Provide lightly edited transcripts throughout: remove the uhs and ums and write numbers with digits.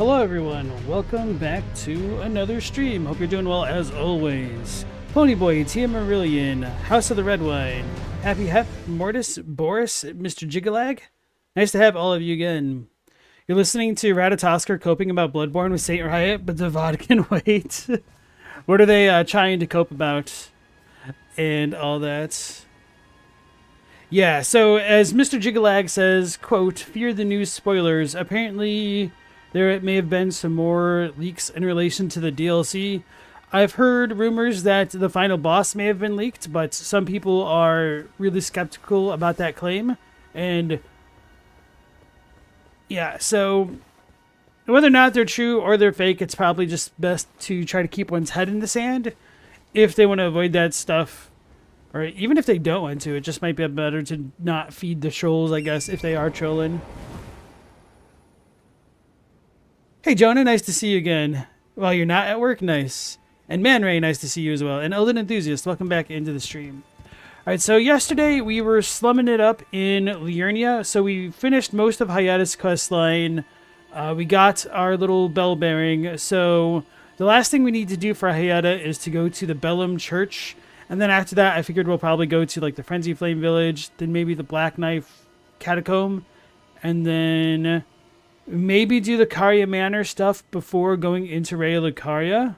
Hello everyone, welcome back to another stream. Hope you're doing well as always. Ponyboy, Tia Marillion, House of the Red Wine, Happy Hep, Mortis, Boris, Mr. Jigalag. Nice to have all of you again. You're listening to Ratatosker coping about Bloodborne with Saint Riot, but the VOD can wait. What are they trying to cope about? And all that. Yeah, so as Mr. Jigalag says, quote, fear the news spoilers. Apparently there may have been some more leaks in relation to the DLC. I've heard rumors that the final boss may have been leaked, but some people are really skeptical about that claim. And yeah, so whether or not they're true or they're fake, it's probably just best to try to keep one's head in the sand if they want to avoid that stuff. Or even if they don't want to, it just might be better to not feed the trolls, I guess, if they are trolling. Hey, Jonah, nice to see you again. While you're not at work, nice. And Man Ray, nice to see you as well. And Elden Enthusiast, welcome back into the stream. Alright, so yesterday we were slumming it up in Liurnia. So we finished most of Hyetta's questline. We got our little bell bearing. So the last thing we need to do for Hyetta is to go to the Bellum Church. And then after that, I figured we'll probably go to like the Frenzied Flame village, then maybe the Black Knife Catacomb, and then maybe do the Carian Manor stuff before going into Ray Lucaria.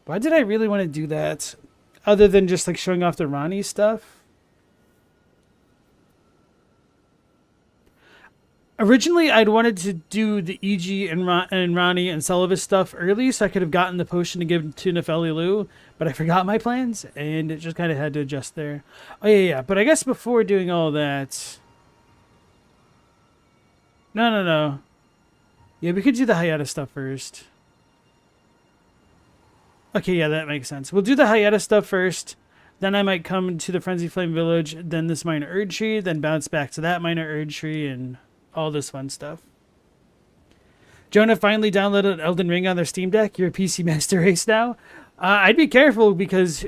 Why did I really want to do that? Other than just like showing off the Ronnie stuff? Originally, I'd wanted to do the Iji and Ronnie and Sullivan stuff early so I could have gotten the potion to give to Nefeli Lu, but I forgot my plans and it just kind of had to adjust there. Oh, yeah. But I guess before doing all that... No. Yeah, we could do the Hyetta stuff first. Okay, yeah, that makes sense. We'll do the Hyetta stuff first. Then I might come to the Frenzied Flame village, then this minor Erdtree, then bounce back to that minor Erdtree and all this fun stuff. Jonah finally downloaded Elden Ring on their Steam Deck. You're a PC Master Race now. I'd be careful because...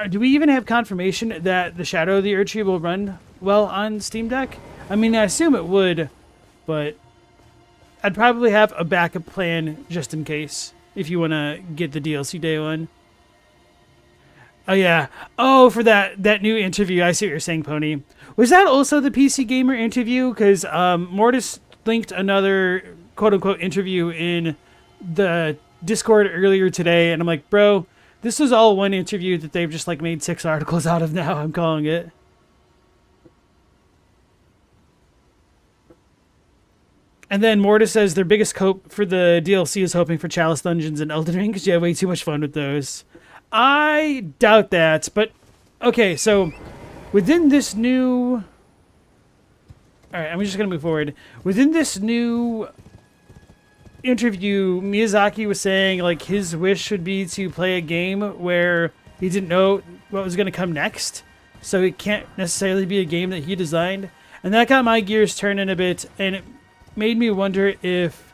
do we even have confirmation that the Shadow of the Erdtree will run well on Steam Deck? I mean, I assume it would, but I'd probably have a backup plan just in case if you want to get the DLC day one. Oh, yeah. Oh, for that new interview. I see what you're saying, Pony. Was that also the PC Gamer interview? Because Mortis linked another quote-unquote interview in the Discord earlier today, and I'm like, bro, this is all one interview that they've just like made 6 articles out of now, I'm calling it. And then Mortis says their biggest hope for the DLC is hoping for Chalice Dungeons and Elden Ring because you have way too much fun with those. I doubt that, but okay, so within this new... Alright, I'm just going to move forward. Within this new interview, Miyazaki was saying like his wish would be to play a game where he didn't know what was going to come next, so it can't necessarily be a game that he designed. And that got my gears turning a bit, and it made me wonder if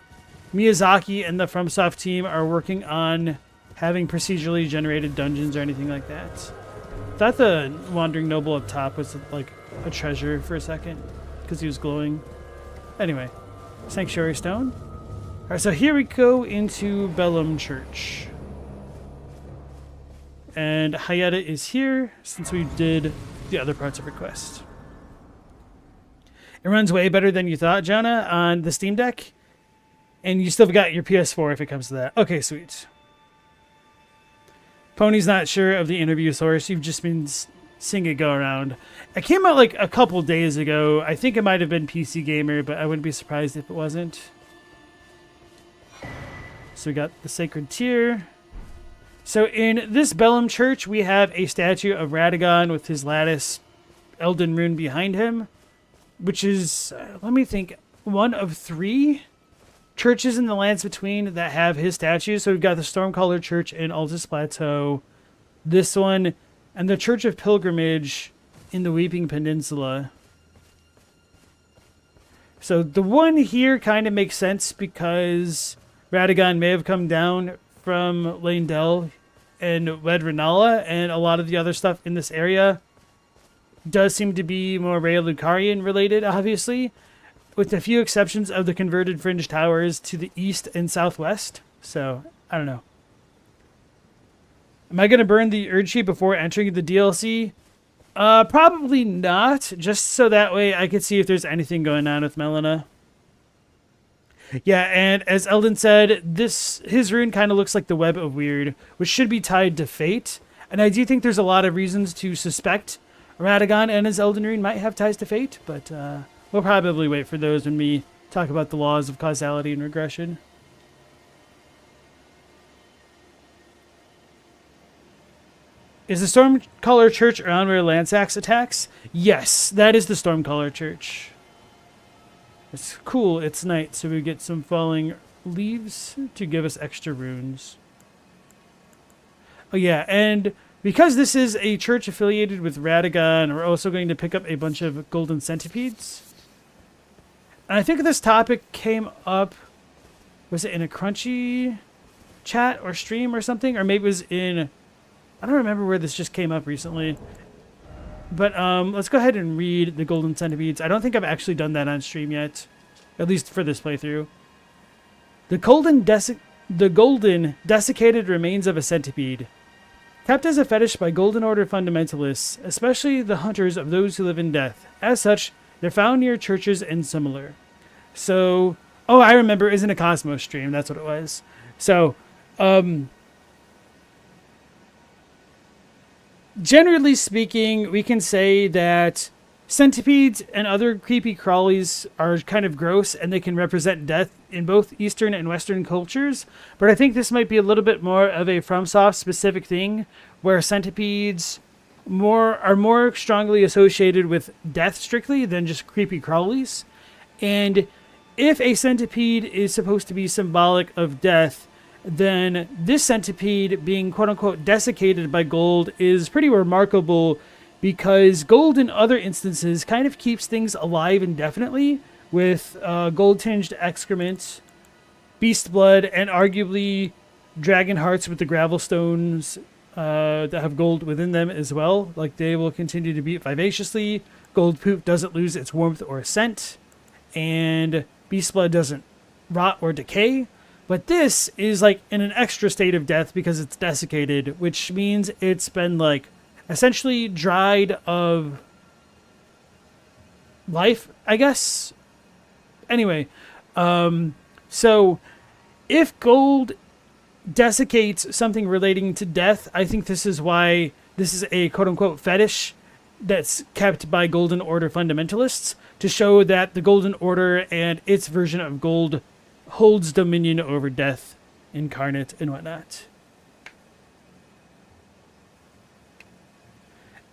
Miyazaki and the FromSoft team are working on having procedurally generated dungeons or anything like that. Thought the Wandering Noble up top was like a treasure for a second because he was glowing. Anyway, Sanctuary Stone. Alright, so here we go into Bellum Church. And Hyetta is here since we did the other parts of her quest. It runs way better than you thought, Jonah, on the Steam Deck. And you still got your PS4 if it comes to that. Okay, sweet. Pony's not sure of the interview source. You've just been seeing it go around. It came out like a couple days ago. I think it might have been PC Gamer, but I wouldn't be surprised if it wasn't. So we got the Sacred Tear. So in this Bellum Church, we have a statue of Radagon with his lattice Elden Rune behind him, which is, let me think, one of 3 churches in the lands between that have his statues. So we've got the Stormcaller Church in Altus Plateau, this one, and the Church of Pilgrimage in the Weeping Peninsula. So the one here kind of makes sense because Radagon may have come down from Leyndell and Wed Renala, and a lot of the other stuff in this area does seem to be more Ray Lucarian related, obviously. with a few exceptions of the converted fringe towers to the east and southwest. So, I don't know. Am I going to burn the Erdtree before entering the DLC? Probably not, just so that way I could see if there's anything going on with Melina. Yeah, and as Eldon said, his rune kind of looks like the Web of Weird, which should be tied to fate. And I do think there's a lot of reasons to suspect Radagon and his Elden Ring might have ties to fate, but we'll probably wait for those when we talk about the laws of causality and regression. Is the Stormcaller Church around where Lansax attacks? Yes, that is the Stormcaller Church. It's cool, it's night, so we get some falling leaves to give us extra runes. Oh yeah, and because this is a church affiliated with Radagon, we're also going to pick up a bunch of golden centipedes. And I think this topic came up, was it in a Crunchy chat or stream or something? Or maybe it was in, I don't remember where this just came up recently. But let's go ahead and read the golden centipedes. I don't think I've actually done that on stream yet, at least for this playthrough. The golden desiccated remains of a centipede. Kept as a fetish by Golden Order fundamentalists, especially the hunters of those who live in death. As such, they're found near churches and similar. So, oh, I remember, it was in a Cosmos stream. That's what it was. So, generally speaking, we can say that centipedes and other creepy crawlies are kind of gross, and they can represent death in both Eastern and Western cultures. But I think this might be a little bit more of a FromSoft specific thing, where centipedes are more strongly associated with death strictly than just creepy crawlies. And if a centipede is supposed to be symbolic of death, then this centipede being quote-unquote desiccated by gold is pretty remarkable, because gold in other instances kind of keeps things alive indefinitely with gold-tinged excrement, beast blood, and arguably dragon hearts with the gravel stones that have gold within them as well. Like, they will continue to beat vivaciously. Gold poop doesn't lose its warmth or scent, and beast blood doesn't rot or decay. But this is like in an extra state of death because it's desiccated, which means it's been like essentially dried of life, I guess. Anyway, so if gold desiccates something relating to death, I think this is why this is a quote-unquote fetish that's kept by Golden Order fundamentalists, to show that the Golden Order and its version of gold holds dominion over death incarnate and whatnot.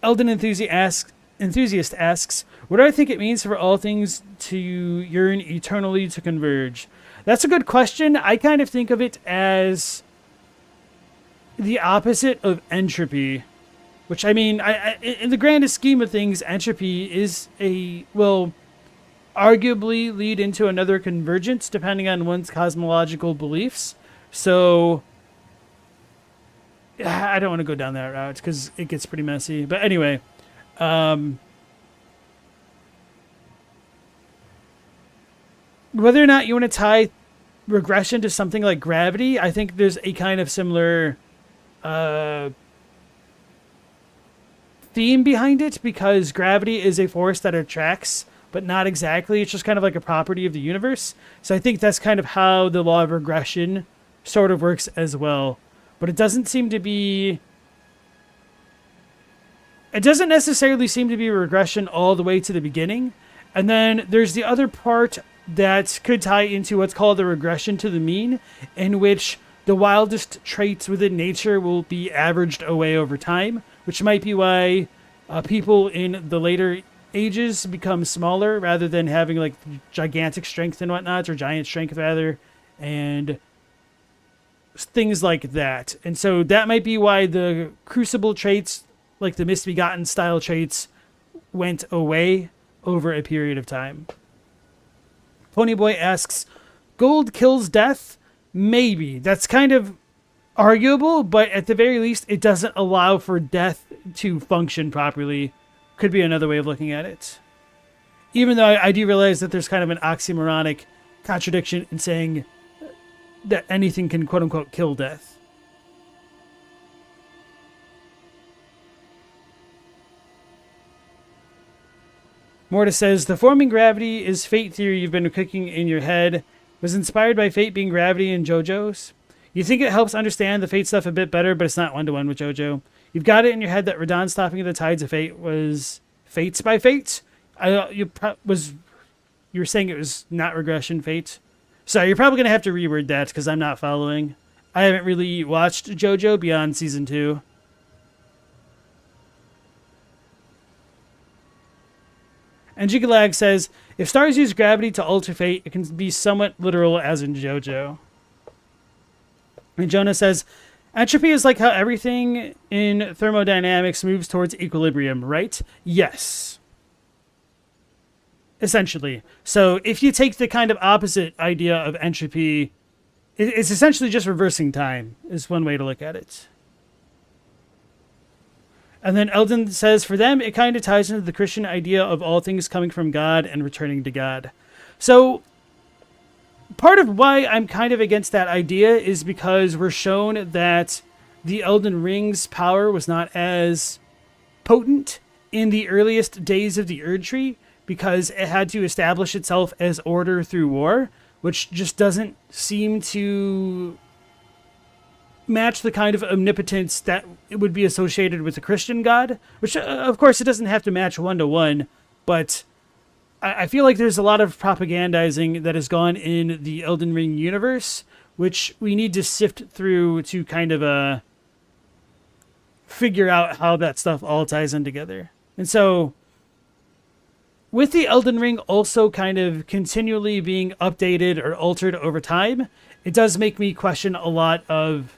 Elden Enthusiast asks, what do I think it means for all things to yearn eternally to converge? That's a good question. I kind of think of it as the opposite of entropy, which, I mean, in the grandest scheme of things, entropy is will arguably lead into another convergence depending on one's cosmological beliefs. So I don't want to go down that route because it gets pretty messy. But anyway, whether or not you want to tie regression to something like gravity, I think there's a kind of similar theme behind it, because gravity is a force that attracts, but not exactly. It's just kind of like a property of the universe. So I think that's kind of how the law of regression sort of works as well. But it doesn't necessarily seem to be regression all the way to the beginning. And then there's the other part that could tie into what's called the regression to the mean, in which the wildest traits within nature will be averaged away over time, which might be why people in the later ages become smaller rather than having like gigantic strength and whatnot, or giant strength rather, and things like that. And so that might be why the crucible traits, like the misbegotten style traits, went away over a period of time. Ponyboy asks, gold kills death? Maybe. That's kind of arguable, but at the very least, it doesn't allow for death to function properly. Could be another way of looking at it. Even though I do realize that there's kind of an oxymoronic contradiction in saying that anything can quote-unquote kill death. Mortis says, the forming gravity is fate theory you've been cooking in your head. Was inspired by fate being gravity in JoJo's. You think it helps understand the fate stuff a bit better, but it's not one-to-one with JoJo. You've got it in your head that Radahn stopping the tides of fate was fates by fate. You were saying it was not regression fate. So you're probably going to have to reword that because I'm not following. I haven't really watched JoJo beyond season 2. And Jigalag says, if stars use gravity to alter fate, it can be somewhat literal as in JoJo. And Jonah says, entropy is like how everything in thermodynamics moves towards equilibrium, right? Yes. Essentially. So if you take the kind of opposite idea of entropy, it's essentially just reversing time, is one way to look at it. And then Elden says, for them, it kind of ties into the Christian idea of all things coming from God and returning to God. So part of why I'm kind of against that idea is because we're shown that the Elden Ring's power was not as potent in the earliest days of the Erdtree because it had to establish itself as order through war, which just doesn't seem to match the kind of omnipotence that it would be associated with the Christian God, which of course it doesn't have to match one-to-one, but I feel like there's a lot of propagandizing that has gone in the Elden Ring universe, which we need to sift through to kind of figure out how that stuff all ties in together. And so with the Elden Ring also kind of continually being updated or altered over time, it does make me question a lot of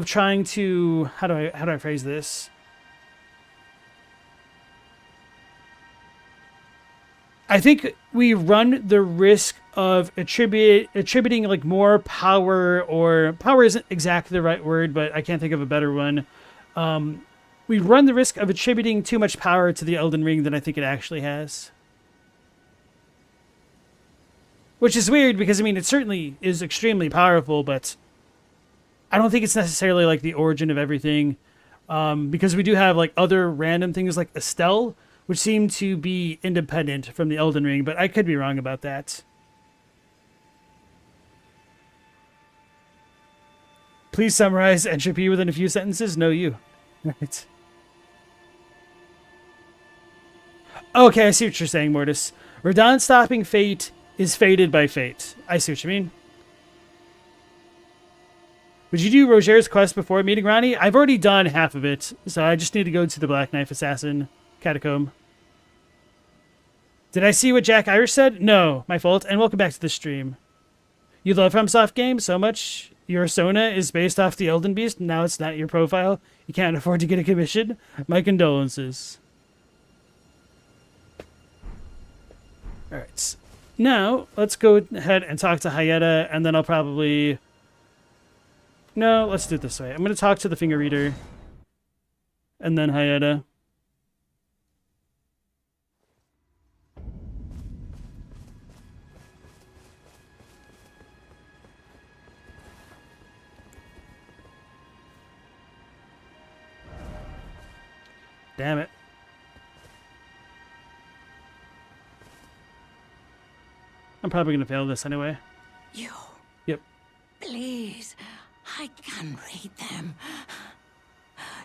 trying to, how do I phrase this? I think we run the risk of attributing like more power, or power isn't exactly the right word, but I can't think of a better one. We run the risk of attributing too much power to the Elden Ring than I think it actually has. Which is weird because, I mean, it certainly is extremely powerful, but I don't think it's necessarily like the origin of everything. Because we do have like other random things like Estelle, which seem to be independent from the Elden Ring, but I could be wrong about that. Please summarize entropy within a few sentences. No, you. Right. Okay, I see what you're saying, Mortis. Radahn stopping fate is fated by fate. I see what you mean. Would you do Roger's quest before meeting Ronnie? I've already done half of it, so I just need to go to the Black Knife Assassin Catacomb. Did I see what Jack Irish said? No, my fault, and welcome back to the stream. You love FromSoft games so much, your Sona is based off the Elden Beast, now it's not your profile. You can't afford to get a commission? My condolences. Alright, now let's go ahead and talk to Hyetta, and then I'll probably... No, let's do it this way. I'm going to talk to the finger reader, and then Hyetta. Damn it. I'm probably going to fail this anyway. You. Yep. Please, I can read them.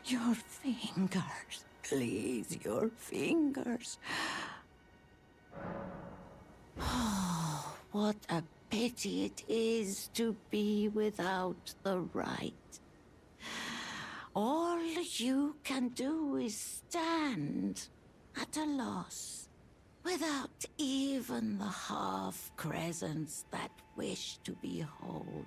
Your fingers. Please, your fingers. Oh, what a pity it is to be without the right. All you can do is stand at a loss, without even the half-crescents that wish to behold.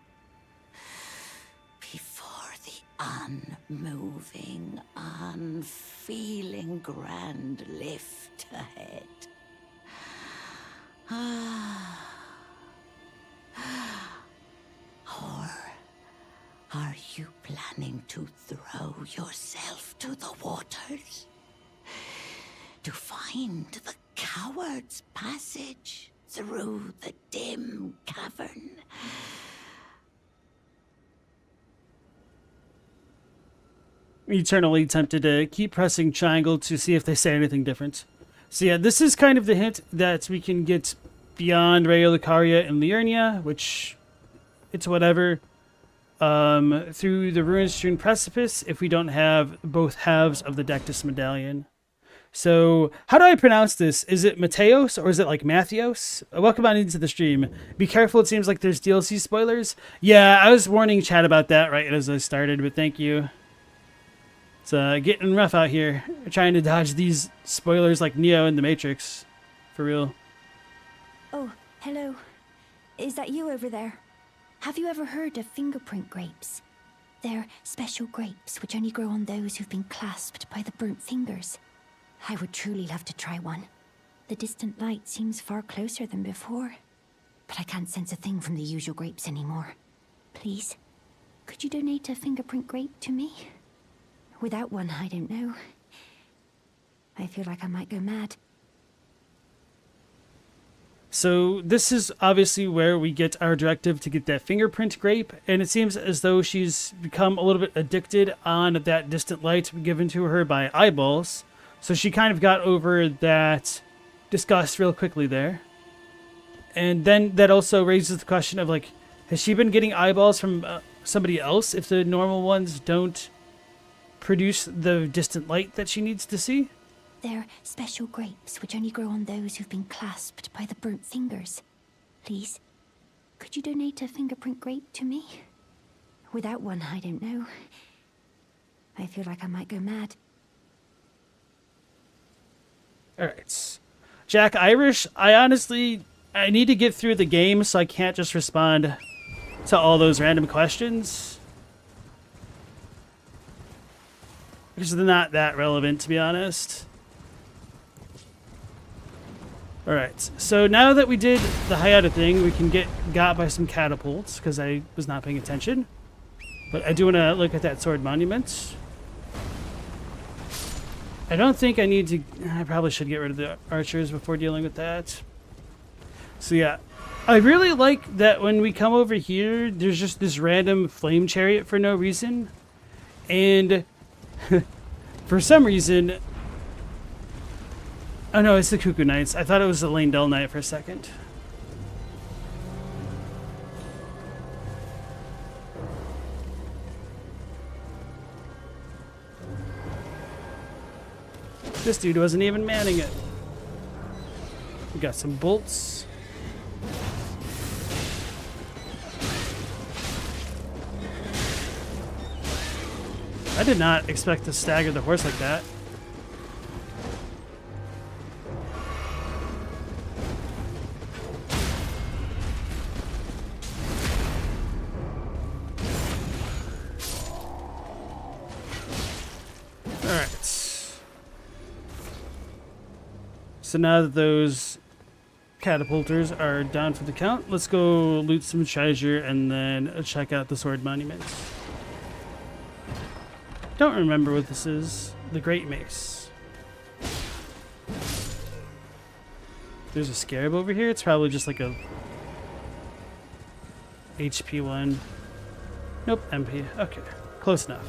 Before the unmoving, unfeeling grand lift ahead. Or are you planning to throw yourself to the waters? To find find the coward's passage through the dim cavern. Eternally tempted to keep pressing triangle to see if they say anything different. So yeah, this is kind of the hint that we can get beyond Rayolicaria and Liurnia, which it's whatever, through the ruin-strewn precipice if we don't have both halves of the Dectus medallion. So how do I pronounce this? Is it Mateos or is it like Mattheos? Welcome on into the stream. Be careful, it seems like there's DLC spoilers. Yeah, I was warning chat about that right as I started, but thank you. It's getting rough out here, trying to dodge these spoilers like Neo in the Matrix. For real. Oh, hello. Is that you over there? Have you ever heard of fingerprint grapes? They're special grapes which only grow on those who've been clasped by the burnt fingers. I would truly love to try one. The distant light seems far closer than before, but I can't sense a thing from the usual grapes anymore. Please, could you donate a fingerprint grape to me? Without one, I don't know. I feel like I might go mad. So this is obviously where we get our directive to get that fingerprint grape, and it seems as though she's become a little bit addicted on that distant light given to her by eyeballs. So she kind of got over that disgust real quickly there. And then that also raises the question of, like, has she been getting eyeballs from somebody else if the normal ones don't produce the distant light that she needs to see? They're special grapes which only grow on those who've been clasped by the burnt fingers. Please, could you donate a fingerprint grape to me? Without one, I don't know. I feel like I might go mad. Alright. Jack Irish, I need to get through the game, so I can't just respond to all those random questions. Because they're not that relevant, to be honest. Alright, so now that we did the Hyetta thing, we can get got by some catapults, because I was not paying attention. But I do want to look at that sword monument. I don't think I need to... I probably should get rid of the archers before dealing with that. So yeah, I really like that when we come over here, there's just this random flame chariot for no reason. And for some reason... Oh no, it's the Cuckoo Knights. I thought it was the Lane-Del Knight for a second. This dude wasn't even manning it. We got some bolts. I did not expect to stagger the horse like that. So now that those catapulters are down for the count, let's go loot some treasure and then check out the sword monuments. Don't remember what this is. The Great Mace. There's a scarab over here. It's probably just like a HP one. Nope, MP. Okay, close enough.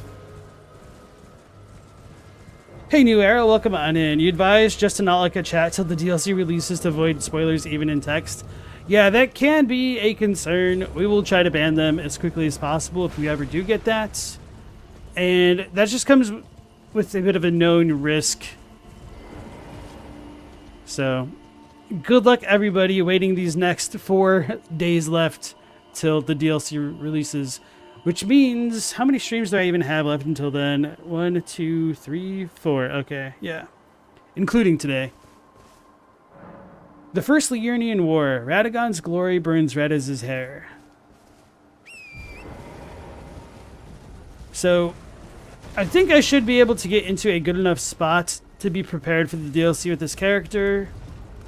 Hey New Era, welcome on in. You advise just to not like a chat till the DLC releases to avoid spoilers even in text. Yeah, that can be a concern. We will try to ban them as quickly as possible if we ever do get that. And that just comes with a bit of a known risk. So, good luck everybody waiting these next 4 days left till the DLC releases. Which means, how many streams do I even have left until then? 1, 2, 3, 4. Okay, yeah. Including today. The First Liurnian War. Radagon's glory burns red as his hair. So, I think I should be able to get into a good enough spot to be prepared for the DLC with this character.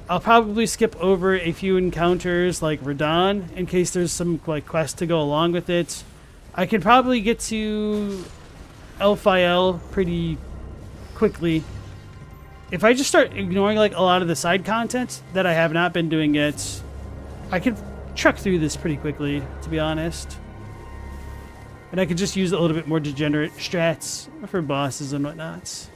I'll probably skip over a few encounters like Radon in case there's some like quest to go along with it. I could probably get to Elphiel pretty quickly if I just start ignoring like a lot of the side content that I have not been doing yet, I could truck through this pretty quickly, to be honest. And I could just use a little bit more degenerate strats for bosses and whatnot.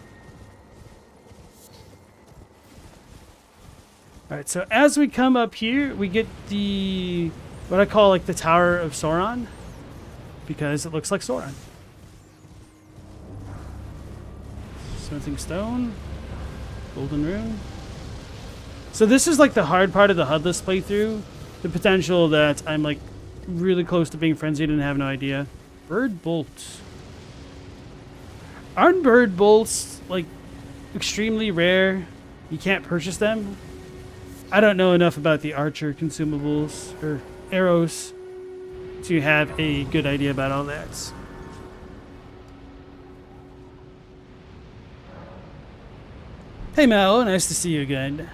Alright, so as we come up here, we get the, what I call like the Tower of Sauron, because it looks like Sauron. Smithing Stone, Golden Rune. So this is like the hard part of the HUDless playthrough. The potential that I'm like really close to being frenzied and have no idea. Bird bolts. Aren't bird bolts like extremely rare? You can't purchase them? I don't know enough about the archer consumables or arrows to have a good idea about all that. Hey Mao, nice to see you again.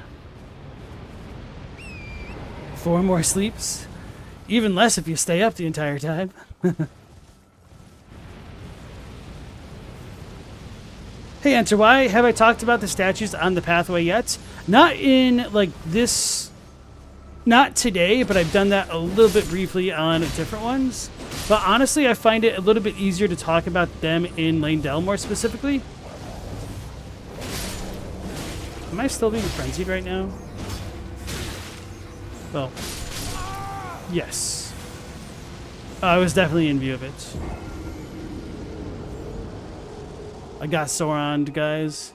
4 more sleeps? Even less if you stay up the entire time. Hey Enter, why have I talked about the statues on the pathway yet? Not in like this, not today, but I've done that a little bit briefly on different ones. But honestly, I find it a little bit easier to talk about them in Lane Delmore specifically. Am I still being frenzied right now? Well, yes. I was definitely in view of it. I got Sauron, guys.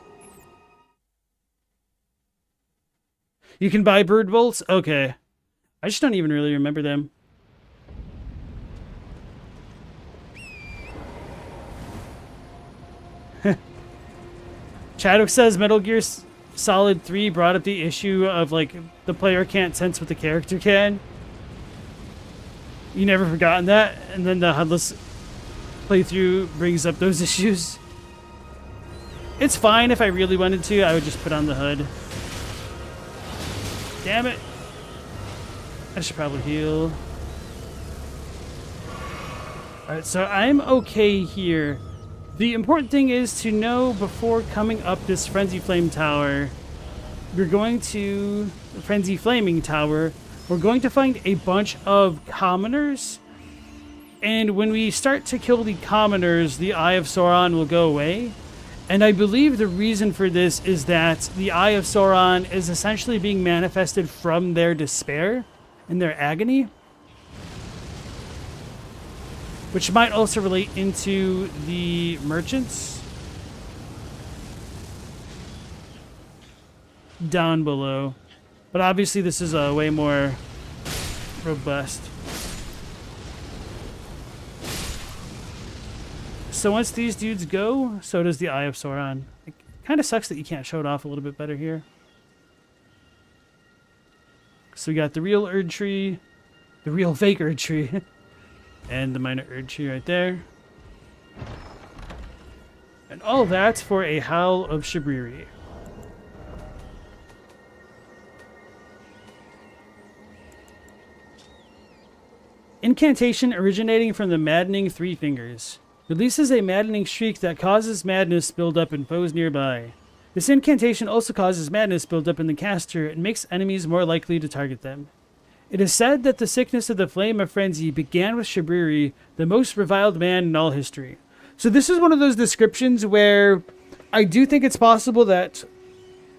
You can buy bird bolts? Okay. I just don't even really remember them. Chadwick says Metal Gear Solid 3 brought up the issue of like the player can't sense what the character can. You never forgotten that? And then the HUDless playthrough brings up those issues. It's fine if I really wanted to. I would just put on the hood. Damn it. I should probably heal. Alright, so I'm okay here. The important thing is to know before coming up this Frenzied Flame Tower, we're going to the Frenzied Flaming Tower. We're going to find a bunch of commoners. And when we start to kill the commoners, the Eye of Sauron will go away. And I believe the reason for this is that the Eye of Sauron is essentially being manifested from their despair and their agony. Which might also relate into the merchants down below. But obviously this is way more robust. So once these dudes go, so does the Eye of Sauron. It kind of sucks that you can't show it off a little bit better here. So we got the real Erdtree, the real fake Erdtree, and the minor Erdtree right there. And all that for a Howl of Shabriri. Incantation originating from the maddening Three Fingers. Releases a maddening shriek that causes madness build up in foes nearby. This incantation also causes madness build up in the caster and makes enemies more likely to target them. It is said that the sickness of the Flame of Frenzy began with Shabriri, the most reviled man in all history. So this is one of those descriptions where I do think it's possible that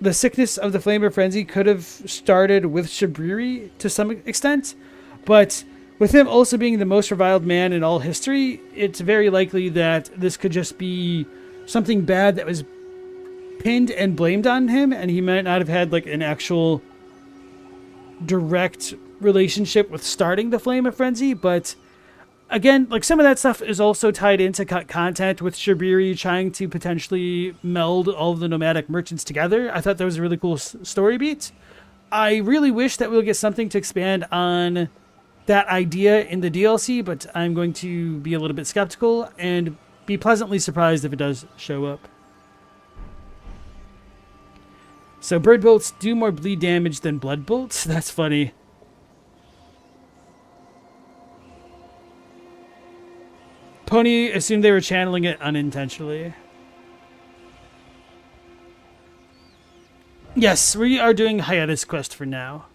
the sickness of the Flame of Frenzy could have started with Shabriri to some extent, but with him also being the most reviled man in all history, it's very likely that this could just be something bad that was pinned and blamed on him, and he might not have had like an actual direct relationship with starting the Flame of Frenzy. But again, like some of that stuff is also tied into content with Shabriri trying to potentially meld all of the nomadic merchants together. I thought that was a really cool story beat. I really wish that we'll get something to expand on that idea in the DLC, but I'm going to be a little bit skeptical and be pleasantly surprised if it does show up. So bird bolts do more bleed damage than blood bolts? That's funny. Pony assumed they were channeling it unintentionally. Yes, we are doing Hyetta's quest for now.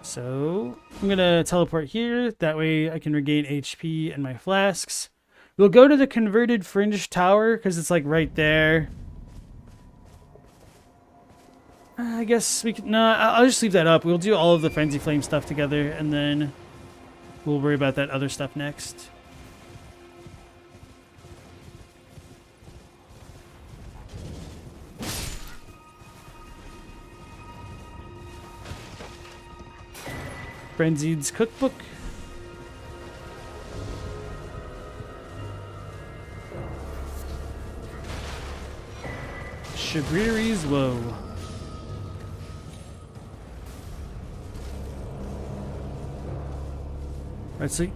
So I'm gonna teleport here. That way I can regain HP and my flasks. We'll go to the converted fringe tower because it's like right there. I guess we can. No, I'll just leave that up. We'll do all of the Frenzied Flame stuff together, and then we'll worry about that other stuff next. Frenzied's cookbook. Shabriri's woe. Alright, so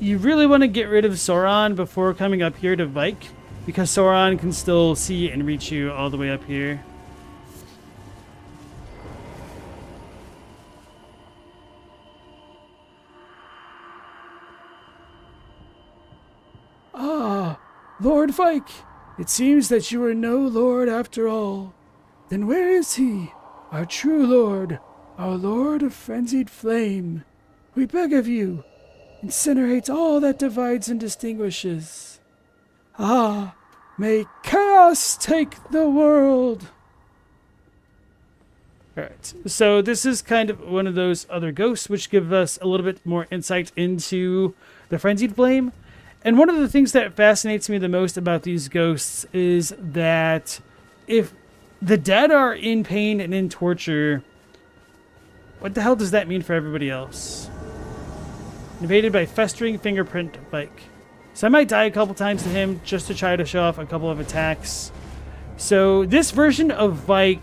you really want to get rid of Sauron before coming up here to Vyke, because Sauron can still see and reach you all the way up here. Ah, Lord Vyke, it seems that you are no lord after all. Then where is he, our true lord, our lord of Frenzied Flame? We beg of you, incinerate all that divides and distinguishes. Ah, may chaos take the world! Alright, so this is kind of one of those other ghosts which give us a little bit more insight into the Frenzied Flame. And one of the things that fascinates me the most about these ghosts is that if the dead are in pain and in torture, what the hell does that mean for everybody else? Invaded by festering fingerprint Vyke. So I might die a couple times to him just to try to show off a couple of attacks. So this version of Vyke,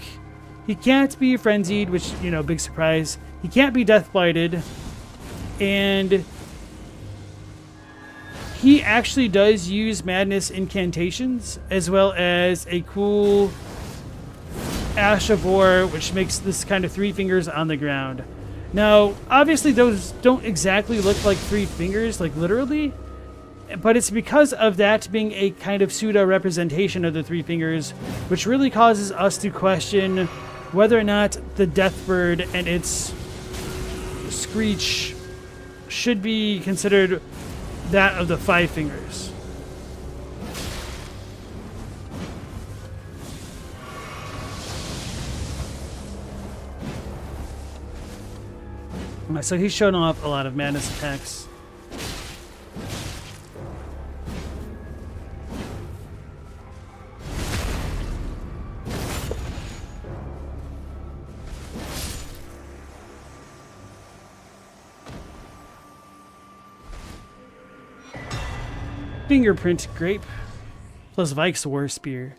he can't be frenzied, which, you know, big surprise. He can't be death blighted. And he actually does use madness incantations, as well as a cool Ash of War, which makes this kind of 3 fingers on the ground. Now, obviously those don't exactly look like 3 fingers, like literally, but it's because of that being a kind of pseudo representation of the 3 fingers, which really causes us to question whether or not the Deathbird and its screech should be considered that of the 5 fingers. So he's shown off a lot of madness attacks. Fingerprint grape plus Vyke's war spear.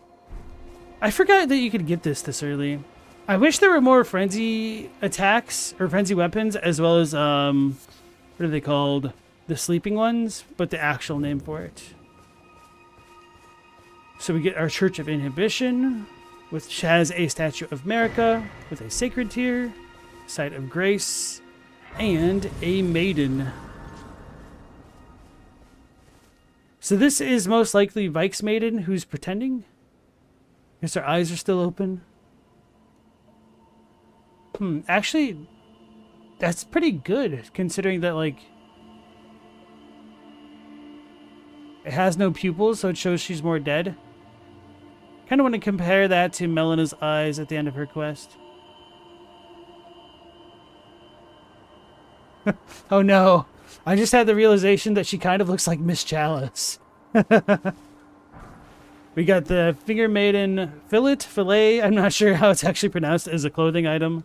I forgot that you could get this early. I wish there were more frenzy attacks or frenzy weapons, as well as what are they called? The sleeping ones, but the actual name for it. So we get our Church of Inhibition, which has a statue of Marika with a sacred tear, site of grace, and a maiden. So this is most likely Vyke's maiden who's pretending. I guess her eyes are still open. Actually, that's pretty good, considering that, like, it has no pupils, so it shows she's more dead. Kind of want to compare that to Melena's eyes at the end of her quest. Oh no, I just had the realization that she kind of looks like Miss Chalice. We got the Finger Maiden fillet, I'm not sure how it's actually pronounced, as a clothing item.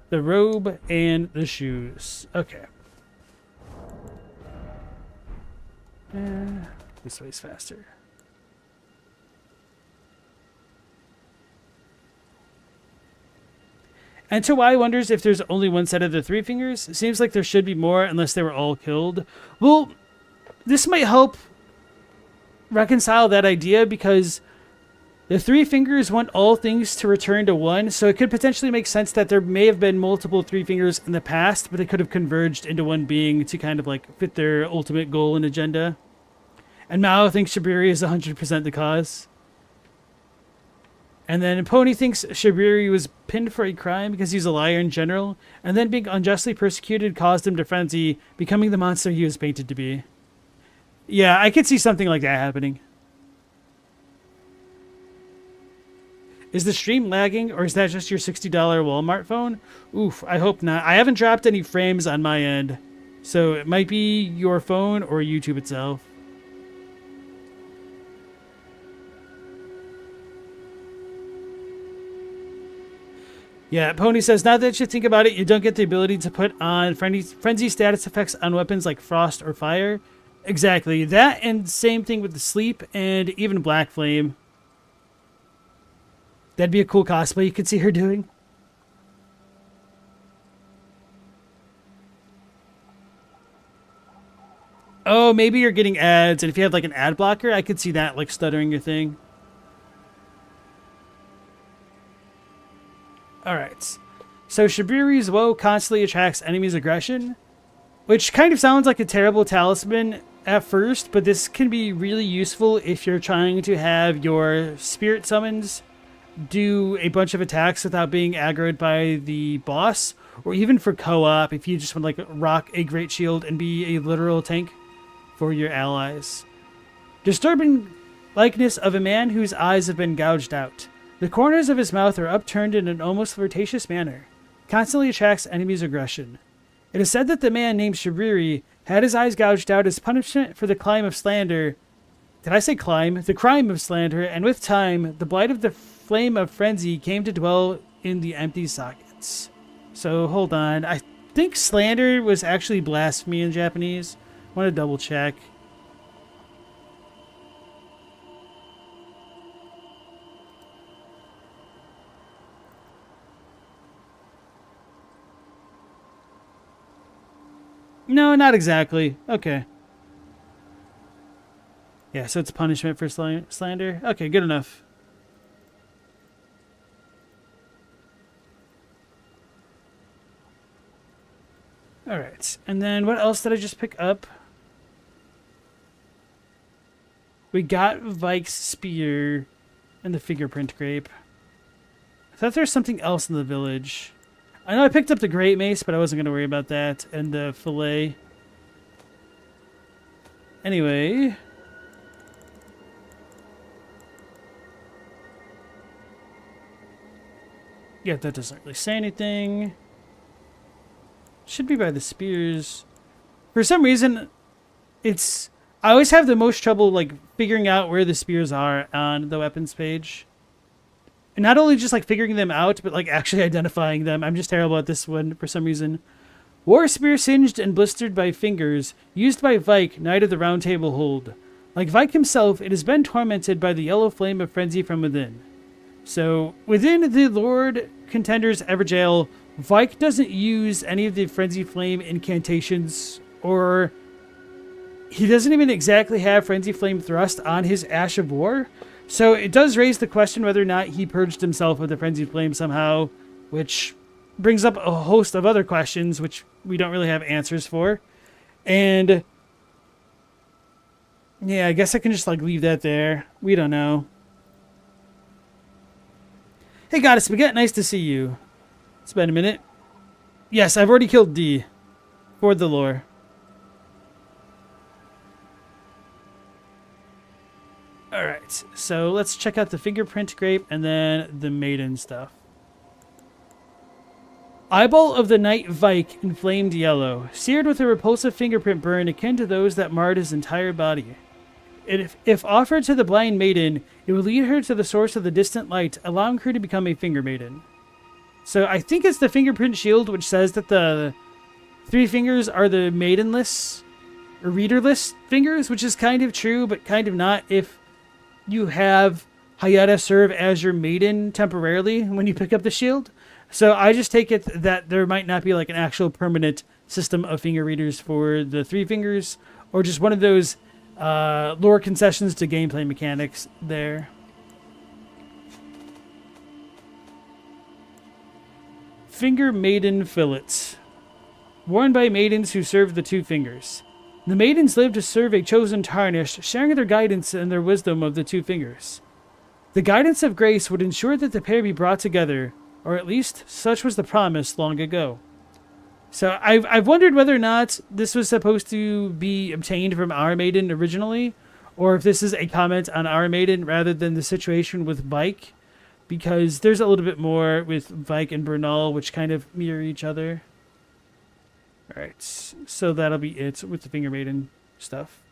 The robe and the shoes. Okay. This way's faster. And Tawai wonders if there's only one set of the 3 fingers. It seems like there should be more, unless they were all killed. Well, this might help reconcile that idea, because the 3 fingers want all things to return to 1, so it could potentially make sense that there may have been multiple 3 fingers in the past, but they could have converged into one being to kind of like fit their ultimate goal and agenda. And Mao thinks Shabiri is 100% the cause. And then Pony thinks Shabriri was pinned for a crime because he's a liar in general, and then being unjustly persecuted caused him to frenzy, becoming the monster he was painted to be. Yeah, I could see something like that happening. Is the stream lagging, or is that just your $60 Walmart phone? Oof, I hope not. I haven't dropped any frames on my end, so it might be your phone or YouTube itself. Yeah, Pony says, now that you think about it, you don't get the ability to put on frenzy status effects on weapons like frost or fire. Exactly. That, and same thing with the sleep and even black flame. That'd be a cool cosplay you could see her doing. Oh, maybe you're getting ads, and if you have like an ad blocker, I could see that like stuttering your thing. Alright. So Shabriri's woe constantly attracts enemies' aggression, which kind of sounds like a terrible talisman at first, but this can be really useful if you're trying to have your spirit summons do a bunch of attacks without being aggroed by the boss, or even for co-op if you just want to like rock a great shield and be a literal tank for your allies. Disturbing likeness of a man whose eyes have been gouged out. The corners of his mouth are upturned in an almost flirtatious manner. Constantly attracts enemies' aggression. It is said that the man named Shabriri had his eyes gouged out as punishment for the crime of slander. Did I say climb? The crime of slander, and with time, the blight of the flame of frenzy came to dwell in the empty sockets. So, hold on. I think slander was actually blasphemy in Japanese. I want to double check. No, not exactly. Okay. Yeah, so it's punishment for slander. Okay, good enough. Alright, and then what else did I just pick up? We got Vyke's spear and the fingerprint grape. I thought there was something else in the village. I know I picked up the great mace, but I wasn't going to worry about that. And the fillet. Anyway. Yeah, that doesn't really say anything. Should be by the spears. For some reason, it's... I always have the most trouble, like, figuring out where the spears are on the weapons page. And not only just, like, figuring them out, but, like, actually identifying them. I'm just terrible at this one for some reason. War spear singed and blistered by fingers, used by Vyke, Knight of the Round Table hold. Like Vyke himself, it has been tormented by the yellow flame of frenzy from within. So, within the Lord Contender's Everjail, Vyke doesn't use any of the Frenzied Flame incantations, or he doesn't even exactly have Frenzied Flame thrust on his Ash of War. So it does raise the question whether or not he purged himself with the Frenzied Flame somehow, which brings up a host of other questions, which we don't really have answers for. And yeah, I guess I can just like leave that there. We don't know. Hey, Goddess Spaghetti, nice to see you. It's been a minute. Yes, I've already killed D. For the lore. Alright, so let's check out the fingerprint grape and then the maiden stuff. Eyeball of the Night Vyke, inflamed yellow, seared with a repulsive fingerprint burn akin to those that marred his entire body. If offered to the blind maiden, it would lead her to the source of the distant light, allowing her to become a finger maiden. So I think it's the fingerprint shield, which says that the 3 fingers are the maidenless or readerless fingers, which is kind of true, but kind of not if you have Hyetta serve as your maiden temporarily when you pick up the shield. So I just take it that there might not be like an actual permanent system of finger readers for the 3 fingers, or just one of those lore concessions to gameplay mechanics there. Finger Maiden Fillets. Worn by maidens who serve the 2 fingers. The maidens live to serve a chosen tarnished, sharing their guidance and their wisdom of the 2 fingers. The guidance of grace would ensure that the pair be brought together, or at least such was the promise long ago. So I've wondered whether or not this was supposed to be obtained from our maiden originally, or if this is a comment on our maiden rather than the situation with Vyke, because there's a little bit more with Vyke and Bernal which kind of mirror each other. Alright, so that'll be it with the Finger Maiden stuff.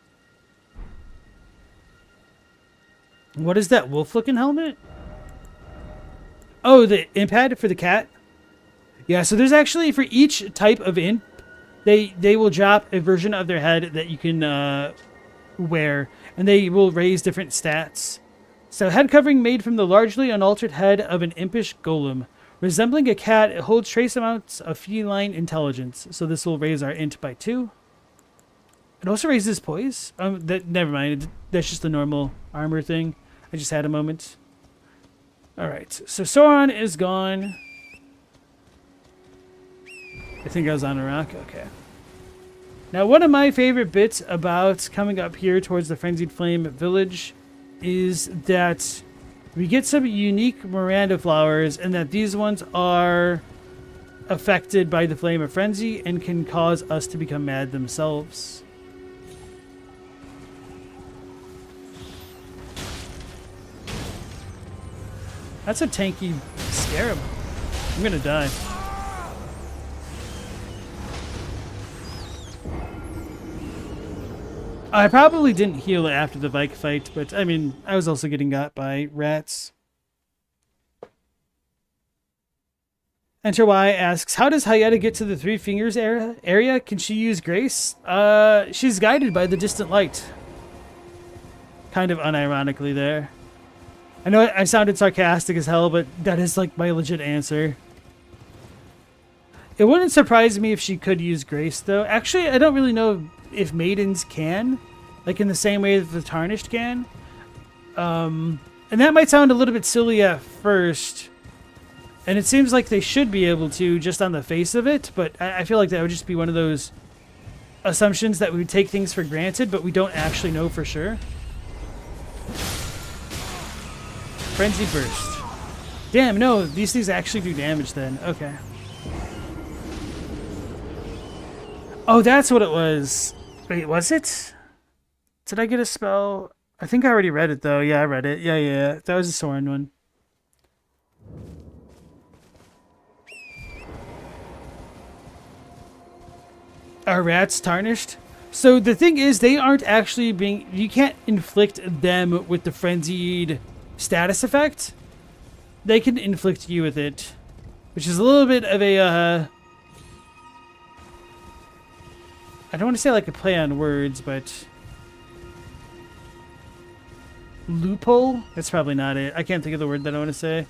What is that wolf-looking helmet? Oh, the imp head for the cat? Yeah, so there's actually, for each type of imp, they will drop a version of their head that you can wear, and they will raise different stats. So head covering made from the largely unaltered head of an impish golem. Resembling a cat, it holds trace amounts of feline intelligence, so this will raise our int by 2. It also raises poise. Never mind, that's just the normal armor thing. I just had a moment. Alright, so Sauron is gone. I think I was on a rock. Okay. Now, one of my favorite bits about coming up here towards the Frenzied Flame village is that we get some unique Miranda flowers, and that these ones are affected by the Flame of Frenzy and can cause us to become mad themselves. That's a tanky scarab. I'm gonna die. I probably didn't heal after the Vyke fight, but I mean, I was also getting got by rats. Enter Y asks, how does Hyetta get to the Three Fingers area? Can she use grace? She's guided by the distant light. Kind of unironically there. I know I sounded sarcastic as hell, but that is like my legit answer. It wouldn't surprise me if she could use grace, though. Actually, I don't really know if maidens can, like in the same way that the tarnished can. And that might sound a little bit silly at first, and it seems like they should be able to just on the face of it, but I feel like that would just be one of those assumptions that we would take things for granted, but we don't actually know for sure. Frenzy Burst. Damn, no, these things actually do damage then. Okay. Oh, that's what it was. Wait, was it? Did I get a spell? I think I already read it, though. Yeah, I read it. Yeah. That was a Soren one. Are rats tarnished? So the thing is, they aren't actually being... You can't inflict them with the frenzied status effect. They can inflict you with it, which is a little bit of a... I don't want to say like a play on words, but loophole? That's probably not it. I can't think of the word that I want to say.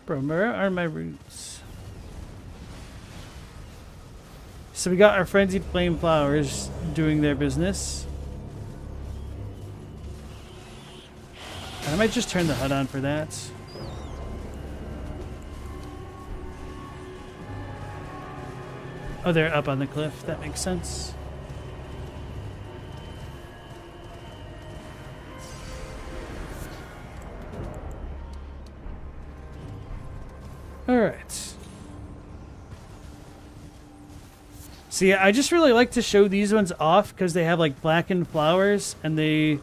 Bro, where are my roots? So we got our Frenzied Flame flowers doing their business. I might just turn the HUD on for that. Oh, they're up on the cliff. That makes sense. Alright. See, I just really like to show these ones off because they have like blackened flowers and they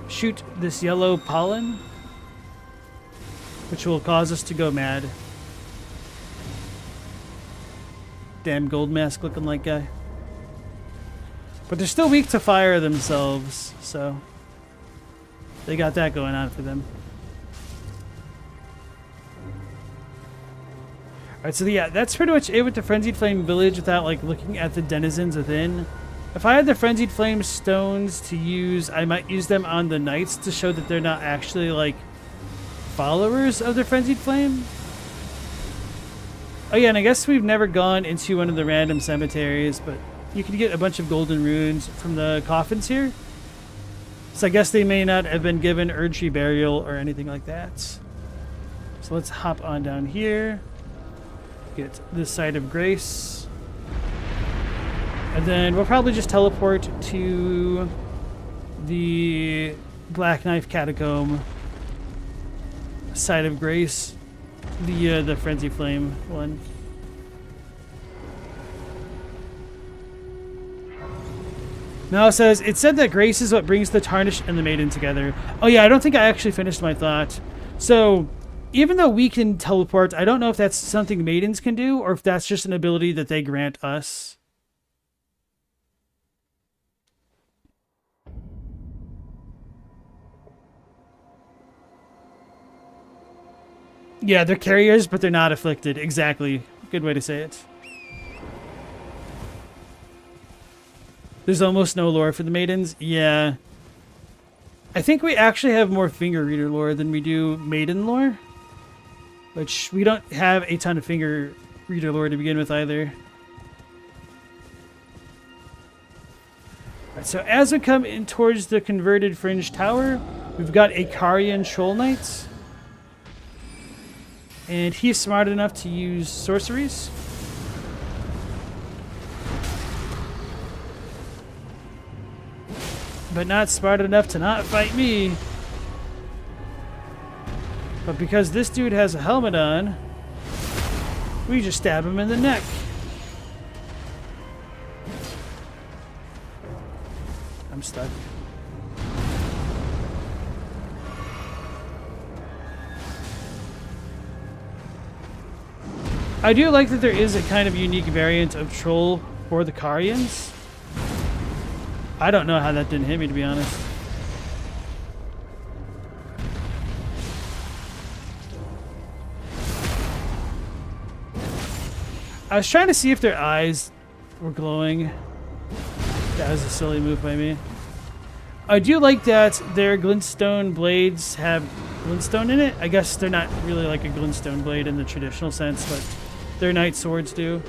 shoot this yellow pollen, which will cause us to go mad. Damn gold mask looking like guy. But they're still weak to fire themselves, so they got that going on for them. Alright, so yeah, that's pretty much it with the Frenzied Flame village without like looking at the denizens within. If I had the Frenzied Flame stones to use, I might use them on the knights to show that they're not actually like followers of the Frenzied Flame. Oh yeah, and I guess we've never gone into one of the random cemeteries, but you can get a bunch of golden runes from the coffins here. So I guess they may not have been given Erdtree burial or anything like that. So let's hop on down here. Get this side of grace. And then we'll probably just teleport to the Black Knife Catacomb side of grace. The Frenzied Flame one. Now it says, it said that grace is what brings the tarnished and the maiden together. Oh yeah, I don't think I actually finished my thought. So, even though we can teleport, I don't know if that's something maidens can do, or if that's just an ability that they grant us. Yeah, they're carriers, but they're not afflicted. Exactly. Good way to say it. There's almost no lore for the maidens. Yeah. I think we actually have more finger reader lore than we do maiden lore. Which we don't have a ton of finger reader lore to begin with either. Alright, so as we come in towards the converted fringe tower, we've got a Carian troll knight. And he's smart enough to use sorceries. But not smart enough to not fight me. But because this dude has a helmet on, we just stab him in the neck. I'm stuck. I do like that there is a kind of unique variant of troll for the Carians. I don't know how that didn't hit me, to be honest. I was trying to see if their eyes were glowing. That was a silly move by me. I do like that their glintstone blades have glintstone in it. I guess they're not really like a glintstone blade in the traditional sense, but their knight swords do.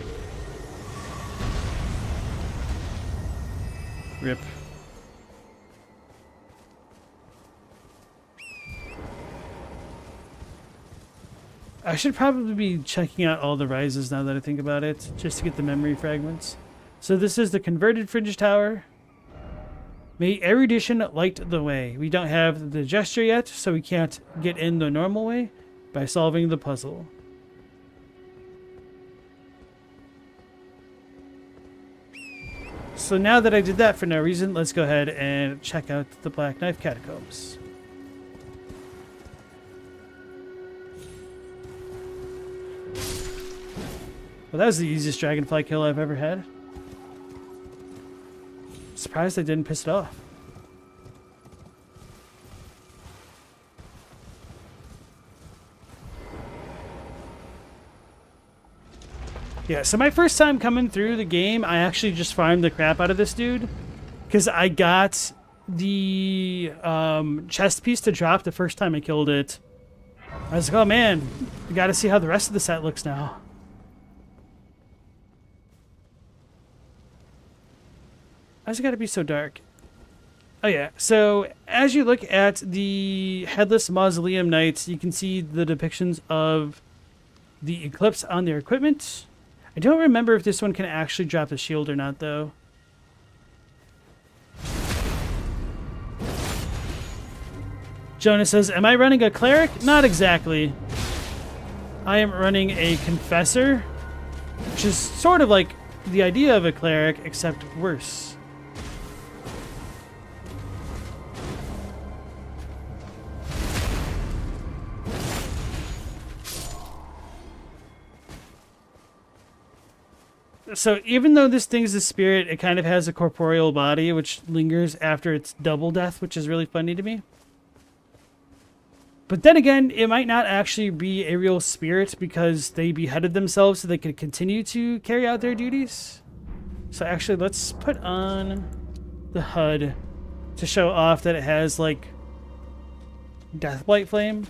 Rip. I should probably be checking out all the rises now that I think about it, just to get the memory fragments. So this is the converted fringe tower. May erudition light the way. We don't have the gesture yet, so we can't get in the normal way by solving the puzzle. So now that I did that for no reason, let's go ahead and check out the Black Knife Catacombs. Well, that was the easiest dragonfly kill I've ever had. Surprised I didn't piss it off. Yeah, so my first time coming through the game, I actually just farmed the crap out of this dude. Because I got the chest piece to drop the first time I killed it. I was like, oh man, we gotta see how the rest of the set looks now. Why's it gotta be so dark? Oh yeah, so as you look at the Headless Mausoleum Knights, you can see the depictions of the Eclipse on their equipment. I don't remember if this one can actually drop the shield or not, though. Jonah says, am I running a cleric? Not exactly. I am running a Confessor, which is sort of like the idea of a cleric, except worse. So even though this thing's a spirit, it kind of has a corporeal body, which lingers after its double death, which is really funny to me. But then again, it might not actually be a real spirit because they beheaded themselves so they could continue to carry out their duties. So actually, let's put on the HUD to show off that it has, like, Deathblight Flame.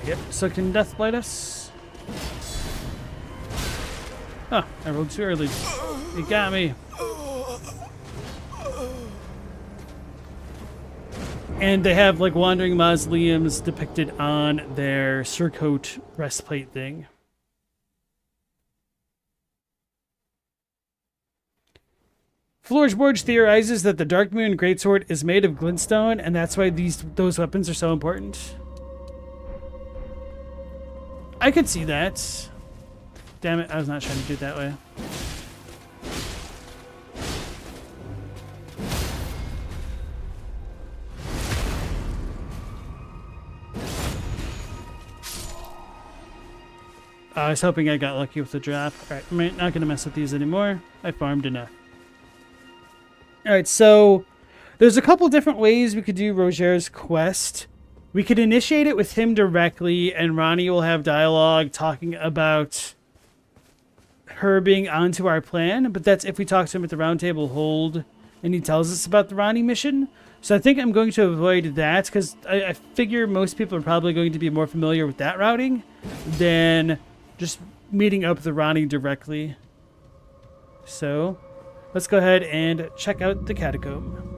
Yep, so can Deathblight us? Oh, I rolled too early. It got me. And they have like wandering mausoleums depicted on their surcoat breastplate thing. Floorgeborge theorizes that the Dark Moon Greatsword is made of glintstone, and that's why those weapons are so important. I could see that. Damn it, I was not trying to do it that way. I was hoping I got lucky with the drop. Alright, I'm not going to mess with these anymore. I farmed enough. Alright, so there's a couple different ways we could do Roger's quest. We could initiate it with him directly, and Ronnie will have dialogue talking about her being onto our plan, but that's if we talk to him at the round table hold and he tells us about the Ronnie mission. So I think I'm going to avoid that, because I figure most people are probably going to be more familiar with that routing than just meeting up with Ronnie directly. So let's go ahead and check out the catacomb.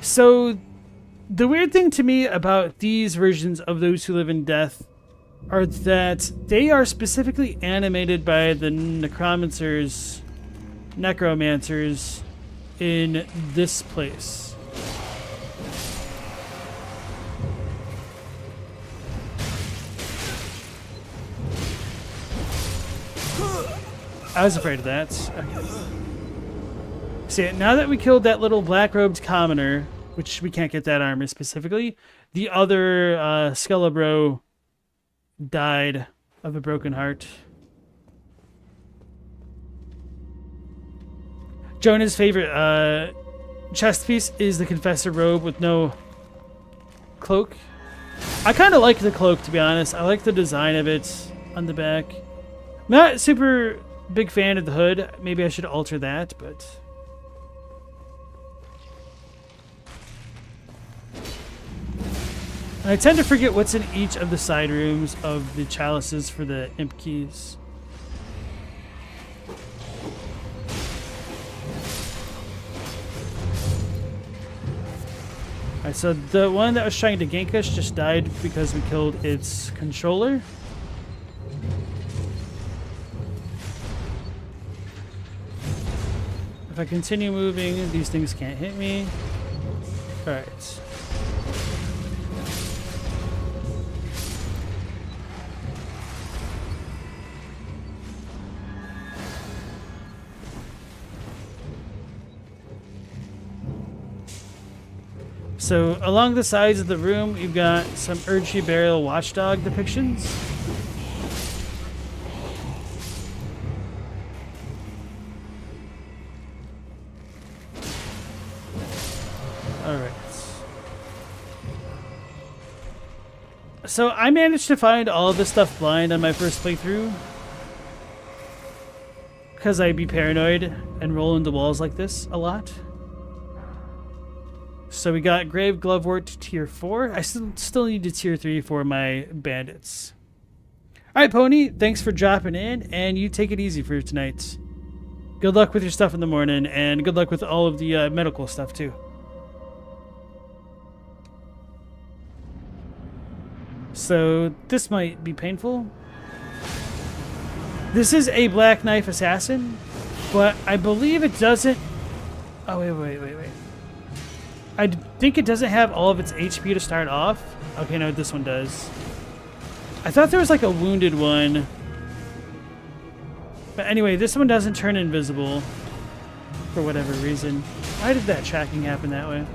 So the weird thing to me about these versions of Those Who Live in Death are that they are specifically animated by the necromancers in this place. I was afraid of that. Okay. See, now that we killed that little black-robed commoner, which we can't get that armor specifically, the other Skelebro died of a broken heart. Jonah's favorite chest piece is the Confessor robe with no cloak. I kind of like the cloak, to be honest. I like the design of it on the back. I'm not super big fan of the hood. Maybe I should alter that, but... I tend to forget what's in each of the side rooms of the chalices for the imp keys. Alright, so the one that was trying to gank us just died because we killed its controller. If I continue moving, these things can't hit me. Alright. So along the sides of the room, you've got some Erdtree burial watchdog depictions. All right. So I managed to find all of this stuff blind on my first playthrough, because I'd be paranoid and roll into walls like this a lot. So we got Grave Glovewort tier 4. I still need to tier 3 for my bandits. Alright, Pony, thanks for dropping in, and you take it easy for tonight. Good luck with your stuff in the morning, and good luck with all of the medical stuff, too. So, this might be painful. This is a Black Knife Assassin, but I believe it doesn't... Oh, wait. I think it doesn't have all of its HP to start off. Okay, no, this one does. I thought there was like a wounded one. But anyway, this one doesn't turn invisible for whatever reason. Why did that tracking happen that way?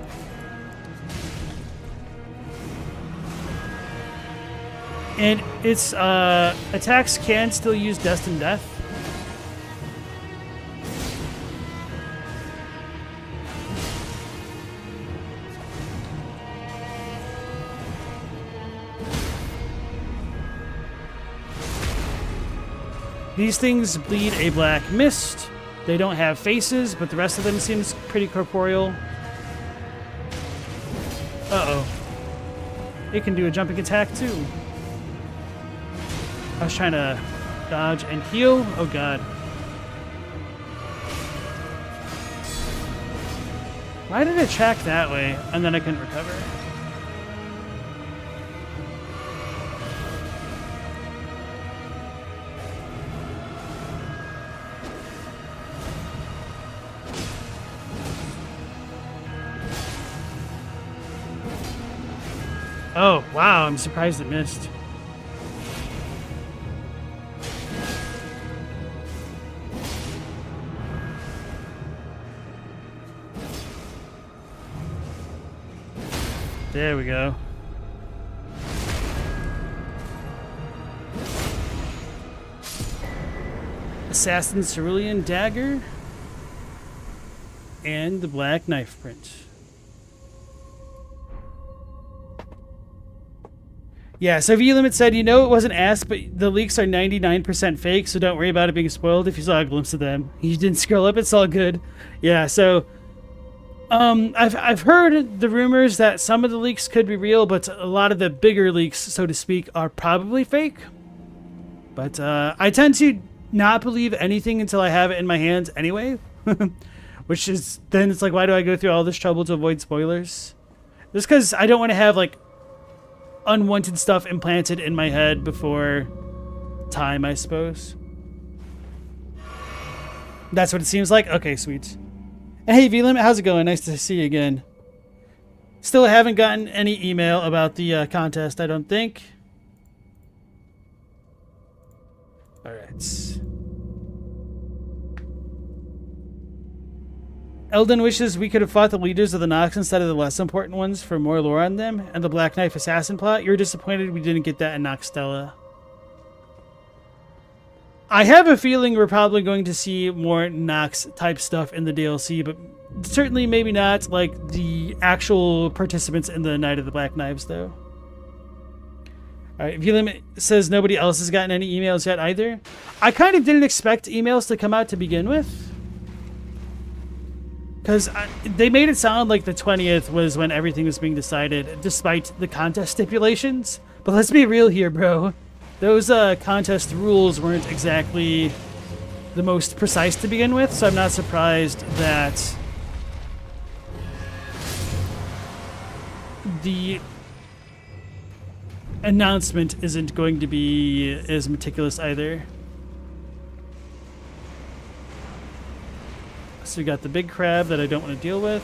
And its attacks can still use Destined Death. These things bleed a black mist. They don't have faces, but the rest of them seems pretty corporeal. Uh-oh. It can do a jumping attack, too. I was trying to dodge and heal. Oh god. Why did it track that way and then I couldn't recover? Oh, wow, I'm surprised it missed. There we go. Assassin Cerulean Dagger. And the black knife print. Yeah, so V-Limit said, you know it wasn't asked, but the leaks are 99% fake, so don't worry about it being spoiled if you saw a glimpse of them. You didn't scroll up, it's all good. Yeah, so I've heard the rumors that some of the leaks could be real, but a lot of the bigger leaks, so to speak, are probably fake. But I tend to not believe anything until I have it in my hands anyway. Which is, then it's like, why do I go through all this trouble to avoid spoilers? Just because I don't want to have, like, unwanted stuff implanted in my head before time, I suppose. That's what it seems like? Okay, sweet. And hey, V-Limit, how's it going? Nice to see you again. Still haven't gotten any email about the contest, I don't think. Alright. Elden wishes we could have fought the leaders of the Nox instead of the less important ones for more lore on them, and the Black Knife Assassin plot. You're disappointed we didn't get that in Noxtella. I have a feeling we're probably going to see more Nox type stuff in the DLC, but certainly maybe not like the actual participants in the Night of the Black Knives, though. Alright, V-Limit says nobody else has gotten any emails yet either. I kind of didn't expect emails to come out to begin with. Because they made it sound like the 20th was when everything was being decided, despite the contest stipulations. But let's be real here, bro. Those contest rules weren't exactly the most precise to begin with, so I'm not surprised that the announcement isn't going to be as meticulous either. So we got the big crab that I don't want to deal with.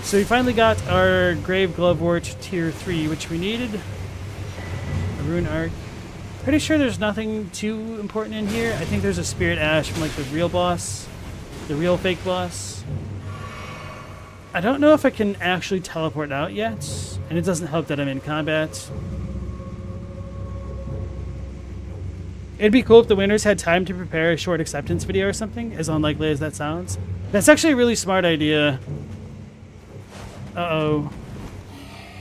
So we finally got our Grave Glovewort tier 3, which we needed. A rune arc. Pretty sure there's nothing too important in here. I think there's a spirit ash from like the real boss. The real fake boss. I don't know if I can actually teleport out yet. And it doesn't help that I'm in combat. It'd be cool if the winners had time to prepare a short acceptance video or something, as unlikely as that sounds. That's actually a really smart idea. Uh-oh.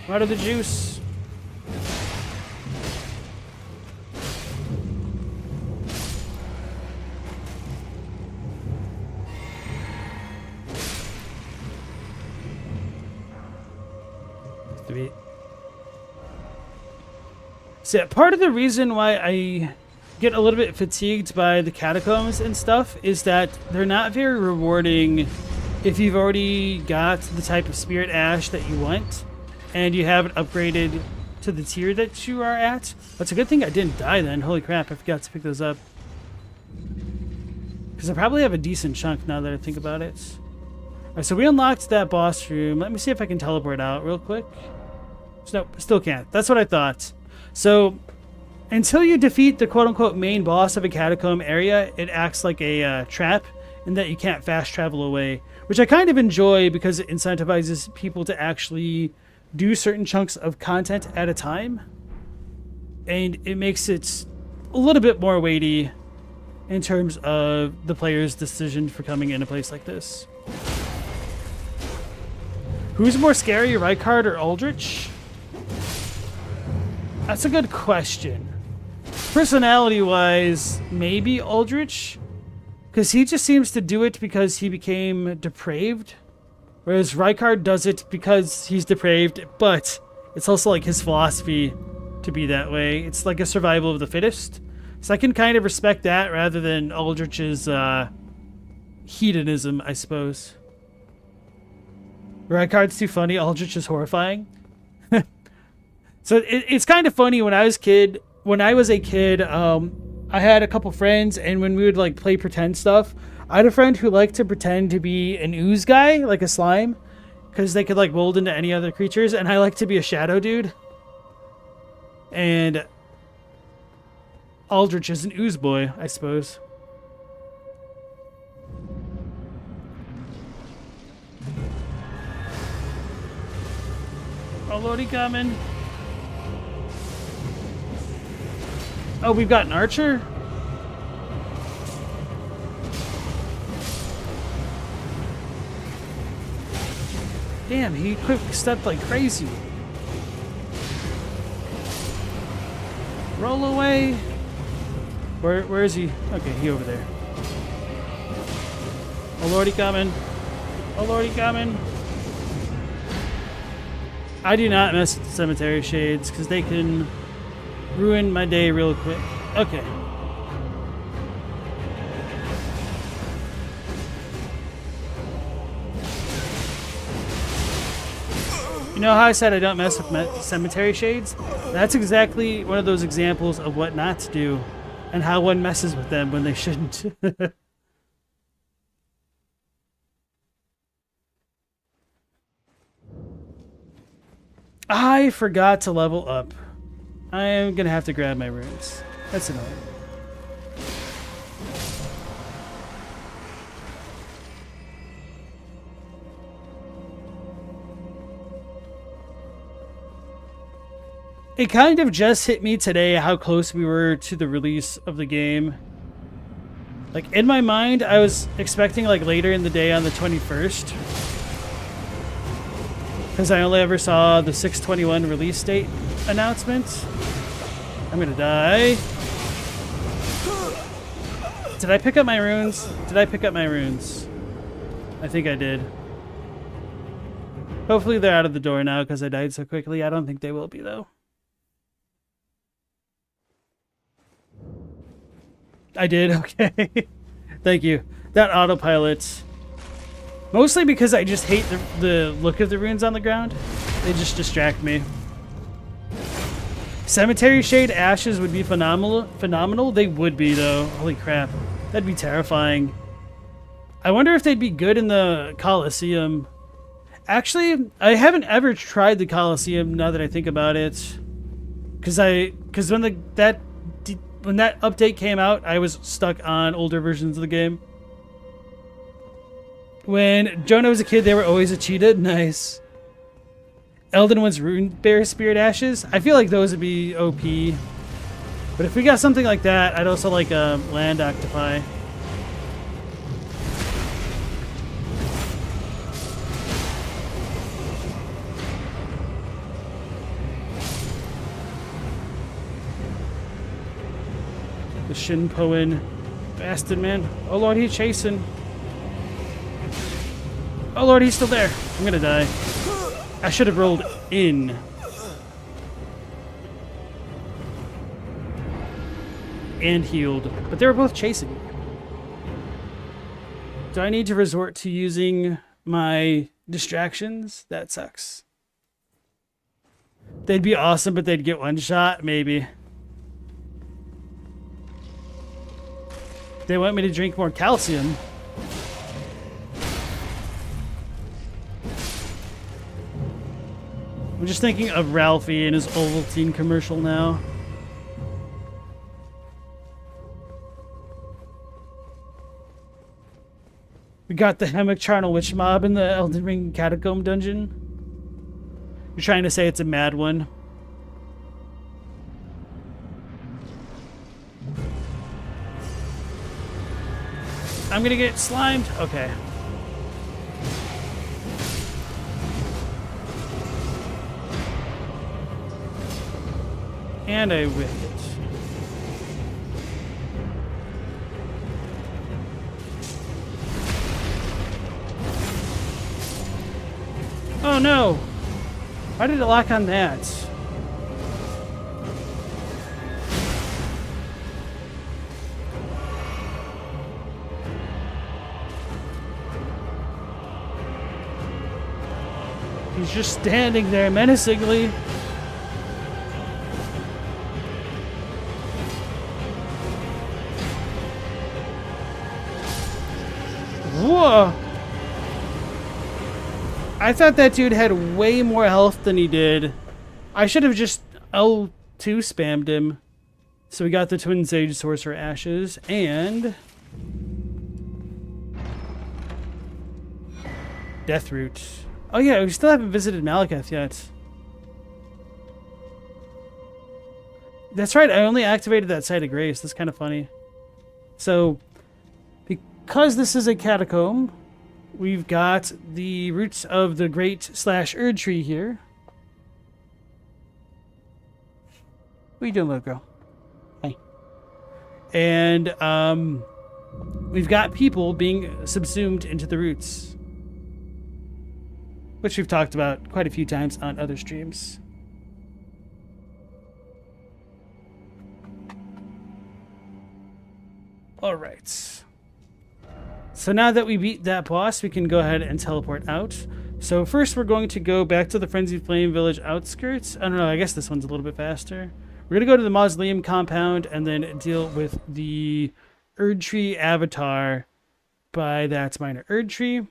I'm out of the juice. So yeah, part of the reason why I get a little bit fatigued by the Catacombs and stuff is that they're not very rewarding if you've already got the type of spirit ash that you want and you haven't upgraded to the tier that you are at. That's a good thing I didn't die then. Holy crap, I forgot to pick those up. Because I probably have a decent chunk now that I think about it. Alright, so we unlocked that boss room. Let me see if I can teleport out real quick. Nope, still can't. That's what I thought. So until you defeat the quote-unquote main boss of a catacomb area, it acts like a trap in that you can't fast travel away, which I kind of enjoy because it incentivizes people to actually do certain chunks of content at a time, and it makes it a little bit more weighty in terms of the player's decision for coming in a place like this. Who's more scary, Rykard or Aldrich? That's a good question. Personality-wise, maybe Aldrich, because he just seems to do it because he became depraved, whereas Rykard does it because he's depraved, but it's also like his philosophy to be that way. It's like a survival of the fittest. So I can kind of respect that rather than Aldrich's hedonism, I suppose. Rykard's too funny. Aldrich is horrifying. So it's kind of funny. When I was a kid, I had a couple friends, and when we would like play pretend stuff, I had a friend who liked to pretend to be an ooze guy, like a slime, because they could like mold into any other creatures, and I like to be a shadow dude. And Aldrich is an ooze boy, I suppose. Oh, Lordy coming. Oh, we've got an archer? Damn, he quick stepped like crazy. Roll away. Where is he? Okay, he over there. Oh, Lordy coming. Oh, Lordy coming. I do not mess with cemetery shades because they can ruin my day real quick. Okay. You know how I said I don't mess with cemetery shades? That's exactly one of those examples of what not to do and how one messes with them when they shouldn't. I forgot to level up. I am gonna have to grab my runes. That's annoying. It kind of just hit me today how close we were to the release of the game. Like, in my mind, I was expecting like later in the day on the 21st. Because I only ever saw the 6/21 release date announcement. I'm gonna die. Did I pick up my runes? Did I pick up my runes? I think I did. Hopefully they're out of the door now because I died so quickly. I don't think they will be, though. I did? Okay. Thank you. That autopilot. Mostly because I just hate the look of the runes on the ground. They just distract me. Cemetery Shade Ashes would be phenomenal. They would be, though. Holy crap. That'd be terrifying. I wonder if they'd be good in the Colosseum. Actually, I haven't ever tried the Colosseum now that I think about it. Because when that update came out, I was stuck on older versions of the game. When Jonah was a kid, they were always a cheetah. Nice. Elden One's Rune Bear Spirit Ashes. I feel like those would be OP. But if we got something like that, I'd also like a Land Octopi. The Shinpoin bastard, man. Oh lord, he's chasing. Oh lord, he's still there. I'm gonna die. I should have rolled in. And healed. But they were both chasing me. Do I need to resort to using my distractions? That sucks. They'd be awesome, but they'd get one shot, maybe. They want me to drink more calcium. I'm just thinking of Ralphie and his Ovaltine commercial now. We got the Hammock Charnel Witch Mob in the Elden Ring Catacomb dungeon. You're trying to say it's a mad one. I'm gonna get slimed? Okay. And I whiffed it. Oh no! Why did it lock on that? He's just standing there menacingly. Whoa! I thought that dude had way more health than he did. I should have just L2 spammed him. So we got the Twin Sage Sorcerer Ashes and Deathroot. Oh yeah, we still haven't visited Malekith yet. That's right, I only activated that Site of Grace. That's kind of funny. So, because this is a catacomb, we've got the roots of the great / Erdtree here. What are you doing, little girl? Hey. And we've got people being subsumed into the roots, which we've talked about quite a few times on other streams. All right. So now that we beat that boss, we can go ahead and teleport out. So first we're going to go back to the Frenzied Flame village outskirts. I don't know, I guess this one's a little bit faster. We're going to go to the Mausoleum compound and then deal with the Erdtree avatar by that minor Erdtree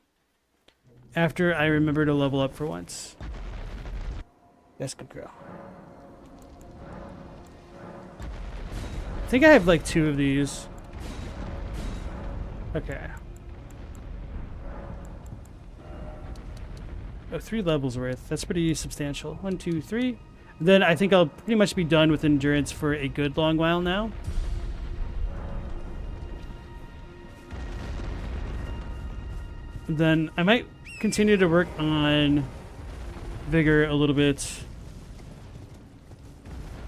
after I remember to level up for once. That's good, girl. I think I have like 2 of these. Okay. Oh, 3 levels worth. That's pretty substantial. 1, 2, 3. Then I think I'll pretty much be done with endurance for a good long while now. Then I might continue to work on vigor a little bit.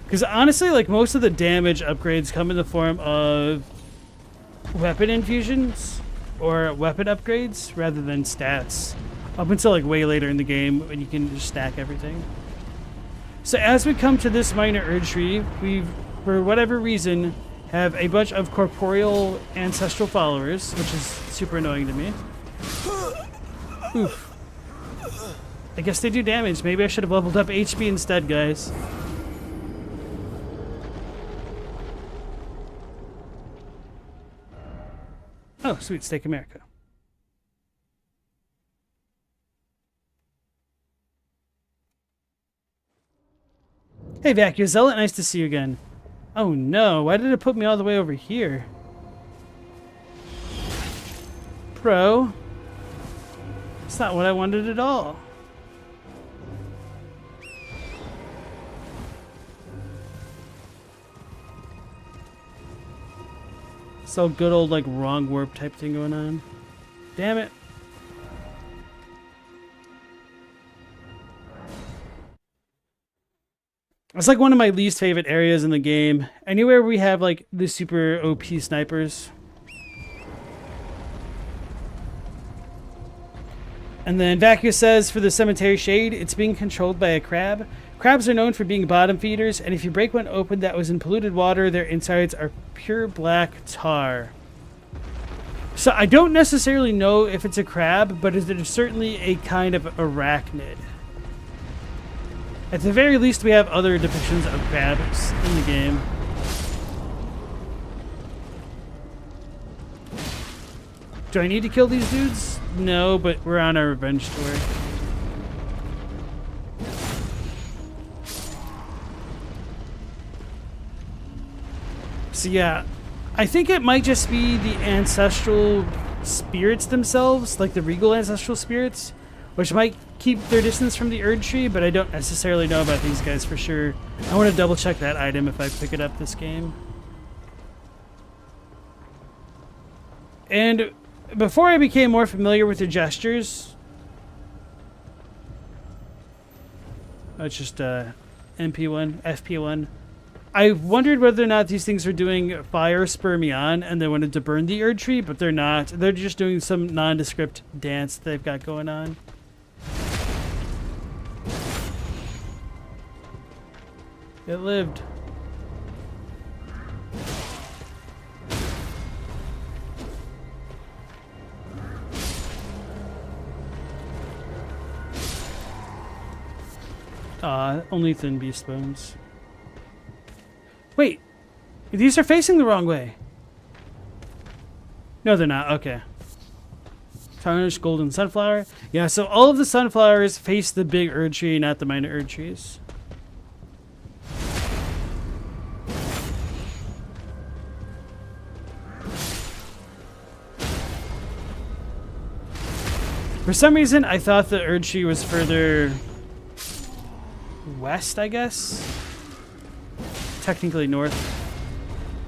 Because honestly, like, most of the damage upgrades come in the form of weapon infusions or weapon upgrades rather than stats. Up until like way later in the game when you can just stack everything. So as we come to this minor Erdtree, we, for whatever reason, have a bunch of corporeal ancestral followers, which is super annoying to me. Oof. I guess they do damage. Maybe I should have leveled up HP instead, guys. Oh, sweet. Steak America. Hey, Vyke, Zealot. Nice to see you again. Oh no, why did it put me all the way over here? Pro. It's not what I wanted at all. So good old like wrong warp type thing going on. Damn it. It's like one of my least favorite areas in the game. Anywhere we have like the super OP snipers. And then Vacuous says, for the Cemetery Shade, it's being controlled by a crab. Crabs are known for being bottom feeders, and if you break one open that was in polluted water, their insides are pure black tar. So I don't necessarily know if it's a crab, but it is certainly a kind of arachnid. At the very least, we have other depictions of crabs in the game. Do I need to kill these dudes? No, but we're on our revenge tour. So yeah, I think it might just be the ancestral spirits themselves, like the regal ancestral spirits, which might keep their distance from the Erdtree, but I don't necessarily know about these guys for sure. I want to double check that item if I pick it up this game. And before I became more familiar with their gestures, it's just MP1, FP1. I wondered whether or not these things are doing fire spur me on and they wanted to burn the Erdtree, but they're not. They're just doing some nondescript dance that they've got going on. It lived. Only thin beast bones. Wait, these are facing the wrong way. No, they're not. Okay. Tarnished golden sunflower. Yeah, so all of the sunflowers face the big Erdtree, not the minor Erdtrees. For some reason, I thought the Erdtree was further west, I guess. Technically north.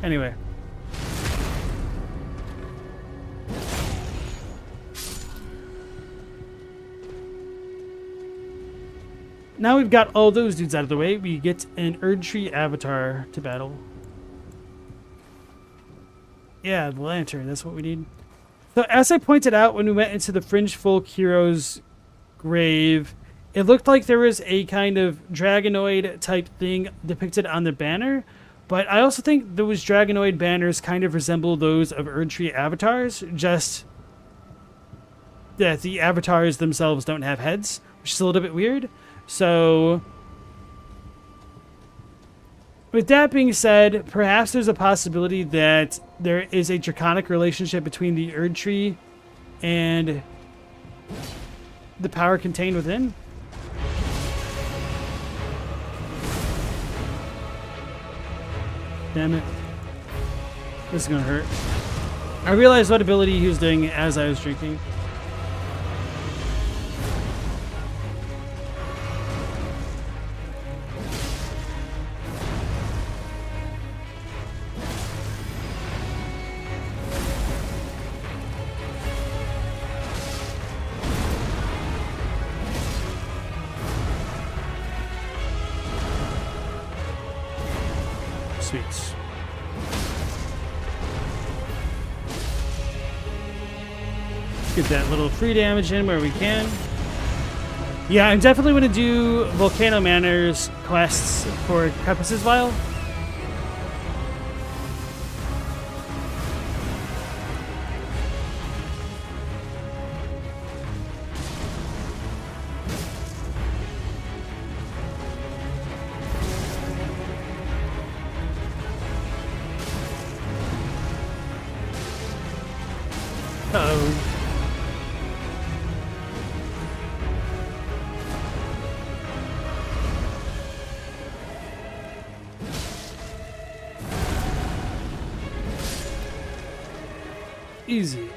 Anyway. Now we've got all those dudes out of the way, we get an Erdtree avatar to battle. Yeah, the lantern, that's what we need. So as I pointed out when we went into the Fringe Folk hero's grave, it looked like there was a kind of dragonoid type thing depicted on the banner, but I also think those dragonoid banners kind of resemble those of Erdtree avatars, just that the avatars themselves don't have heads, which is a little bit weird. So, with that being said, perhaps there's a possibility that there is a draconic relationship between the Erdtree and the power contained within. Damn it. This is gonna hurt. I realized what ability he was doing as I was drinking. Sweet. Get that little free damage in where we can. Yeah, I'm definitely going to do Volcano Manor's quests for Precipice's Vial. Uh-oh. Easy.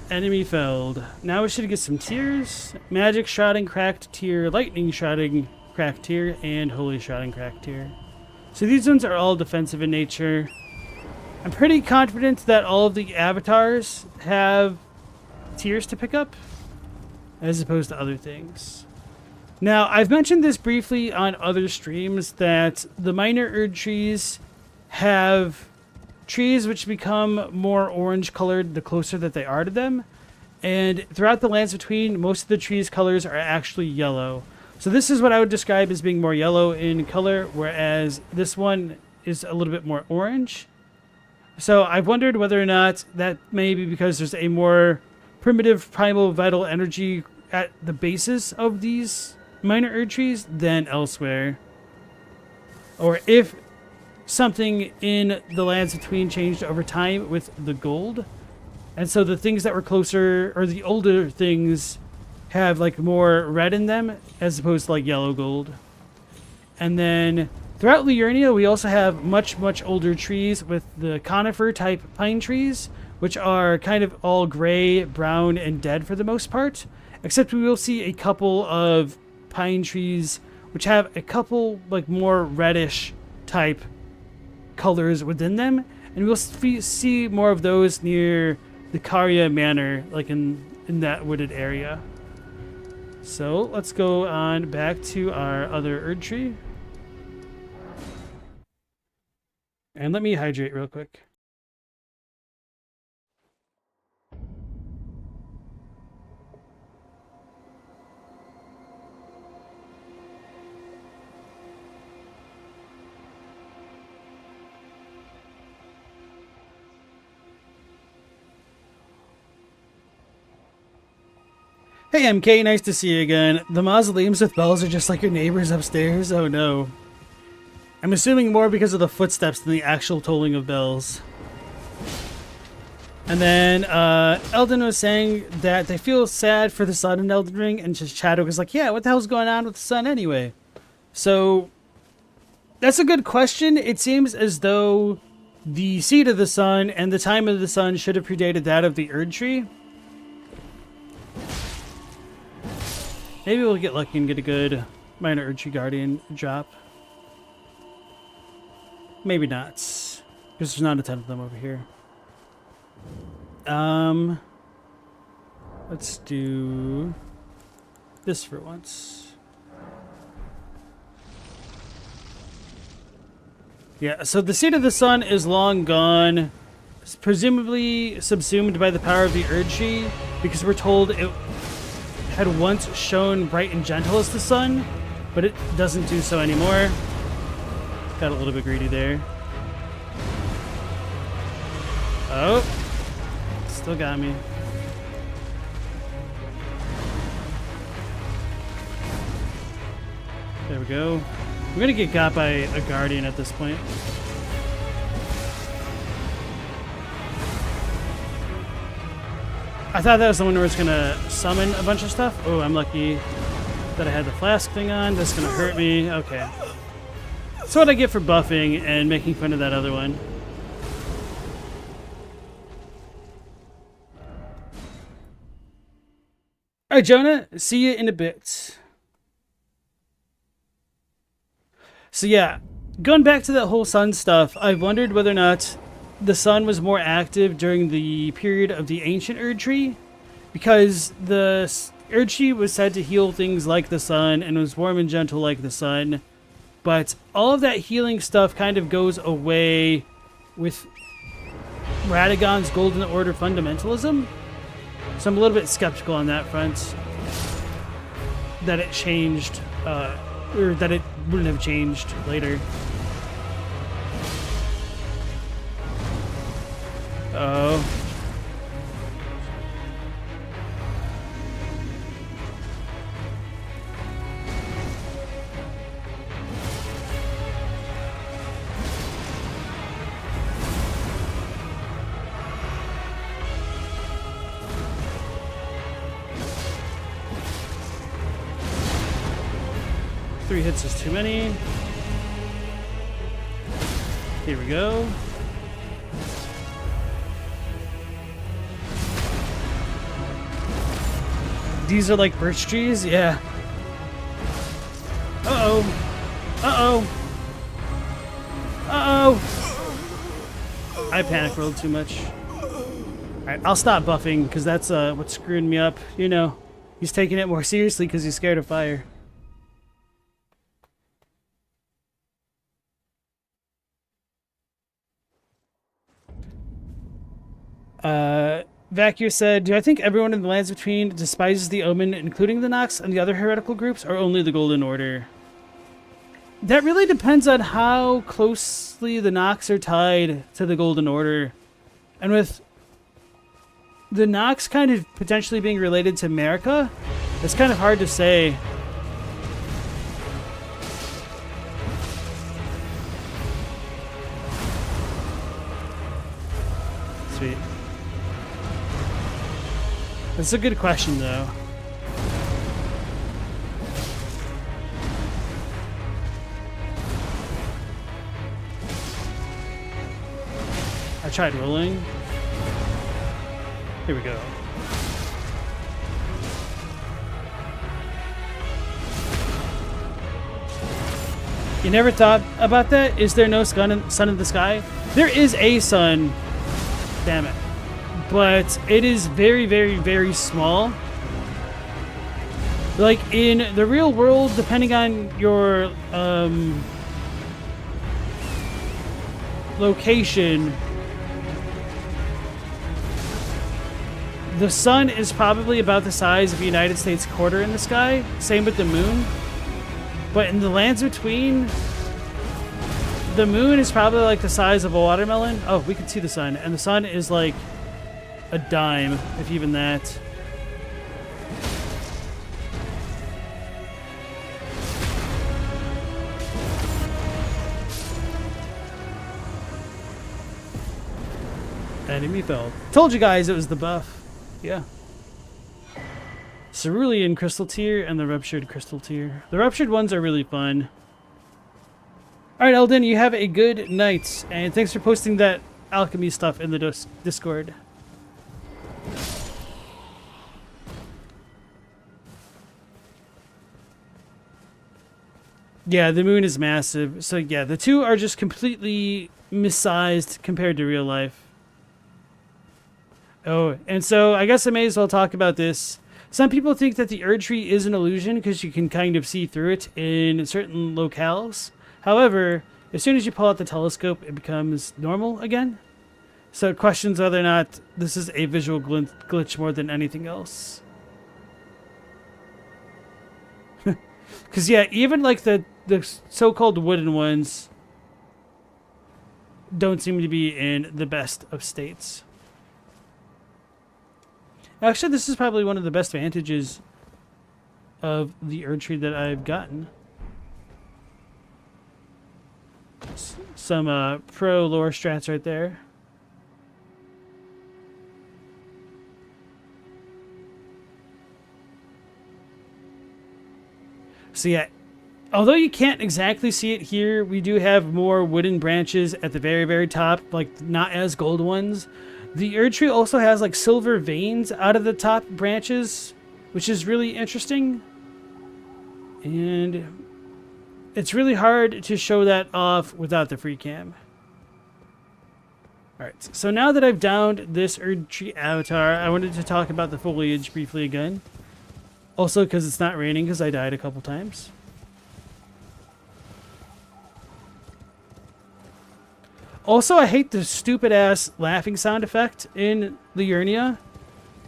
Enemy felled. Now we should get some tiers. Magic Shrouding Cracked tier, Lightning Shrouding Cracked tier, and Holy Shrouding Cracked tier. So these ones are all defensive in nature. I'm pretty confident that all of the avatars have tiers to pick up, as opposed to other things. Now, I've mentioned this briefly on other streams that the minor Erdtrees have trees which become more orange colored the closer that they are to them. And throughout the lands between, most of the trees' colors are actually yellow. So this is what I would describe as being more yellow in color, whereas this one is a little bit more orange. So I've wondered whether or not that may be because there's a more primitive primal vital energy at the basis of these minor Erdtrees than elsewhere. Or if something in the lands between changed over time with the gold. And so the things that were closer, or the older things, have like more red in them as opposed to like yellow gold. And then throughout Liurnia, we also have much older trees with the conifer type pine trees, which are kind of all gray, brown, and dead for the most part. Except we will see a couple of pine trees which have a couple like more reddish type colors within them, and we'll see more of those near the Carian Manor, like in that wooded area. So let's go on back to our other Erdtree. And let me hydrate real quick. Hey MK, nice to see you again. The mausoleums with bells are just like your neighbors upstairs? Oh no. I'm assuming more because of the footsteps than the actual tolling of bells. And then Elden was saying that they feel sad for the sun in Elden Ring, and just Chadwick was like, yeah, what the hell's going on with the sun anyway? So that's a good question. It seems as though the seed of the sun and the time of the sun should have predated that of the Erdtree. Maybe we'll get lucky and get a good minor Erdtree Guardian drop. Maybe not, because there's not a ton of them over here. Let's do this for once. Yeah, so the seed of the sun is long gone, presumably subsumed by the power of the Erdtree, because we're told it had once shone bright and gentle as the sun, but it doesn't do so anymore. Got a little bit greedy there. Oh, still got me. There we go. I'm gonna get got by a guardian at this point. I thought that was the one where it's gonna summon a bunch of stuff. Oh, I'm lucky that I had the flask thing on. That's gonna hurt me. Okay. That's what I get for buffing and making fun of that other one. Alright, Jonah. See you in a bit. So yeah, going back to that whole sun stuff, I've wondered whether or not the sun was more active during the period of the ancient Erdtree, because the Erdtree was said to heal things like the sun and was warm and gentle like the sun, but all of that healing stuff kind of goes away with Radagon's Golden Order fundamentalism. So I'm a little bit skeptical on that front, that it changed, or that it wouldn't have changed later. Uh-oh. Three hits is too many. Here we go. These are like birch trees? Yeah. Uh-oh. Uh-oh. Uh-oh. I panic rolled too much. Alright, I'll stop buffing, because that's what's screwing me up. You know, he's taking it more seriously because he's scared of fire. Vacuum said, do I think everyone in the Lands Between despises the Omen, including the Nox and the other heretical groups, or only the Golden Order? That really depends on how closely the Nox are tied to the Golden Order. And with the Nox kind of potentially being related to America, it's kind of hard to say. Sweet. That's a good question, though. I tried rolling. Here we go. You never thought about that? Is there no sun in the sky? There is a sun. Damn it. But it is very, very, very small. Like, in the real world, depending on your location, the sun is probably about the size of a United States quarter in the sky. Same with the moon. But in the Lands Between, the moon is probably like the size of a watermelon. Oh, we can see the sun. And the sun is like a dime, if even that. Enemy fell. Told you guys it was the buff. Yeah. Cerulean Crystal Tier and the Ruptured Crystal Tier. The Ruptured ones are really fun. Alright, Elden, you have a good night. And thanks for posting that alchemy stuff in the Discord. Yeah, the moon is massive. So yeah, the two are just completely missized compared to real life. Oh, and so I guess I may as well talk about this. Some people think that the Erdtree is an illusion because you can kind of see through it in certain locales. However, as soon as you pull out the telescope, it becomes normal again. So it questions whether or not this is a visual glitch more than anything else. Because yeah, even like the so-called wooden ones don't seem to be in the best of states. Actually, this is probably one of the best vantages of the Erdtree that I've gotten. Some pro lore strats right there. So yeah, although you can't exactly see it here, we do have more wooden branches at the very, very top, like not as gold ones. The Erdtree also has like silver veins out of the top branches, which is really interesting. And it's really hard to show that off without the free cam. Alright, so now that I've downed this Erdtree avatar, I wanted to talk about the foliage briefly again. Also because it's not raining because I died a couple times. Also, I hate the stupid-ass laughing sound effect in Liurnia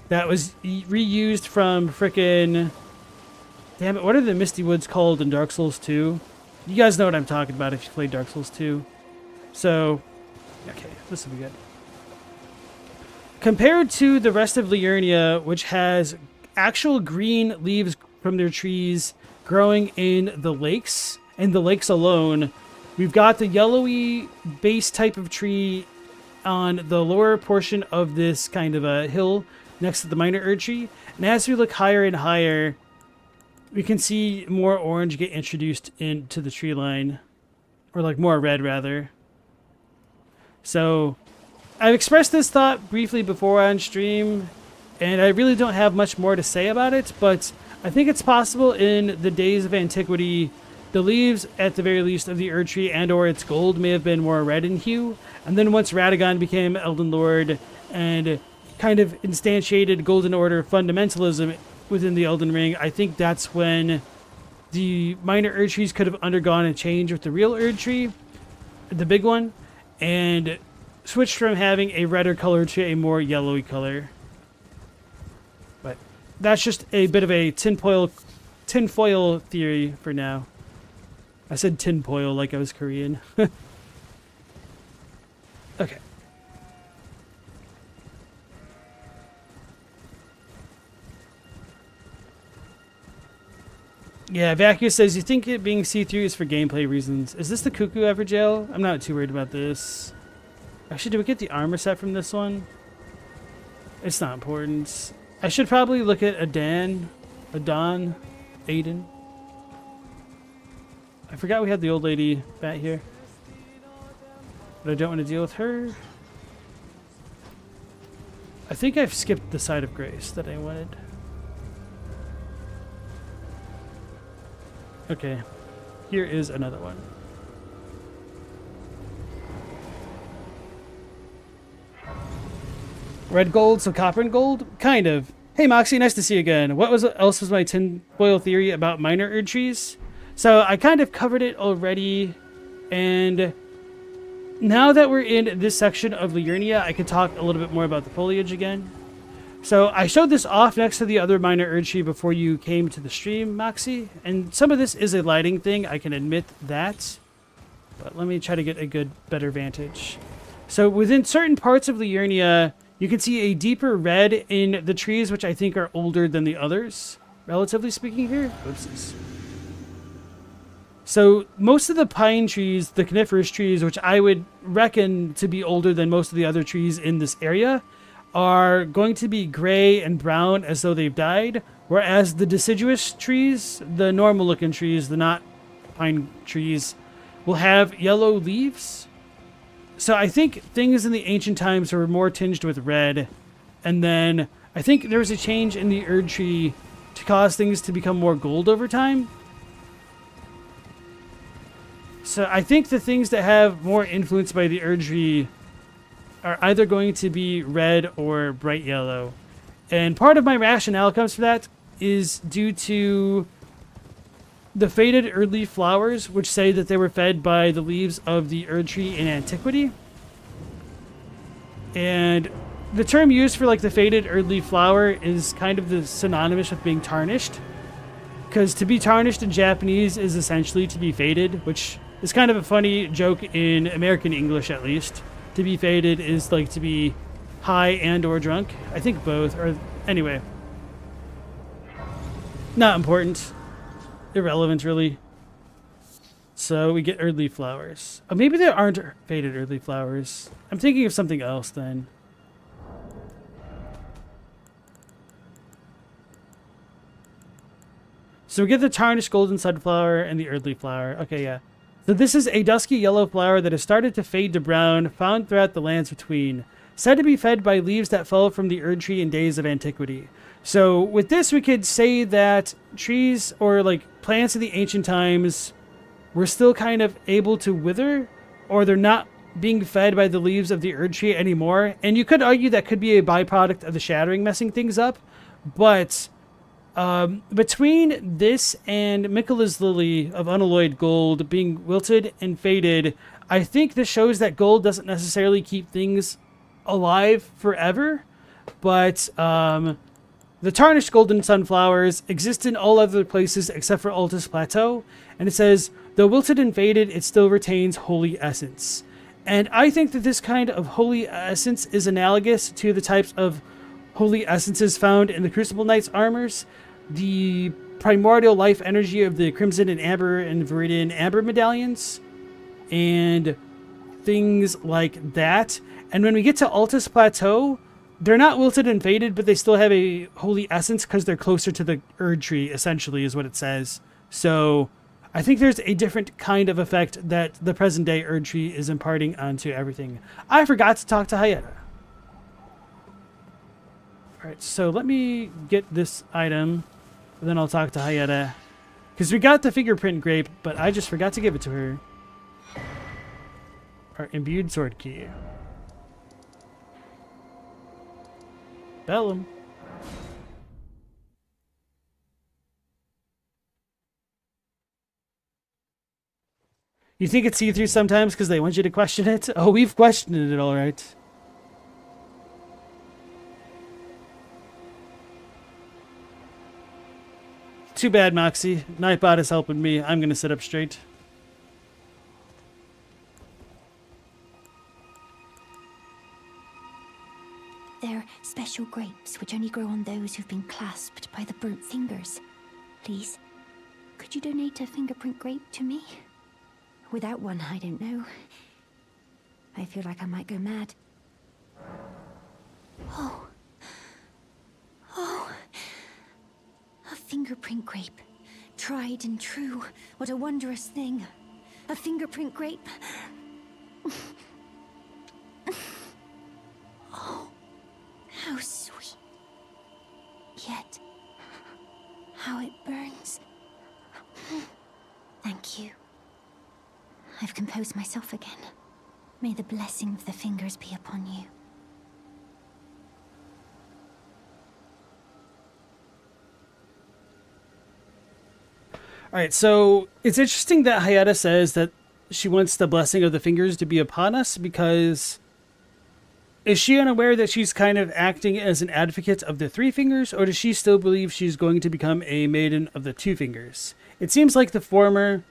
that was reused from frickin'... Damn it, what are the Misty Woods called in Dark Souls 2? You guys know what I'm talking about if you played Dark Souls 2. So, okay, this will be good. Compared to the rest of Liurnia, which has actual green leaves from their trees growing in the lakes, and the lakes alone, we've got the yellowy base type of tree on the lower portion of this kind of a hill next to the minor Erdtree. And as we look higher and higher, we can see more orange get introduced into the tree line. Or like more red, rather. So, I've expressed this thought briefly before on stream, and I really don't have much more to say about it, but I think it's possible in the days of antiquity, the leaves, at the very least, of the Erdtree and or its gold may have been more red in hue. And then once Radagon became Elden Lord and kind of instantiated Golden Order fundamentalism within the Elden Ring, I think that's when the minor Erdtrees could have undergone a change with the real Erdtree, the big one, and switched from having a redder color to a more yellowy color. But that's just a bit of a tinfoil theory for now. I said tinfoil like I was Korean. Okay. Yeah, Vacuous says, you think it being see-through is for gameplay reasons. Is this the Cuckoo Everjail? I'm not too worried about this. Actually, do we get the armor set from this one? It's not important. I should probably look at Aiden. I forgot we had the old lady back here. But I don't want to deal with her. I think I've skipped the side of grace that I wanted. Okay. Here is another one. Red gold, so copper and gold? Kind of. Hey Moxie, nice to see you again. What else was my tinfoil theory about minor Erdtrees? So I kind of covered it already, and now that we're in this section of Liurnia, I can talk a little bit more about the foliage again. So I showed this off next to the other minor Erdtree before you came to the stream, Moxie, and some of this is a lighting thing, I can admit that, but let me try to get a better vantage. So within certain parts of Liurnia, you can see a deeper red in the trees, which I think are older than the others, relatively speaking here. Oopsies. So most of the pine trees, the coniferous trees, which I would reckon to be older than most of the other trees in this area, are going to be gray and brown as though they've died, whereas the deciduous trees, the normal looking trees, the not pine trees, will have yellow leaves. So I think things in the ancient times were more tinged with red, and then I think there was a change in the Erdtree to cause things to become more gold over time. So I think the things that have more influence by the Erdtree are either going to be red or bright yellow. And part of my rationale comes for that is due to the faded Erdleaf flowers, which say that they were fed by the leaves of the Erdtree in antiquity. And the term used for like the faded Erdleaf flower is kind of the synonymous with being tarnished. Because to be tarnished in Japanese is essentially to be faded, which is kind of a funny joke in American English at least. To be faded is like to be high and or drunk. I think both. Or anyway. Not important. Irrelevant, really. So we get Erdleaf flowers. Oh, maybe there aren't faded Erdleaf flowers. I'm thinking of something else then. So we get the tarnished golden sunflower and the Erdleaf flower. Okay, yeah. So this is a dusky yellow flower that has started to fade to brown, found throughout the lands between. Said to be fed by leaves that fell from the Erdtree in days of antiquity. So with this, we could say that trees or like plants in the ancient times were still kind of able to wither, or they're not being fed by the leaves of the Erdtree anymore. And you could argue that could be a byproduct of the shattering messing things up. But between this and Miquella's lily of unalloyed gold being wilted and faded, I think this shows that gold doesn't necessarily keep things alive forever. But the tarnished golden sunflowers exist in all other places except for Altus Plateau. And it says, though wilted and faded, it still retains holy essence. And I think that this kind of holy essence is analogous to the types of holy essences found in the Crucible Knight's armors. The primordial life energy of the Crimson and Amber and Viridian Amber medallions. And things like that. And when we get to Altus Plateau, they're not wilted and faded, but they still have a holy essence because they're closer to the Erdtree, essentially, is what it says. So I think there's a different kind of effect that the present day Erdtree is imparting onto everything. I forgot to talk to Hyetta. Alright, so let me get this item, and then I'll talk to Hyetta. Because we got the fingerprint grape, but I just forgot to give it to her. Our imbued sword key. Bellum. You think it's see-through sometimes because they want you to question it? Oh, we've questioned it, all right. Too bad, Moxie. Nightbot is helping me. I'm going to sit up straight. They're special grapes which only grow on those who've been clasped by the burnt fingers. Please, could you donate a fingerprint grape to me? Without one, I don't know. I feel like I might go mad. Oh. Oh. A fingerprint grape. Tried and true. What a wondrous thing. A fingerprint grape. Oh. How sweet. Yet, how it burns. Thank you. I've composed myself again. May the blessing of the fingers be upon you. Alright, so it's interesting that Hyetta says that she wants the blessing of the fingers to be upon us, because is she unaware that she's kind of acting as an advocate of the three fingers, or does she still believe she's going to become a maiden of the two fingers? It seems like the former,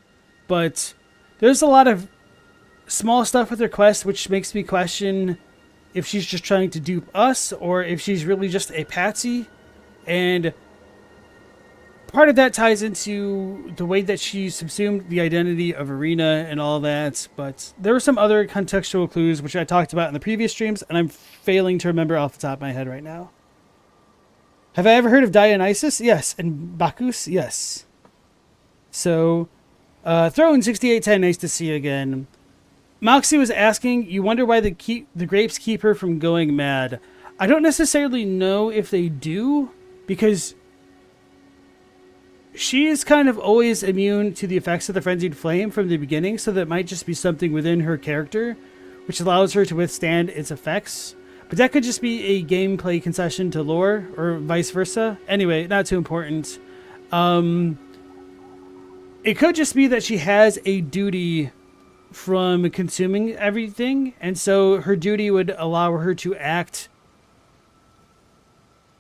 but there's a lot of small stuff with her quest which makes me question if she's just trying to dupe us or if she's really just a patsy. And part of that ties into the way that she subsumed the identity of Arena and all that, but there were some other contextual clues which I talked about in the previous streams, and I'm failing to remember off the top of my head right now. Have I ever heard of Dionysus? Yes. And Bacchus? Yes. So, Throne 6810, nice to see you again. Moxie was asking, you wonder why the grapes keep her from going mad. I don't necessarily know if they do, because she is kind of always immune to the effects of the Frenzied Flame from the beginning, so that might just be something within her character, which allows her to withstand its effects. But that could just be a gameplay concession to lore, or vice versa. Anyway, not too important. It could just be that she has a duty from consuming everything, and so her duty would allow her to act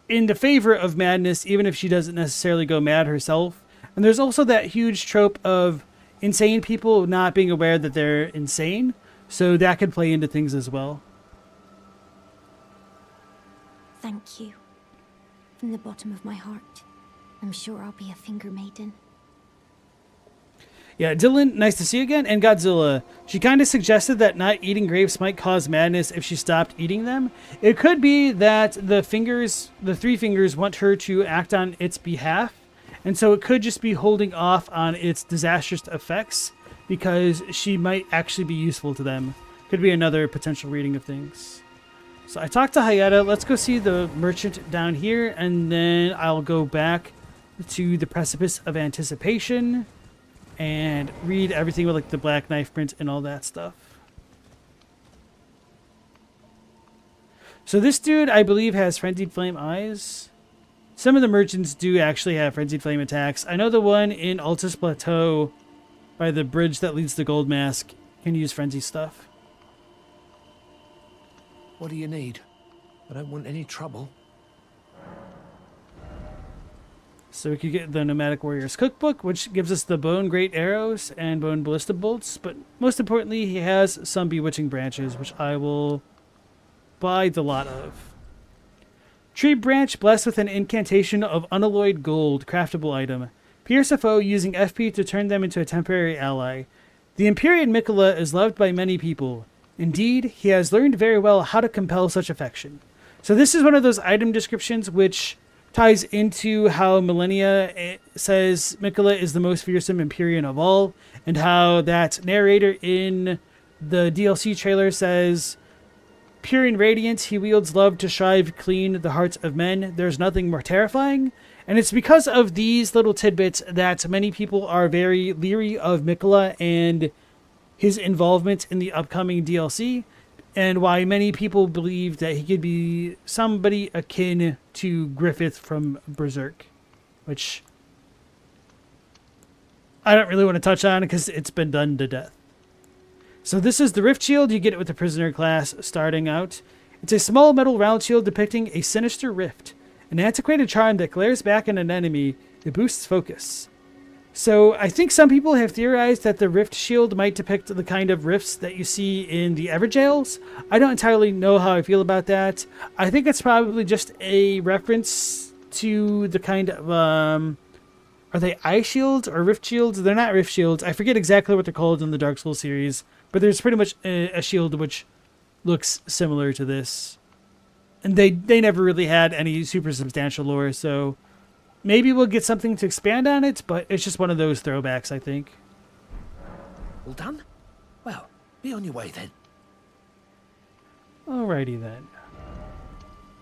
in the favor of madness, even if she doesn't necessarily go mad herself. And there's also that huge trope of insane people not being aware that they're insane, so that could play into things as well. Thank you. From the bottom of my heart. I'm sure I'll be a finger maiden. Yeah, Dylan, nice to see you again. And Godzilla, she kind of suggested that not eating grapes might cause madness if she stopped eating them. It could be that the three fingers want her to act on its behalf. And so it could just be holding off on its disastrous effects because she might actually be useful to them. Could be another potential reading of things. So I talked to Hyetta. Let's go see the merchant down here. And then I'll go back to the Precipice of Anticipation and read everything with like the black knife print and all that stuff. So this dude, I believe, has Frenzied Flame eyes. Some of the merchants do actually have Frenzied Flame attacks. I know the one in Altus Plateau by the bridge that leads to Gold Mask can use frenzy stuff. What do you need? I don't want any trouble. So we could get the Nomadic Warrior's Cookbook, which gives us the Bone Great Arrows and Bone Ballista Bolts. But most importantly, he has some Bewitching Branches, which I will buy the lot of. Tree Branch blessed with an incantation of unalloyed gold, craftable item. Pierce a foe using FP to turn them into a temporary ally. The Empyrean Mikola is loved by many people. Indeed, he has learned very well how to compel such affection. So this is one of those item descriptions which ties into how Millennia says Mikola is the most fearsome Empyrean of all, and how that narrator in the DLC trailer says, pure and radiant, he wields love to shrive clean the hearts of men. There's nothing more terrifying. And it's because of these little tidbits that many people are very leery of Mikola and his involvement in the upcoming DLC, and why many people believe that he could be somebody akin to Griffith from Berserk, which I don't really want to touch on because it's been done to death. So this is the Rift Shield. You get it with the Prisoner class starting out. It's a small metal round shield depicting a sinister rift, an antiquated charm that glares back at an enemy. It boosts focus. So I think some people have theorized that the Rift Shield might depict the kind of rifts that you see in the Everjails. I don't entirely know how I feel about that. I think it's probably just a reference to the kind of, are they Eye Shields or Rift Shields? They're not Rift Shields. I forget exactly what they're called in the Dark Souls series, but there's pretty much a shield which looks similar to this. And they never really had any super substantial lore, so maybe we'll get something to expand on it, but it's just one of those throwbacks, I think. All done? Well, be on your way then. Alrighty then.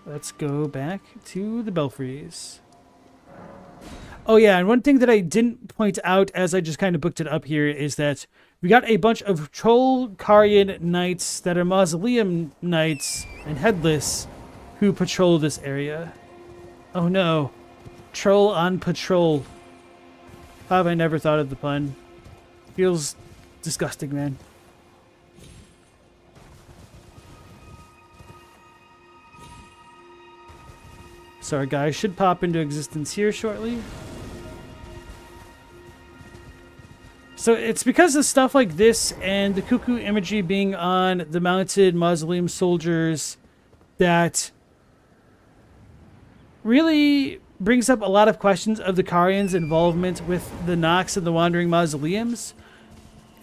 Let's go back to the Belfries. Oh yeah, and one thing that I didn't point out as I just kind of booked it up here is that we got a bunch of Troll Carian Knights that are Mausoleum Knights and Headless who patrol this area. Oh no. Troll on patrol. How have I never thought of the pun? Feels disgusting, man. So our guy should pop into existence here shortly. So it's because of stuff like this and the cuckoo imagery being on the mounted mausoleum soldiers that really brings up a lot of questions of the Carians' involvement with the Nox and the Wandering Mausoleums,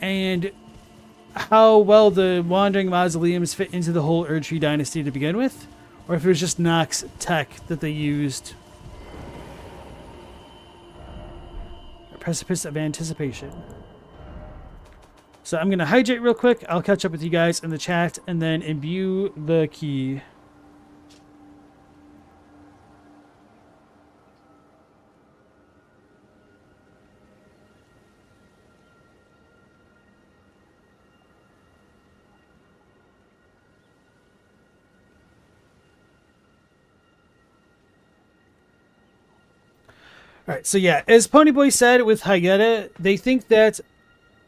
and how well the Wandering Mausoleums fit into the whole Erdtree dynasty to begin with, or if it was just Nox tech that they used. A precipice of anticipation. So I'm going to hydrate real quick. I'll catch up with you guys in the chat and then imbue the key. All right, so yeah, as Ponyboy said with Hyetta, they think that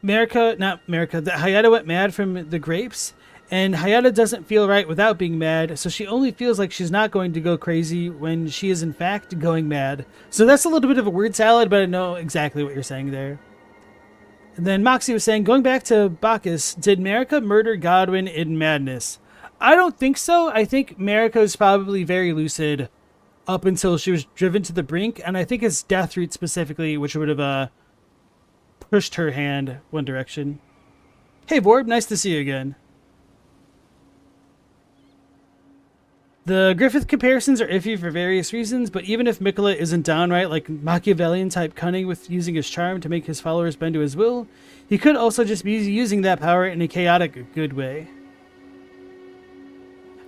that Hyetta went mad from the grapes, and Hyetta doesn't feel right without being mad, so she only feels like she's not going to go crazy when she is in fact going mad. So that's a little bit of a word salad, but I know exactly what you're saying there. And then Moxie was saying, going back to Bacchus, did Marika murder Godwin in madness? I don't think so. I think Marika is probably very lucid up until she was driven to the brink, and I think it's Deathroot specifically, which would have pushed her hand one direction. Hey, Vorb, nice to see you again. The Griffith comparisons are iffy for various reasons, but even if Mikola isn't downright like Machiavellian-type cunning with using his charm to make his followers bend to his will, he could also just be using that power in a chaotic good way.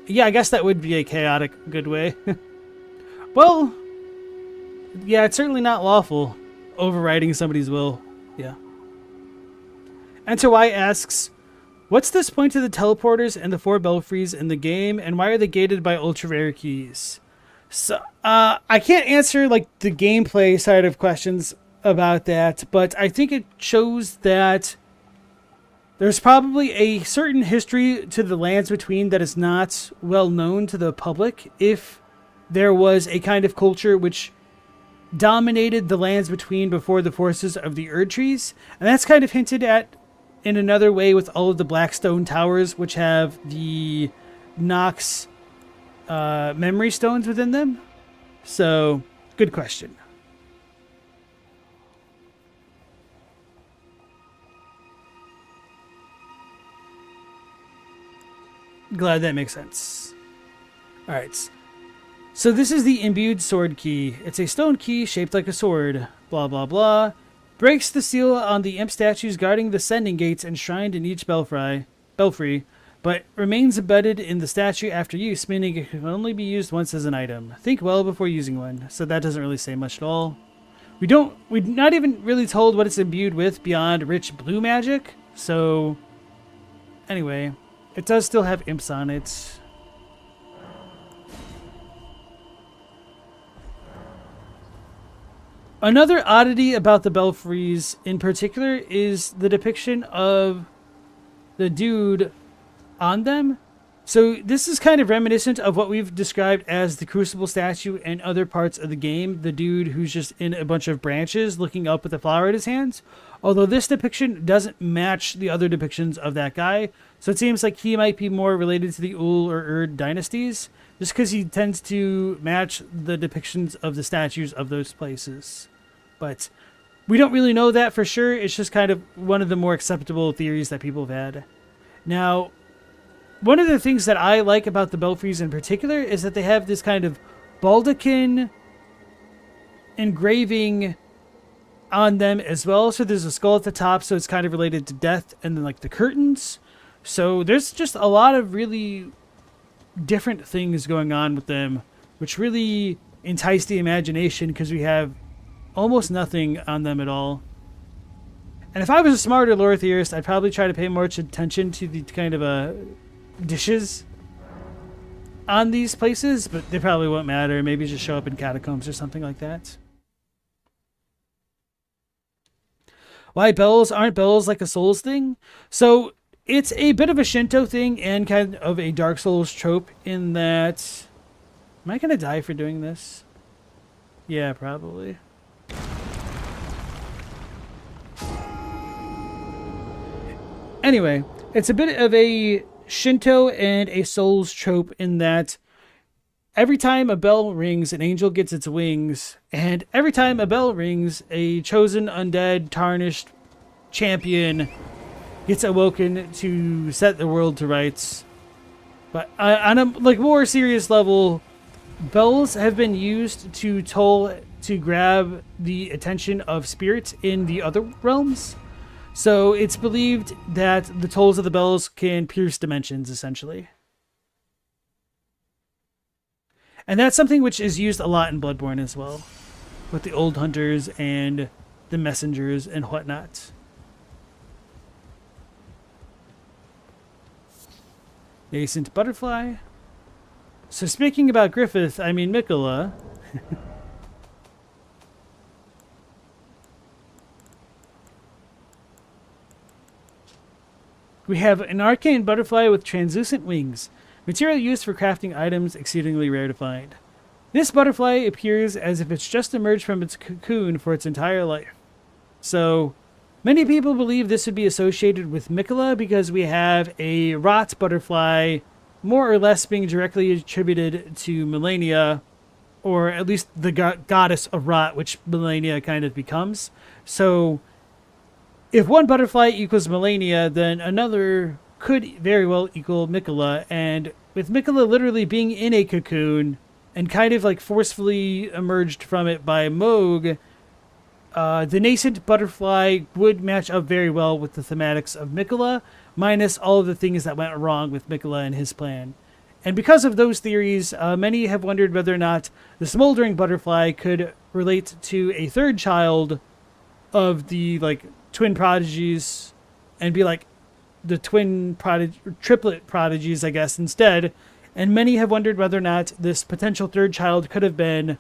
Yeah, I guess that would be a chaotic good way. Well, yeah, it's certainly not lawful, overriding somebody's will. Yeah. Enter Y asks, what's this point to the teleporters and the 4 Belfries in the game, and why are they gated by ultra rare keys? So, I can't answer like the gameplay side of questions about that, but I think it shows that there's probably a certain history to the Lands Between that is not well known to the public. If there was a kind of culture which dominated the Lands Between before the forces of the Erdtrees, and that's kind of hinted at in another way with all of the Blackstone Towers, which have the Nox memory stones within them. So, good question. Glad that makes sense. Alright. So this is the imbued sword key. It's a stone key shaped like a sword. Blah, blah, blah. Breaks the seal on the imp statues guarding the sending gates enshrined in each belfry, but remains embedded in the statue after use, meaning it can only be used once as an item. Think well before using one. So that doesn't really say much at all. We're not even really told what it's imbued with beyond rich blue magic. So anyway, it does still have imps on it. Another oddity about the Belfries in particular is the depiction of the dude on them. So this is kind of reminiscent of what we've described as the Crucible statue and other parts of the game. The dude who's just in a bunch of branches looking up with a flower in his hands. Although this depiction doesn't match the other depictions of that guy. So it seems like he might be more related to the Ul or Erd dynasties, just because he tends to match the depictions of the statues of those places. But we don't really know that for sure. It's just kind of one of the more acceptable theories that people have had. Now, one of the things that I like about the Belfries in particular is that they have this kind of baldachin engraving on them as well. So there's a skull at the top, so it's kind of related to death, and then like the curtains. So there's just a lot of really different things going on with them, which really entice the imagination because we have almost nothing on them at all. And if I was a smarter lore theorist, I'd probably try to pay more attention to the kind of dishes on these places, but they probably won't matter. Maybe just show up in Catacombs or something like that. Why bells aren't bells like a Souls thing? So it's a bit of a Shinto thing and kind of a Dark Souls trope in that... Am I going to die for doing this? Yeah, probably. Anyway, it's a bit of a Shinto and a Souls trope in that every time a bell rings, an angel gets its wings, and every time a bell rings, a chosen undead, tarnished champion gets awoken to set the world to rights. But on a more serious level, bells have been used to toll to grab the attention of spirits in the other realms. So it's believed that the tolls of the bells can pierce dimensions, essentially. And that's something which is used a lot in Bloodborne as well, with the old hunters and the messengers and whatnot. Nascent butterfly. So speaking about Griffith, I mean Mikola. We have an arcane butterfly with translucent wings. Material used for crafting items exceedingly rare to find. This butterfly appears as if it's just emerged from its cocoon for its entire life. So, many people believe this would be associated with Mikola because we have a rot butterfly more or less being directly attributed to Melania, or at least the goddess of rot, which Melania kind of becomes. So, if one butterfly equals Melania, then another could very well equal Mikola, and with Mikola literally being in a cocoon and kind of like forcefully emerged from it by Moog, the nascent butterfly would match up very well with the thematics of Mikola, minus all of the things that went wrong with Mikola and his plan. And because of those theories, many have wondered whether or not the smoldering butterfly could relate to a third child of the twin prodigies and be like the triplet prodigies, I guess, instead. And many have wondered whether or not this potential third child could have been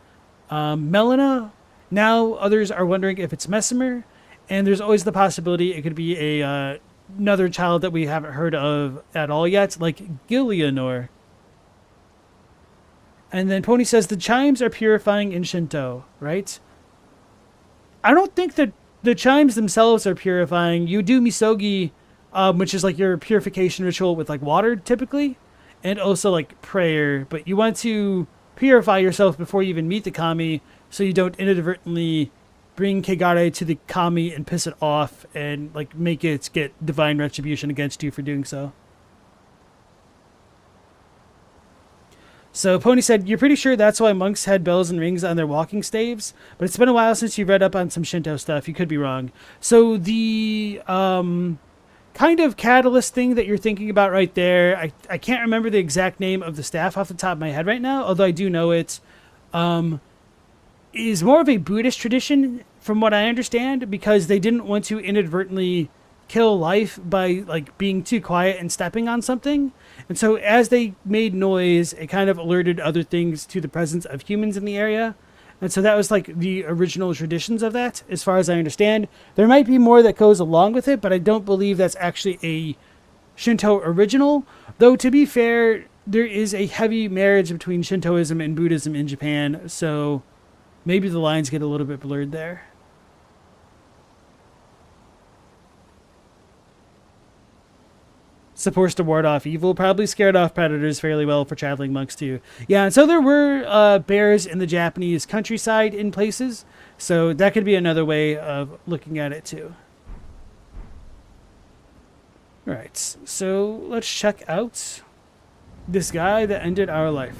Melina. Now others are wondering if it's Mesmer, and there's always the possibility it could be another child that we haven't heard of at all yet, like Gileonor. And then Pony says the chimes are purifying in Shinto, right? I don't think that the chimes themselves are purifying. You do misogi, which is like your purification ritual with like water typically, and also like prayer. But you want to purify yourself before you even meet the kami, so you don't inadvertently bring Kegare to the kami and piss it off and like make it get divine retribution against you for doing so. So Pony said, you're pretty sure that's why monks had bells and rings on their walking staves? But it's been a while since you read up on some Shinto stuff. You could be wrong. So the kind of catalyst thing that you're thinking about right there, I can't remember the exact name of the staff off the top of my head right now, although I do know it, is more of a Buddhist tradition from what I understand, because they didn't want to inadvertently kill life by like being too quiet and stepping on something. And so as they made noise, it kind of alerted other things to the presence of humans in the area. And so that was like the original traditions of that, as far as I understand. There might be more that goes along with it, but I don't believe that's actually a Shinto original. Though to be fair, there is a heavy marriage between Shintoism and Buddhism in Japan, so maybe the lines get a little bit blurred there. Supposed to ward off evil, probably scared off predators fairly well for traveling monks too. Yeah, and so there were bears in the Japanese countryside in places, so that could be another way of looking at it too. Alright, so let's check out this guy that ended our life.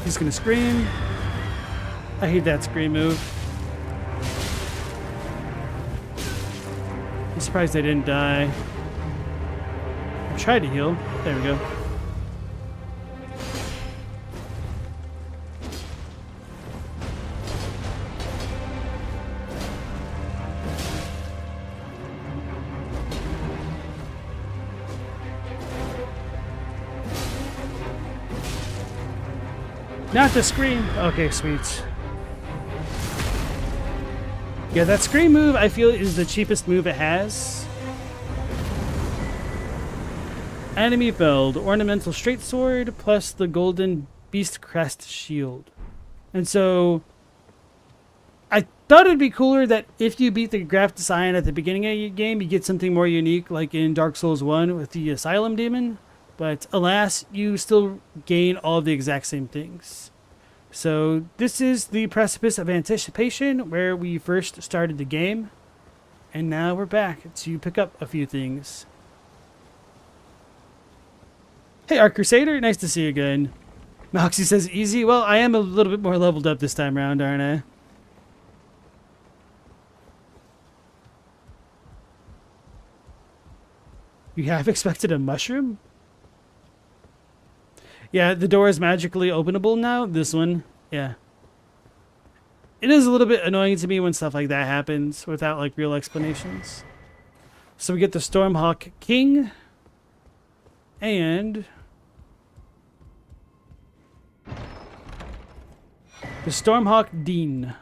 He's gonna scream. I hate that scream move. I'm surprised I didn't die. I tried to heal. There we go. Not the scream. Okay, sweet. Yeah, that scream move I feel is the cheapest move it has. Enemy felled. Ornamental straight sword plus the golden beast crest shield. And so I thought it'd be cooler that if you beat the Graph Scion at the beginning of your game, you get something more unique, like in Dark Souls 1 with the Asylum Demon. But alas, you still gain all the exact same things. So this is the Precipice of Anticipation, where we first started the game. And now we're back to pick up a few things. Hey, Arc Crusader, nice to see you again. Moxie says easy. Well, I am a little bit more leveled up this time around, aren't I? You half expected a mushroom? Yeah, the door is magically openable now. This one, yeah. It is a little bit annoying to me when stuff like that happens without like real explanations. So we get the Stormhawk King and the Stormhawk Dean.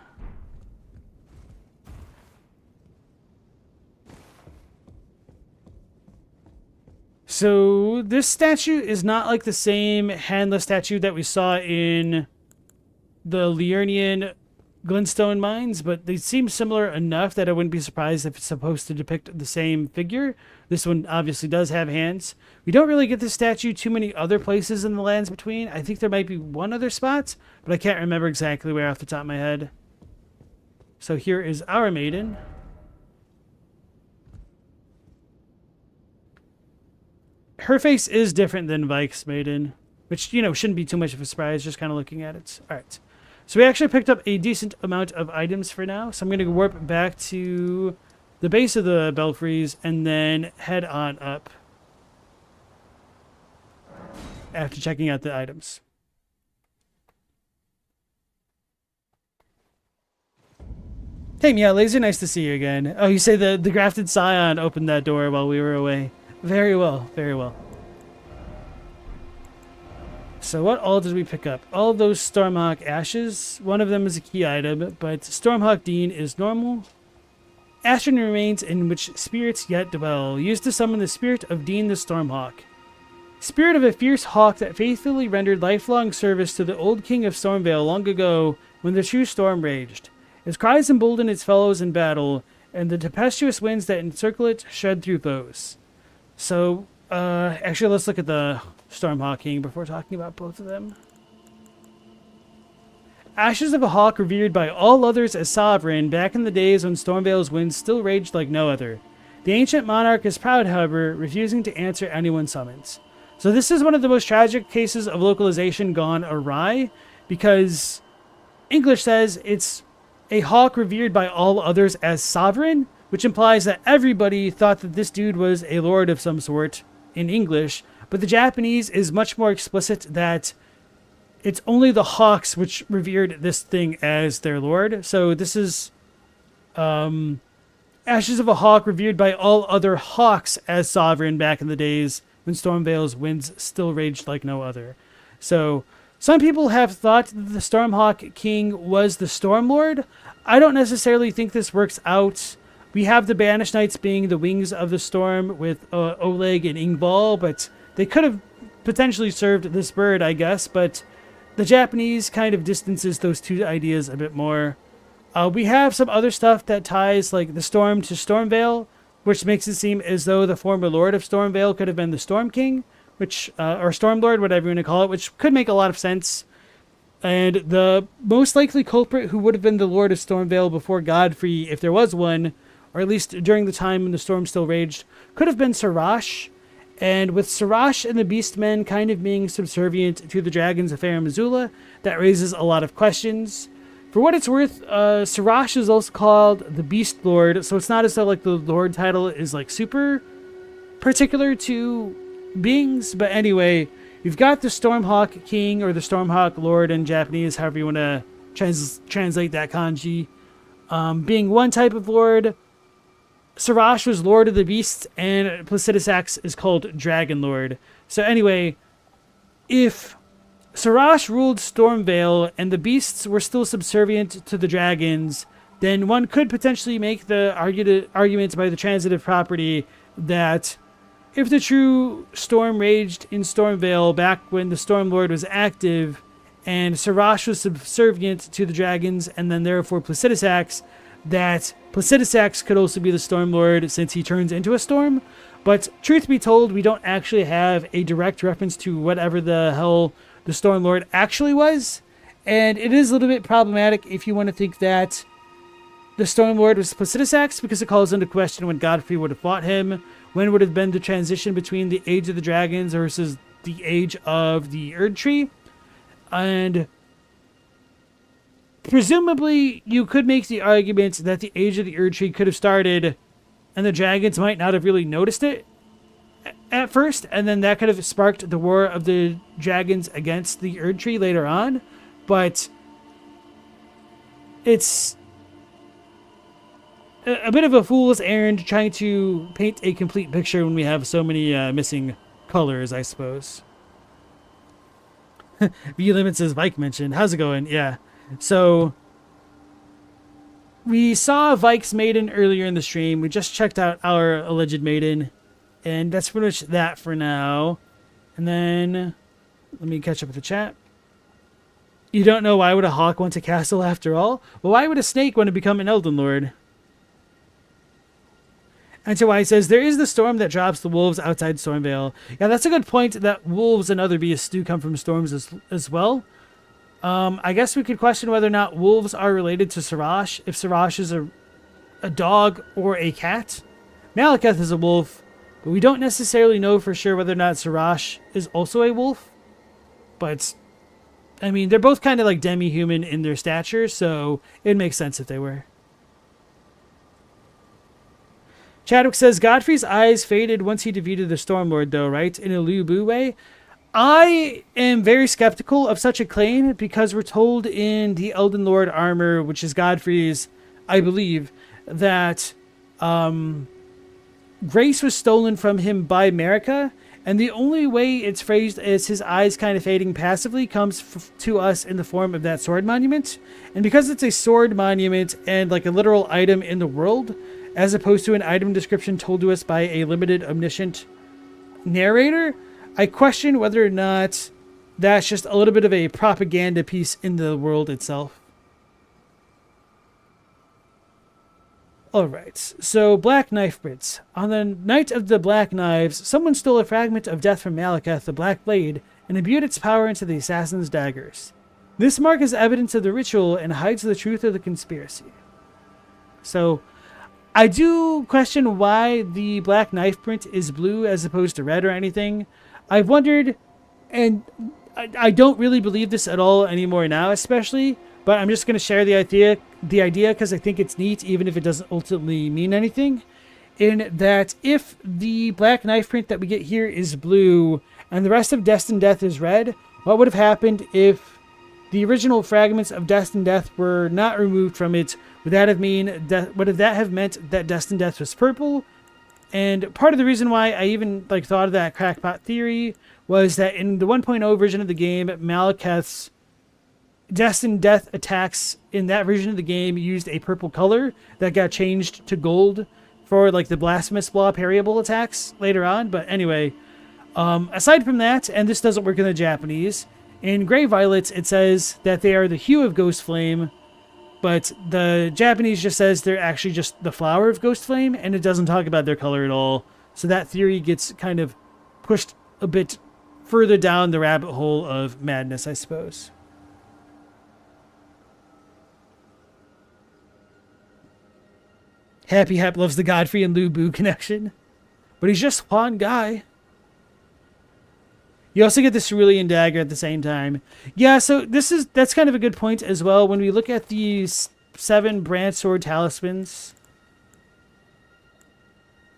So this statue is not like the same handless statue that we saw in the Liurnian Glintstone mines, but they seem similar enough that I wouldn't be surprised if it's supposed to depict the same figure. This one obviously does have hands. We don't really get this statue too many other places in the Lands Between. I think there might be one other spot, but I can't remember exactly where off the top of my head. So here is our maiden. Her face is different than Vyke's maiden, which, you know, shouldn't be too much of a surprise, just kind of looking at it. All right. So we actually picked up a decent amount of items for now. So I'm going to warp back to the base of the Belfries and then head on up after checking out the items. Hey, Meow Laser, nice to see you again. Oh, you say the Grafted Scion opened that door while we were away. Very well, very well. So what all did we pick up? All those Stormhawk Ashes. One of them is a key item, but Stormhawk Dean is normal. Ashen remains in which spirits yet dwell. Used to summon the spirit of Dean the Stormhawk. Spirit of a fierce hawk that faithfully rendered lifelong service to the old king of Stormvale long ago when the true storm raged. His cries embolden its fellows in battle, and the tempestuous winds that encircle it shred through foes. So, actually, let's look at the Stormhawk King before talking about both of them. Ashes of a hawk revered by all others as sovereign back in the days when Stormvale's winds still raged like no other. The ancient monarch is proud, however, refusing to answer anyone's summons. So this is one of the most tragic cases of localization gone awry, because English says it's a hawk revered by all others as sovereign, which implies that everybody thought that this dude was a lord of some sort in English, but the Japanese is much more explicit that it's only the hawks which revered this thing as their lord. So this is Ashes of a hawk revered by all other hawks as sovereign back in the days when Stormvale's winds still raged like no other. So some people have thought that the Stormhawk King was the Stormlord. I don't necessarily think this works out. We have the Banished Knights being the wings of the storm with Oleg and Ingval, but they could have potentially served this bird, I guess, but the Japanese kind of distances those two ideas a bit more. We have some other stuff that ties like the storm to Stormvale, which makes it seem as though the former Lord of Stormvale could have been the Storm King, which or Stormlord, whatever you want to call it, which could make a lot of sense. And the most likely culprit who would have been the Lord of Stormvale before Godfrey, if there was one, or at least during the time when the storm still raged, could have been Sarash. And with Sarash and the Beastmen kind of being subservient to the dragons of Farum Azula, that raises a lot of questions. For what it's worth, Sarash is also called the Beast Lord, so it's not as though like the Lord title is like super particular to beings. But anyway, you've got the Stormhawk King or the Stormhawk Lord in Japanese, however you want to translate that kanji, being one type of lord. Sarash was Lord of the Beasts, and Placidusax is called Dragon Lord. So anyway, if Sarash ruled Stormvale and the beasts were still subservient to the dragons, then one could potentially make the argument by the transitive property that if the true storm raged in Stormvale back when the Stormlord was active, and Sarash was subservient to the dragons, and then therefore Placidusax, that Placidusax could also be the Stormlord since he turns into a storm. But truth be told, we don't actually have a direct reference to whatever the hell the Stormlord actually was. And it is a little bit problematic if you want to think that the Stormlord was Placidusax, because it calls into question when Godfrey would have fought him, when would have been the transition between the Age of the Dragons versus the Age of the Erdtree. And presumably, you could make the argument that the Age of the Erdtree could have started and the dragons might not have really noticed it at first, and then that could have sparked the war of the dragons against the Erdtree later on. But it's a bit of a fool's errand trying to paint a complete picture when we have so many missing colors, I suppose. V-Limit says, Vyke mentioned. How's it going? Yeah. So, we saw Vyke's maiden earlier in the stream. We just checked out our alleged maiden. And that's pretty much that for now. And then, let me catch up with the chat. You don't know why would a hawk want a castle after all? Well, why would a snake want to become an Elden Lord? And so he says, there is the storm that drops the wolves outside Stormvale. Yeah, that's a good point, that wolves and other beasts do come from storms as well. I guess we could question whether or not wolves are related to Sirach, if Sirach is a dog or a cat. Malekith is a wolf, but we don't necessarily know for sure whether or not Sirach is also a wolf. But, I mean, they're both kind of like demi-human in their stature, so it makes sense if they were. Chadwick says, Godfrey's eyes faded once he defeated the Stormlord, though, right? In a Lu Bu way. I am very skeptical of such a claim because we're told in the Elden Lord armor, which is Godfrey's, I believe, that grace was stolen from him by Marika, and the only way it's phrased as his eyes kind of fading passively comes to us in the form of that sword monument. And because it's a sword monument and like a literal item in the world, as opposed to an item description told to us by a limited omniscient narrator, I question whether or not that's just a little bit of a propaganda piece in the world itself. Alright, so Black Knife Brits. On the night of the Black Knives, someone stole a fragment of death from Malekith, the Black Blade, and imbued its power into the assassin's daggers. This mark is evidence of the ritual and hides the truth of the conspiracy. So, I do question why the Black Knife print is blue as opposed to red or anything. I've wondered, and I don't really believe this at all anymore now, especially, but I'm just going to share the idea because I think it's neat, even if it doesn't ultimately mean anything, in that if the Black Knife print that we get here is blue and the rest of Destined Death is red, what would have happened if the original fragments of Destined Death were not removed from it? Would that have meant that Destined Death was purple? And part of the reason why I even thought of that crackpot theory was that in the 1.0 version of the game, Malekith's Destined Death attacks in that version of the game used a purple color that got changed to gold for the Blasphemous Blah parryable attacks later on. But anyway, aside from that, and this doesn't work in the Japanese, in Grey Violets it says that they are the hue of Ghost Flame, but the Japanese just says they're actually just the flower of Ghost Flame, and it doesn't talk about their color at all. So that theory gets kind of pushed a bit further down the rabbit hole of madness, I suppose. Happy Hap loves the Godfrey and Lu Bu connection, but he's just one guy. You also get the Cerulean Dagger at the same time. Yeah, so that's kind of a good point as well. When we look at these 7 branch sword talismans,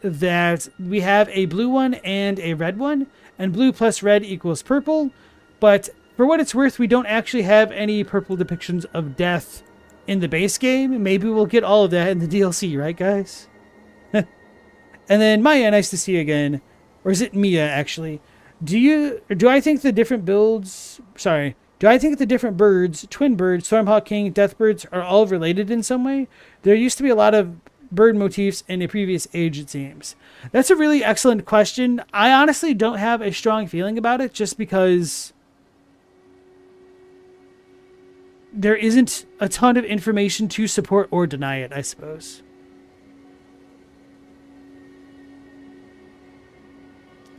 that we have a blue one and a red one, and blue plus red equals purple. But for what it's worth, we don't actually have any purple depictions of death in the base game. Maybe we'll get all of that in the DLC, right, guys? And then Maya, nice to see you again. Or is it Mia, actually? Do I think the different birds, Twin Bird, Stormhawk King, Deathbirds, are all related in some way? There used to be a lot of bird motifs in a previous age, it seems. That's a really excellent question. I honestly don't have a strong feeling about it, just because there isn't a ton of information to support or deny it, I suppose.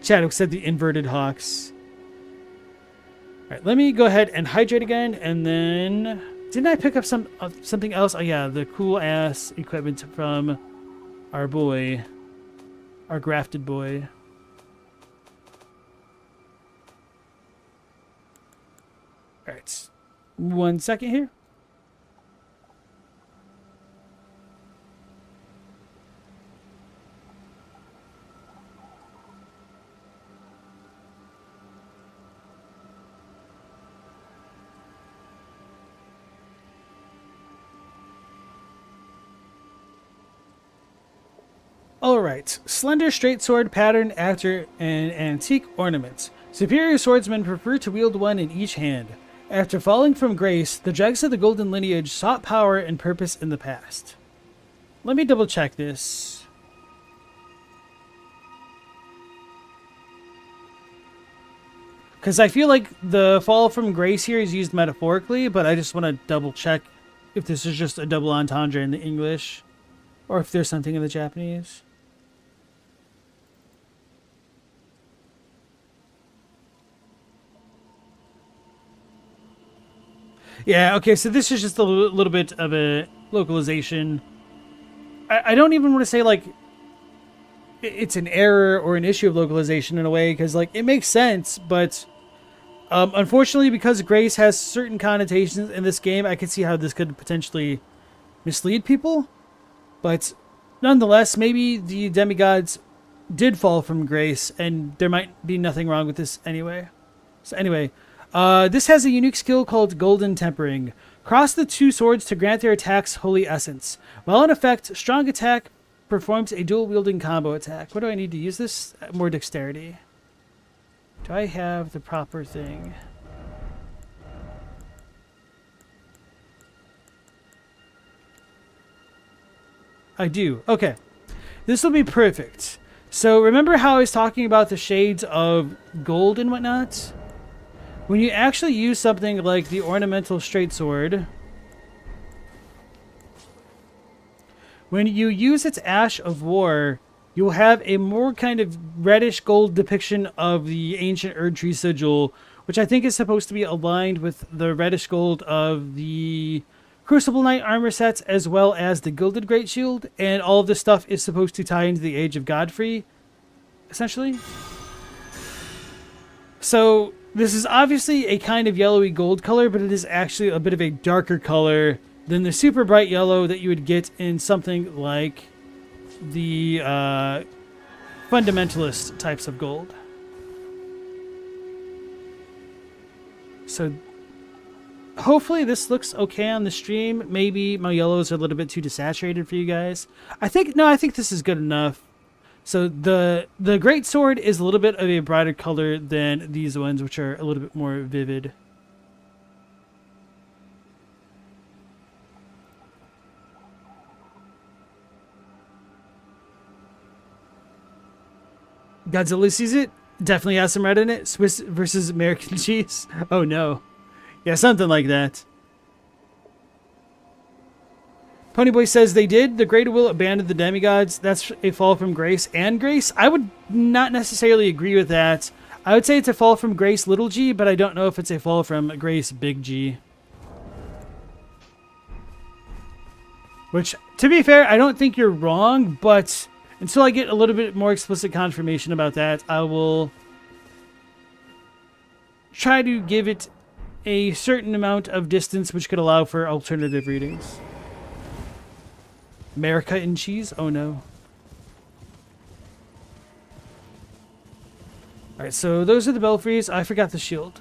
Chadwick said the inverted hawks. Alright, let me go ahead and hydrate again, and then... Didn't I pick up something else? Oh yeah, the cool-ass equipment from our boy. Our grafted boy. Alright. 1 second here. Alright, slender straight sword pattern after an antique ornament. Superior swordsmen prefer to wield one in each hand. After falling from grace, the dregs of the golden lineage sought power and purpose in the past. Let me double check this. Because I feel like the fall from grace here is used metaphorically, but I just want to double check if this is just a double entendre in the English, or if there's something in the Japanese. Yeah, okay, so this is just a little bit of a localization. I don't even want to say, like, it's an error or an issue of localization in a way, because, like, it makes sense, but unfortunately, because grace has certain connotations in this game, I can see how this could potentially mislead people. But nonetheless, maybe the demigods did fall from grace, and there might be nothing wrong with this anyway. So anyway... this has a unique skill called Golden Tempering. Cross the two swords to grant their attacks holy essence. While in effect, strong attack performs a dual-wielding combo attack. What do I need to use this? More dexterity. Do I have the proper thing? I do. Okay. This will be perfect. So remember how I was talking about the shades of gold and whatnot? When you actually use something like the ornamental straight sword, when you use its Ash of War, you'll have a more kind of reddish gold depiction of the ancient Erdtree sigil, which I think is supposed to be aligned with the reddish gold of the Crucible Knight armor sets, as well as the Gilded Great Shield, and all of this stuff is supposed to tie into the Age of Godfrey, essentially. So... this is obviously a kind of yellowy gold color, but it is actually a bit of a darker color than the super bright yellow that you would get in something like the fundamentalist types of gold. So hopefully this looks okay on the stream. Maybe my yellows are a little bit too desaturated for you guys. I think this is good enough. So the great sword is a little bit of a brighter color than these ones, which are a little bit more vivid. Godzilla sees it. Definitely has some red in it. Swiss versus American cheese. Oh no. Yeah, something like that. Ponyboy says they did. The Greater Will abandoned the demigods. That's a fall from grace and grace. I would not necessarily agree with that. I would say it's a fall from grace, little g, but I don't know if it's a fall from grace, big G. Which, to be fair, I don't think you're wrong, but until I get a little bit more explicit confirmation about that, I will try to give it a certain amount of distance, which could allow for alternative readings. America and cheese? Oh no. Alright, so those are the Belfries. I forgot the shield.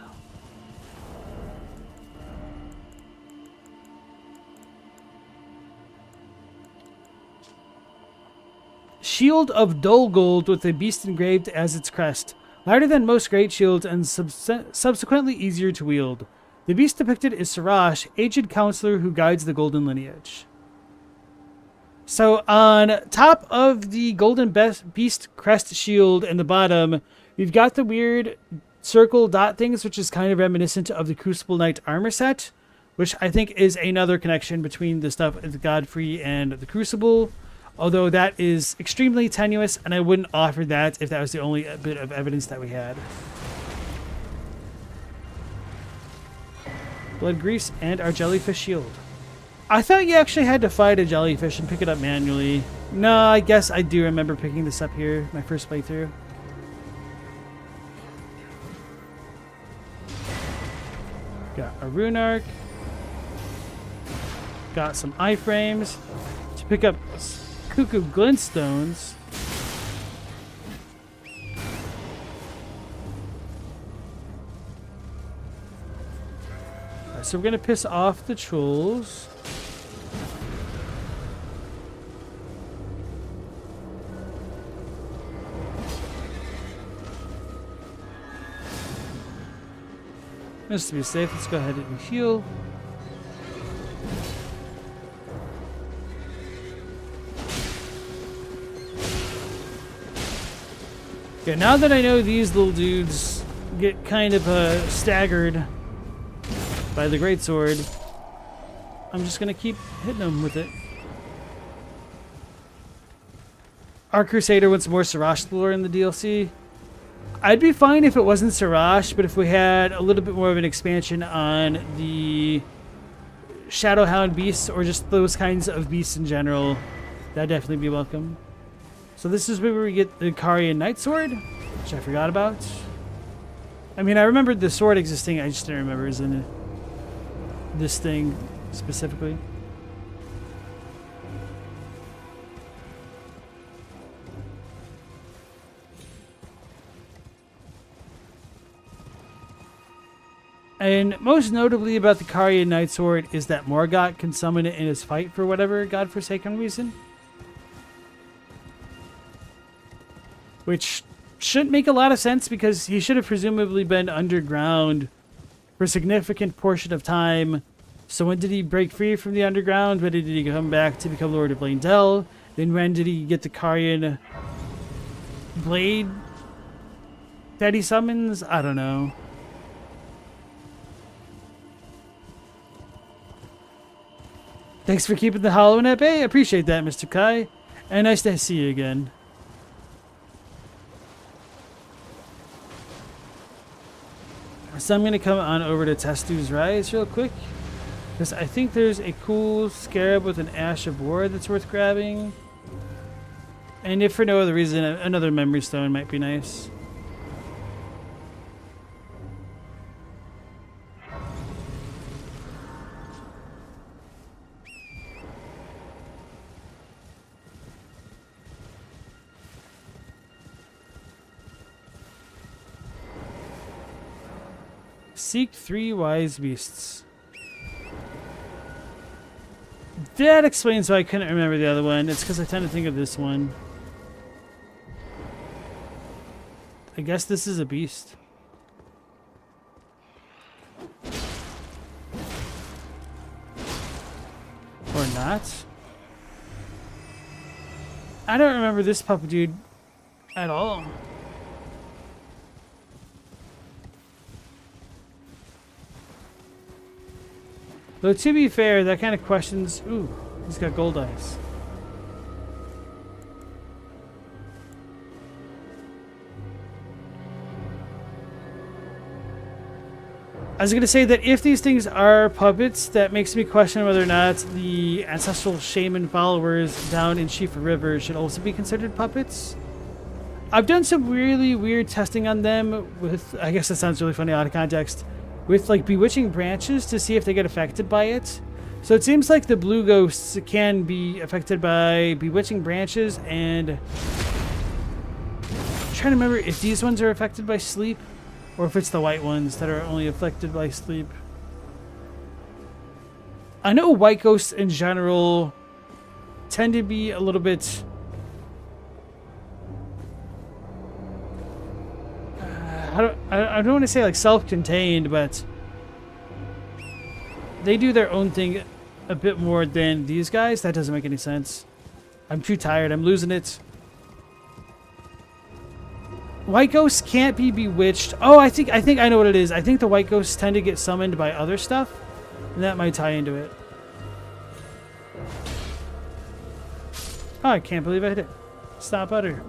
Shield of dull gold with a beast engraved as its crest. Lighter than most great shields and subsequently easier to wield. The beast depicted is Sarash, aged counselor who guides the golden lineage. So on top of the golden beast crest shield and the bottom, we've got the weird circle dot things, which is kind of reminiscent of the Crucible Knight armor set, which I think is another connection between the stuff with Godfrey and the Crucible, although that is extremely tenuous, and I wouldn't offer that if that was the only bit of evidence that we had. Blood grease and our jellyfish shield. I thought you actually had to fight a jellyfish and pick it up manually. No, I guess I do remember picking this up here, my first playthrough. Got a rune arc. Got some iframes. To pick up cuckoo glintstones. Alright, so we're gonna piss off the trolls. Just to be safe, let's go ahead and heal. Okay, now that I know these little dudes get kind of staggered by the greatsword, I'm just gonna keep hitting them with it. Our Crusader wants more Sirash lore in the DLC. I'd be fine if it wasn't Sirash, but if we had a little bit more of an expansion on the Shadowhound beasts or just those kinds of beasts in general, that'd definitely be welcome. So this is where we get the Carian Knight Sword, which I forgot about. I mean, I remembered the sword existing, I just didn't remember it was in this thing specifically. And most notably about the Carian Knight Sword is that Morgott can summon it in his fight for whatever godforsaken reason. Which shouldn't make a lot of sense because he should have presumably been underground for a significant portion of time. So when did he break free from the underground? When did he come back to become Lord of Leyndell? Then when did he get the Carian blade that he summons? I don't know. Thanks for keeping the Hollow at bay. Appreciate that, Mr. Kai. And nice to see you again. So I'm going to come on over to Testu's Rise real quick. Because I think there's a cool scarab with an Ash of War that's worth grabbing. And if for no other reason, another Memory Stone might be nice. Seek 3 wise beasts. That explains why I couldn't remember the other one. It's because I tend to think of this one. I guess this is a beast. Or not. I don't remember this puppet dude at all. Though to be fair, that kind of questions... Ooh, he's got gold eyes. I was going to say that if these things are puppets, that makes me question whether or not the ancestral shaman followers down in Shifa River should also be considered puppets. I've done some really weird testing on them with... I guess that sounds really funny out of context. With like bewitching branches to see if they get affected by it. So it seems like the blue ghosts can be affected by bewitching branches, and I'm trying to remember if these ones are affected by sleep or if it's the white ones that are only affected by sleep. I know white ghosts in general tend to be a little bit I don't want to say like self-contained, but they do their own thing a bit more than these guys. That doesn't make any sense. I'm too tired. I'm losing it. White ghosts can't be bewitched. Oh, I think I know what it is. I think the white ghosts tend to get summoned by other stuff. And that might tie into it. Oh, I can't believe I hit it. Stop utter.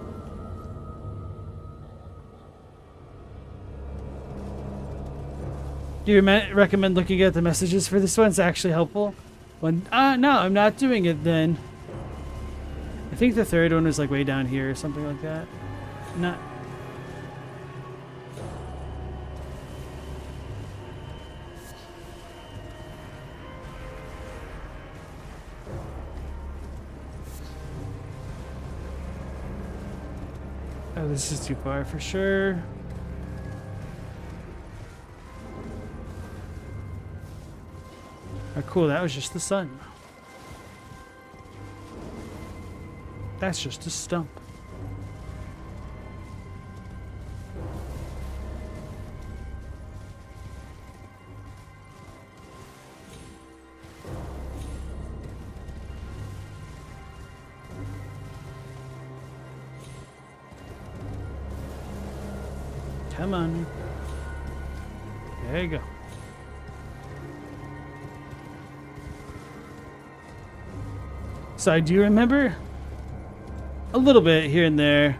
Do you recommend looking at the messages for this one? It's actually helpful. No, I'm not doing it then. I think the third one was like way down here or something like that. Not. Oh, this is too far for sure. Oh, cool, that was just the sun. That's just a stump. Come on. There you go. So I do remember a little bit here and there.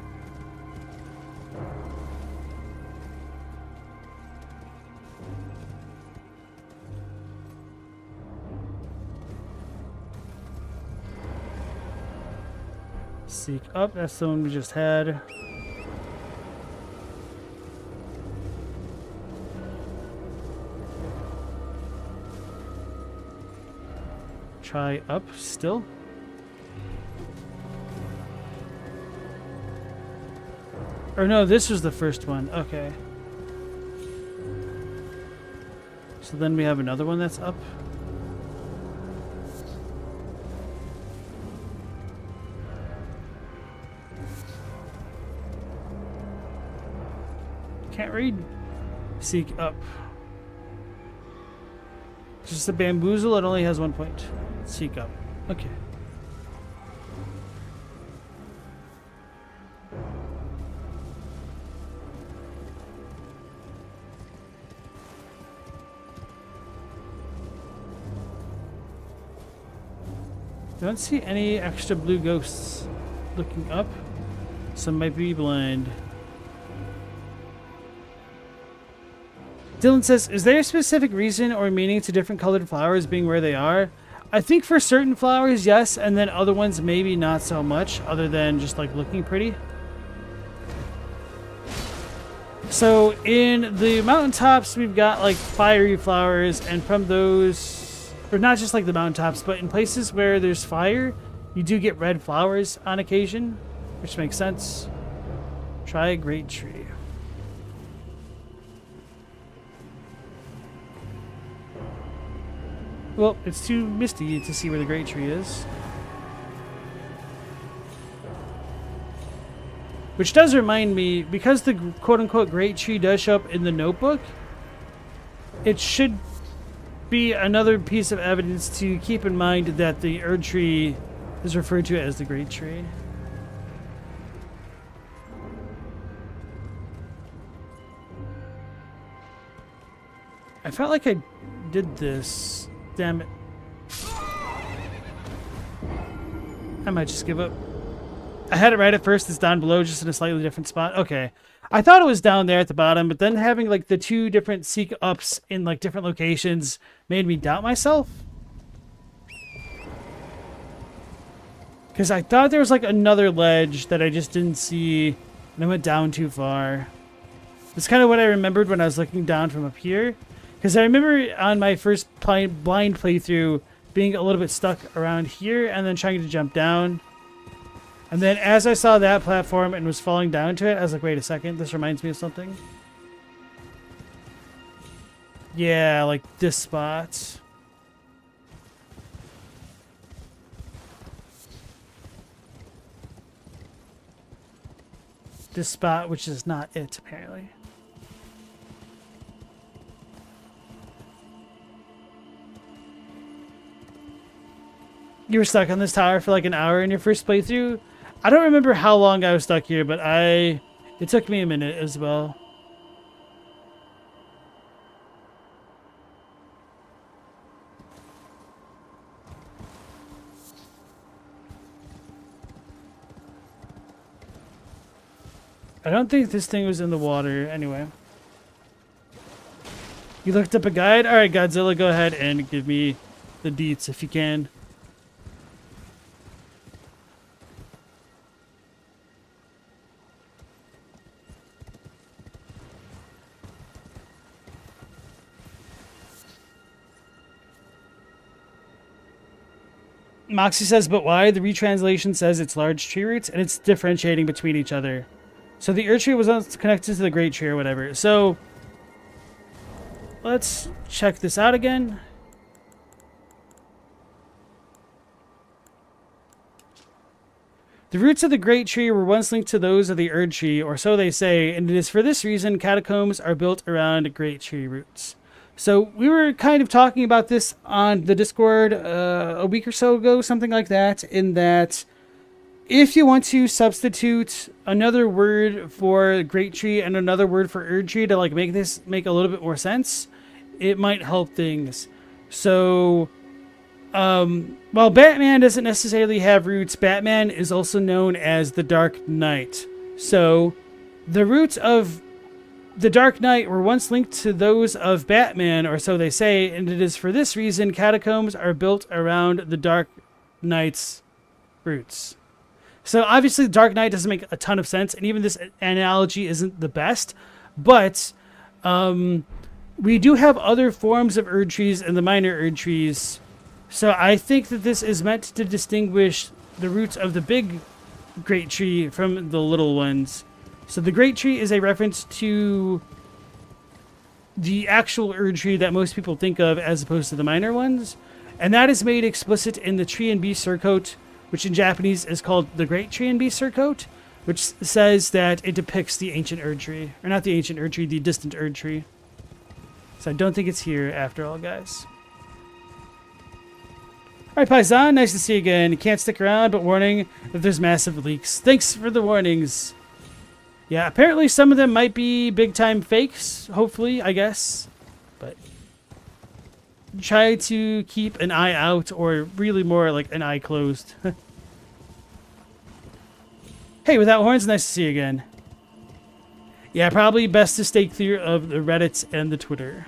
Seek up, that's the one we just had. Try up still. Or no, this was the first one. Okay. So then we have another one that's up. Can't read. Seek up. Just a bamboozle, it only has 1 point. Seek up. Okay. Don't see any extra blue ghosts looking up. Some might be blind. Dylan says, is there a specific reason or meaning to different colored flowers being where they are? I think for certain flowers, yes, and then other ones maybe not so much, other than just like looking pretty. So in the mountaintops, we've got like fiery flowers, and from those, or not just like the mountaintops, but in places where there's fire, you do get red flowers on occasion, which makes sense. Try a great tree. Well, it's too misty to see where the great tree is. Which does remind me, because the quote-unquote great tree does show up in the notebook, it should be another piece of evidence to keep in mind that the Erdtree is referred to as the great tree. I felt like I did this. Damn it. I might just give up. I had it right at first. It's down below, just in a slightly different spot. Okay. I thought it was down there at the bottom, but then having like the two different seek ups in like different locations made me doubt myself. Because I thought there was like another ledge that I just didn't see, and I went down too far. That's kind of what I remembered when I was looking down from up here. Because I remember on my first blind playthrough being a little bit stuck around here and then trying to jump down. And then as I saw that platform and was falling down to it, I was like, wait a second, this reminds me of something. Yeah, like this spot. This spot, which is not it, apparently. You were stuck on this tower for like an hour in your first playthrough? I don't remember how long I was stuck here, but it took me a minute as well. I don't think this thing was in the water anyway. You looked up a guide? Alright, Godzilla, go ahead and give me the deets if you can. Moxie says, but why? The retranslation says it's large tree roots, and it's differentiating between each other. So the Erdtree was once connected to the great tree or whatever. So let's check this out again. The roots of the great tree were once linked to those of the Erdtree, or so they say, and it is for this reason catacombs are built around great tree roots. So we were kind of talking about this on the Discord a week or so ago, something like that, in that if you want to substitute another word for great tree and another word for Erdtree to like make this make a little bit more sense, it might help things. So while Batman doesn't necessarily have roots, Batman is also known as the Dark Knight. So the roots of the Dark Knight were once linked to those of Batman, or so they say, and it is for this reason catacombs are built around the Dark Knight's roots. So obviously the Dark Knight doesn't make a ton of sense, and even this analogy isn't the best, but we do have other forms of Erdtrees and the minor Erdtrees. So I think that this is meant to distinguish the roots of the big great tree from the little ones. So the great tree is a reference to the actual Erdtree that most people think of as opposed to the minor ones. And that is made explicit in the Tree and Beast Surcoat, which in Japanese is called the Great Tree and Beast Surcoat, which says that it depicts the ancient Erdtree. Or not the ancient Erdtree, the distant Erdtree. So I don't think it's here after all, guys. Alright, Paisan, nice to see you again. You can't stick around, but warning that there's massive leaks. Thanks for the warnings. Yeah, apparently some of them might be big-time fakes, hopefully, I guess. But try to keep an eye out, or really more like an eye closed. Hey, Without Horns, nice to see you again. Yeah, probably best to stay clear of the Reddits and the Twitter.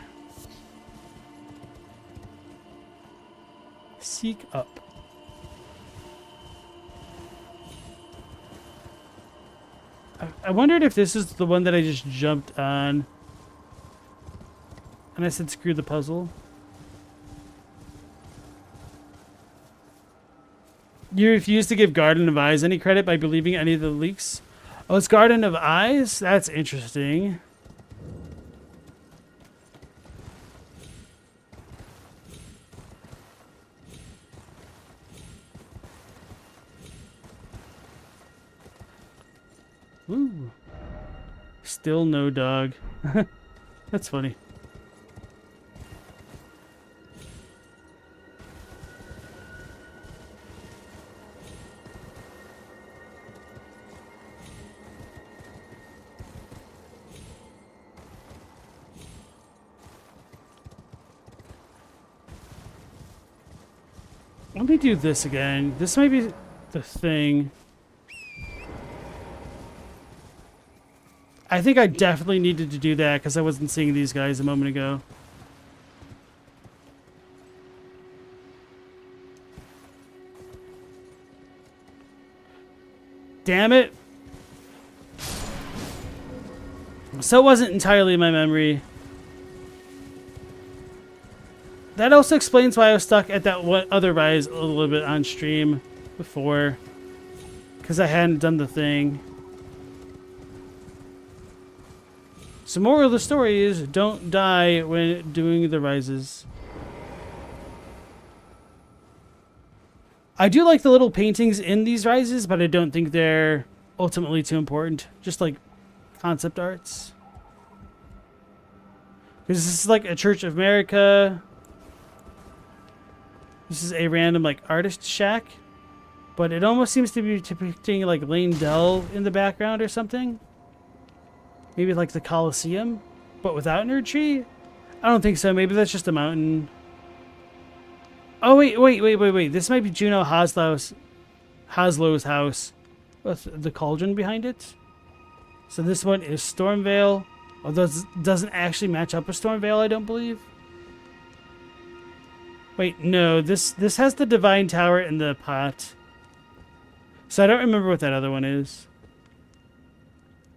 Seek up. I wondered if this is the one that I just jumped on. And I said screw the puzzle. You refuse to give Garden of Eyes any credit by believing any of the leaks? Oh, it's Garden of Eyes? That's interesting. Ooh. Still no dog. That's funny. Let me do this again. This might be the thing. I think I definitely needed to do that because I wasn't seeing these guys a moment ago. Damn it. So it wasn't entirely my memory. That also explains why I was stuck at that other rise a little bit on stream before. Because I hadn't done the thing. So moral of the story is don't die when doing the rises. I do like the little paintings in these rises, but I don't think they're ultimately too important. Just like concept arts. Because this is like a Church of America. This is a random like artist shack. But it almost seems to be depicting like Lane Dell in the background or something. Maybe like the Colosseum, but without an Erdtree? I don't think so. Maybe that's just a mountain. Oh, wait. This might be Juno Haslow's house with the cauldron behind it. So this one is Stormveil. Although it doesn't actually match up with Stormveil, I don't believe. Wait, no. This has the Divine Tower in the pot. So I don't remember what that other one is.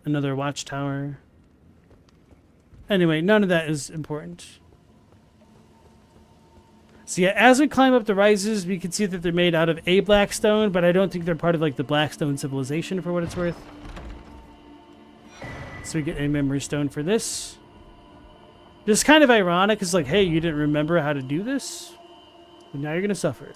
Another watchtower. Anyway, none of that is important. So yeah, as we climb up the rises, we can see that they're made out of a blackstone, but I don't think they're part of like the Blackstone civilization for what it's worth. So we get a memory stone for this. This is kind of ironic. It's like, hey, you didn't remember how to do this? But now you're going to suffer.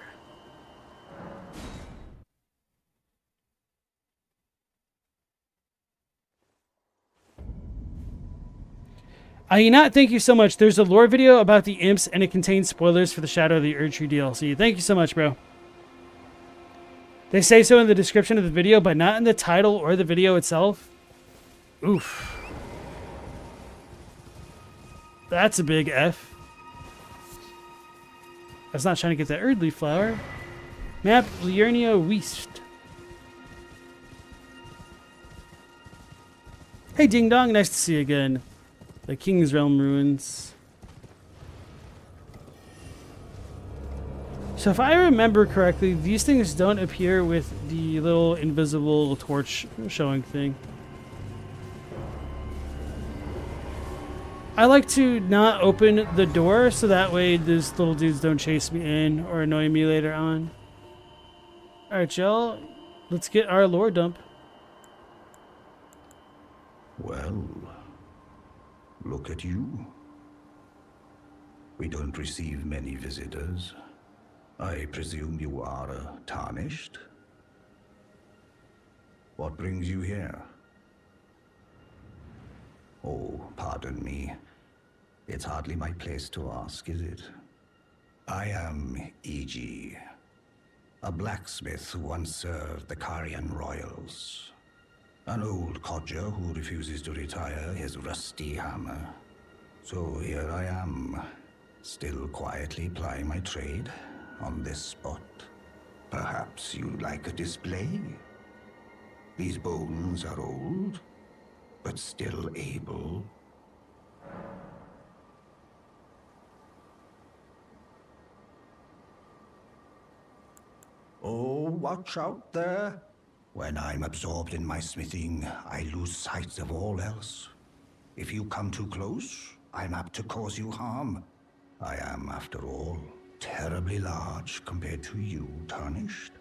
Ayinat, thank you so much. There's a lore video about the imps, and it contains spoilers for the Shadow of the Erdtree DLC. Thank you so much, bro. They say so in the description of the video, but not in the title or the video itself. Oof. That's a big F. I was not trying to get that Erdleaf flower. Map Liurnia West. Hey, Ding Dong. Nice to see you again. The King's Realm ruins. So if I remember correctly, these things don't appear with the little invisible torch showing thing. I like to not open the door so that way these little dudes don't chase me in or annoy me later on. Alright, y'all. Let's get our lore dump. Well, look at you. We don't receive many visitors. I presume you are tarnished? What brings you here? Oh, pardon me. It's hardly my place to ask, is it? I am Iji, a blacksmith who once served the Carian royals. An old codger who refuses to retire his rusty hammer. So here I am, still quietly plying my trade on this spot. Perhaps you'd like a display? These bones are old, but still able. Oh, watch out there. When I'm absorbed in my smithing, I lose sight of all else. If you come too close, I'm apt to cause you harm. I am, after all, terribly large compared to you, Tarnished.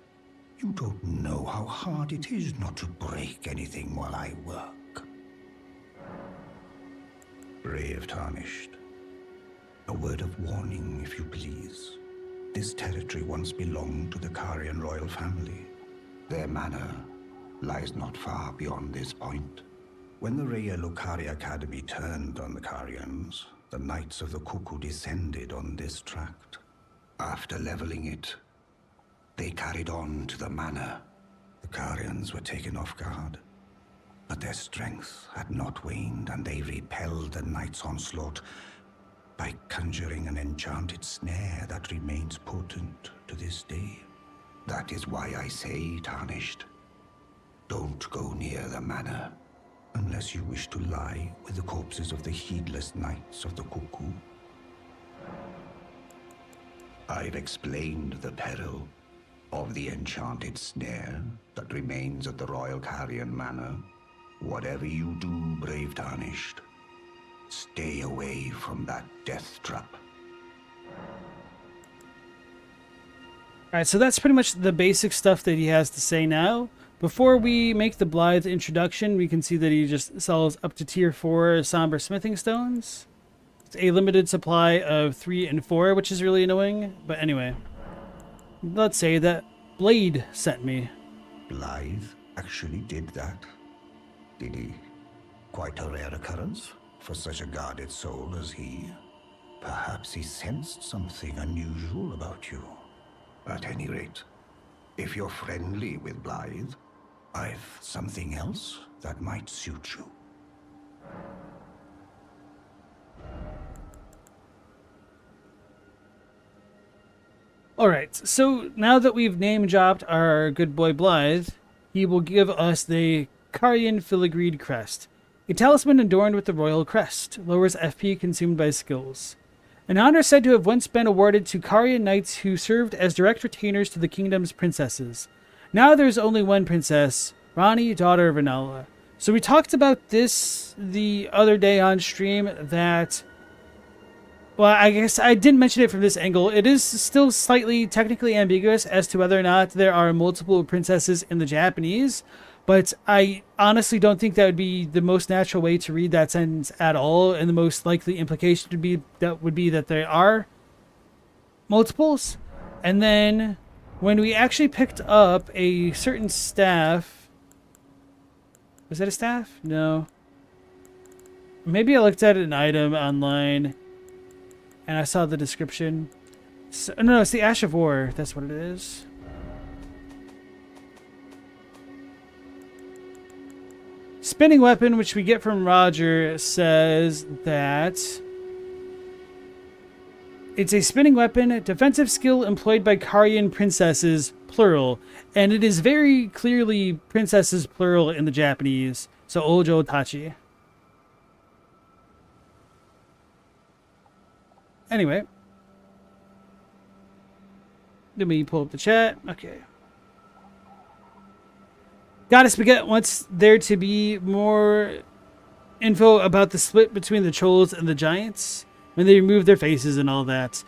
You don't know how hard it is not to break anything while I work. Brave Tarnished. A word of warning, if you please. This territory once belonged to the Carian royal family. Their manor lies not far beyond this point. When the Raya Lokari Academy turned on the Carians, the Knights of the Cuckoo descended on this tract. After leveling it, they carried on to the manor. The Carians were taken off guard, but their strength had not waned, and they repelled the Knights' onslaught by conjuring an enchanted snare that remains potent to this day. That is why I say, Tarnished, don't go near the manor, unless you wish to lie with the corpses of the heedless Knights of the Cuckoo. I've explained the peril of the enchanted snare that remains at the Royal Carian Manor. Whatever you do, brave Tarnished, stay away from that death trap. Alright, so that's pretty much the basic stuff that he has to say now. Before we make the Blythe introduction, we can see that he just sells up to tier 4 somber smithing stones. It's a limited supply of 3 and 4, which is really annoying. But anyway, let's say that Blade sent me. Blythe actually did that, did he? Quite a rare occurrence for such a guarded soul as he. Perhaps he sensed something unusual about you. At any rate, if you're friendly with Blythe, I've something else that might suit you. Alright, so now that we've name-dropped our good boy Blythe, he will give us the Carian filigreed crest. A talisman adorned with the royal crest. Lowers FP consumed by skills. An honor said to have once been awarded to Carian knights who served as direct retainers to the kingdom's princesses. Now there's only one princess, Rani, daughter of Renala. So we talked about this the other day on stream that... Well, I guess I didn't mention it from this angle. It is still slightly technically ambiguous as to whether or not there are multiple princesses in the Japanese, but I honestly don't think that would be the most natural way to read that sentence at all, and the most likely implication would be that there are multiples. And then when we actually picked up a certain staff... Was that a staff? No. Maybe I looked at an item online and I saw the description. So, no, it's the Ash of War. That's what it is. Spinning weapon, which we get from Roger, says that it's a spinning weapon, defensive skill employed by Carian princesses, plural. And it is very clearly princesses, plural in the Japanese. So Ojo Tachi. Anyway. Let me pull up the chat. Okay. Goddess Baguette wants there to be more info about the split between the trolls and the giants when they remove their faces and all that.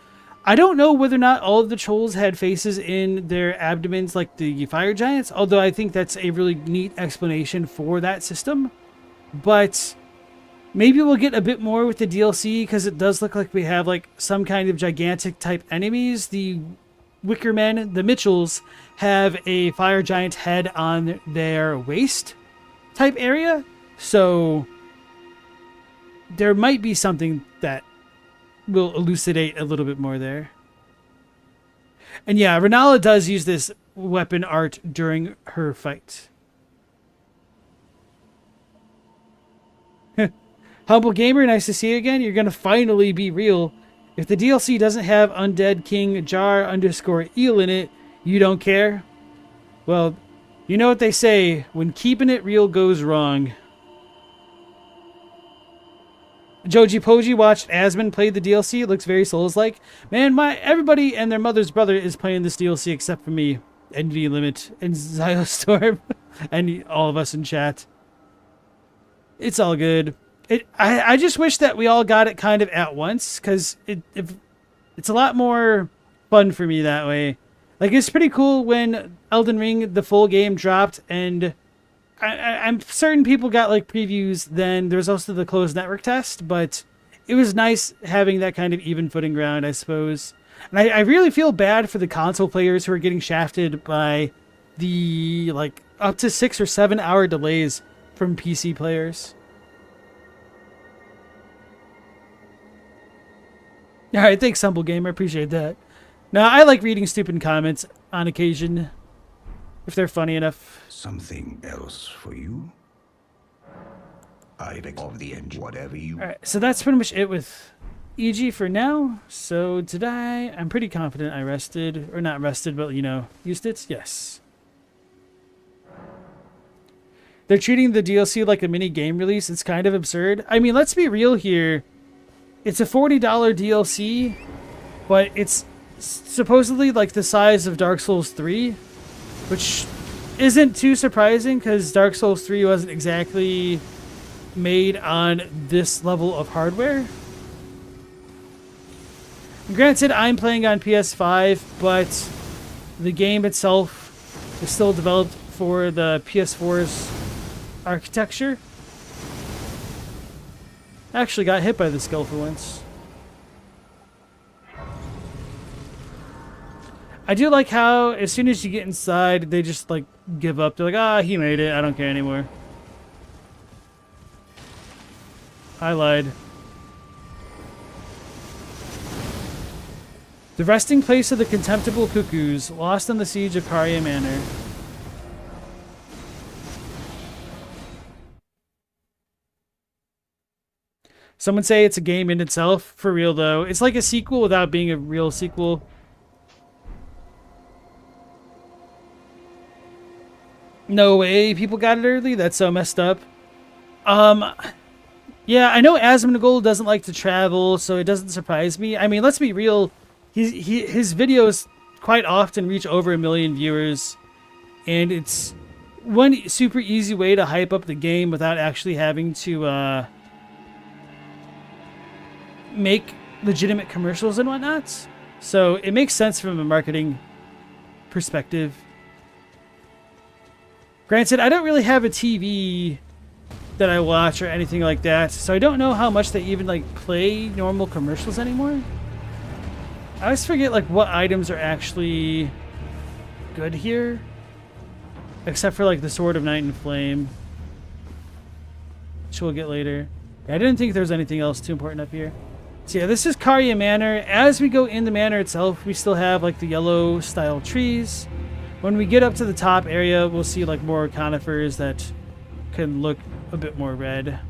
I don't know whether or not all of the trolls had faces in their abdomens like the fire giants, although I think that's a really neat explanation for that system. But maybe we'll get a bit more with the DLC, because it does look like we have like some kind of gigantic type enemies. The Wickermen, the Mitchells, have a fire giant head on their waist type area. So there might be something that will elucidate a little bit more there. And yeah, Renala does use this weapon art during her fight. Humble Gamer, nice to see you again. You're going to finally be real. If the DLC doesn't have Undead King Jar _ eel in it, you don't care? Well, you know what they say, when keeping it real goes wrong. Joji Poji watched Asmon play the DLC. It looks very Souls-like. Man, everybody and their mother's brother is playing this DLC except for me, Envy Limit, and Zyostorm, and all of us in chat. It's all good. I just wish that we all got it kind of at once, because it's a lot more fun for me that way. Like, it's pretty cool when Elden Ring, the full game, dropped, and I'm certain people got like previews. Then there was also the closed network test, but it was nice having that kind of even footing ground, I suppose. And I really feel bad for the console players who are getting shafted by the like up to 6 or 7 hour delays from PC players. All right, thanks, Humble Gamer. Appreciate that. Now, I like reading stupid comments on occasion, if they're funny enough. Something else for you? I of the end, whatever you... All right, so that's pretty much it with Iji for now. So today, I'm pretty confident I rested, or not rested, but, you know, used it. Yes. They're treating the DLC like a mini game release. It's kind of absurd. I mean, let's be real here. It's a $40 DLC, but it's supposedly like the size of Dark Souls 3, which isn't too surprising because Dark Souls 3 wasn't exactly made on this level of hardware. Granted, I'm playing on PS5, but the game itself is still developed for the PS4's architecture. I actually got hit by the skull for once. I do like how as soon as you get inside, they just like give up. They're like, ah, he made it. I don't care anymore. I lied. The resting place of the contemptible cuckoos, lost on the siege of Carian Manor. Some would say it's a game in itself. For real, though. It's like a sequel without being a real sequel. No way, people got it early? That's so messed up. Yeah, I know Asmongold doesn't like to travel, so it doesn't surprise me. I mean, let's be real. His videos quite often reach over 1 million viewers, and it's one super easy way to hype up the game without actually having to make legitimate commercials and whatnot. So it makes sense from a marketing perspective. Granted, I don't really have a TV that I watch or anything like that, so I don't know how much they even like play normal commercials anymore. I always forget like what items are actually good here, except for like the Sword of Night and Flame, which we'll get later. I didn't think there was anything else too important up here. So yeah, this is Carian Manor. As we go in the manor itself, we still have like the yellow style trees. When we get up to the top area, we'll see like more conifers that can look a bit more red.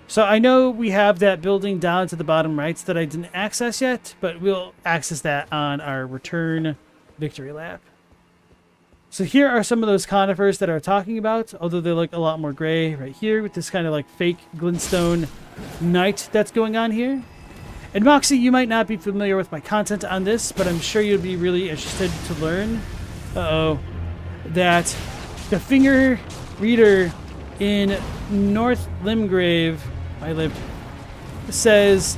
So I know we have that building down to the bottom right that I didn't access yet, but we'll access that on our return victory lap. So here are some of those conifers that I'm talking about, although they look a lot more gray right here with this kind of like fake glintstone night that's going on here. And Moxie, you might not be familiar with my content on this, but I'm sure you'd be really interested to learn that the finger reader in North Limgrave, I lived, says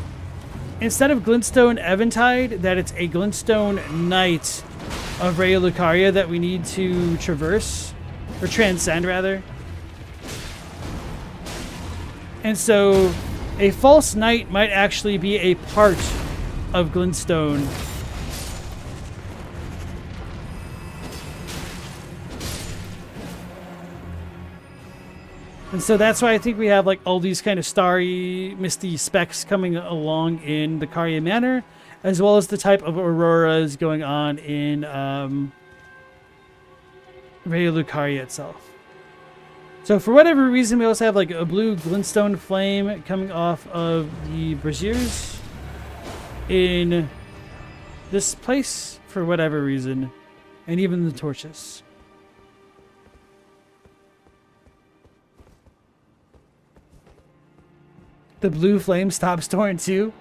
instead of glintstone eventide, that it's a glintstone night of Raya Lucaria that we need to traverse, or transcend rather. And so a false knight might actually be a part of glintstone. And so that's why I think we have like all these kind of starry, misty specks coming along in the Carian Manor, as well as the type of auroras going on in Raya Lucaria itself. So for whatever reason, we also have like a blue glintstone flame coming off of the braziers in this place for whatever reason, and even the torches. The blue flame stops torn too.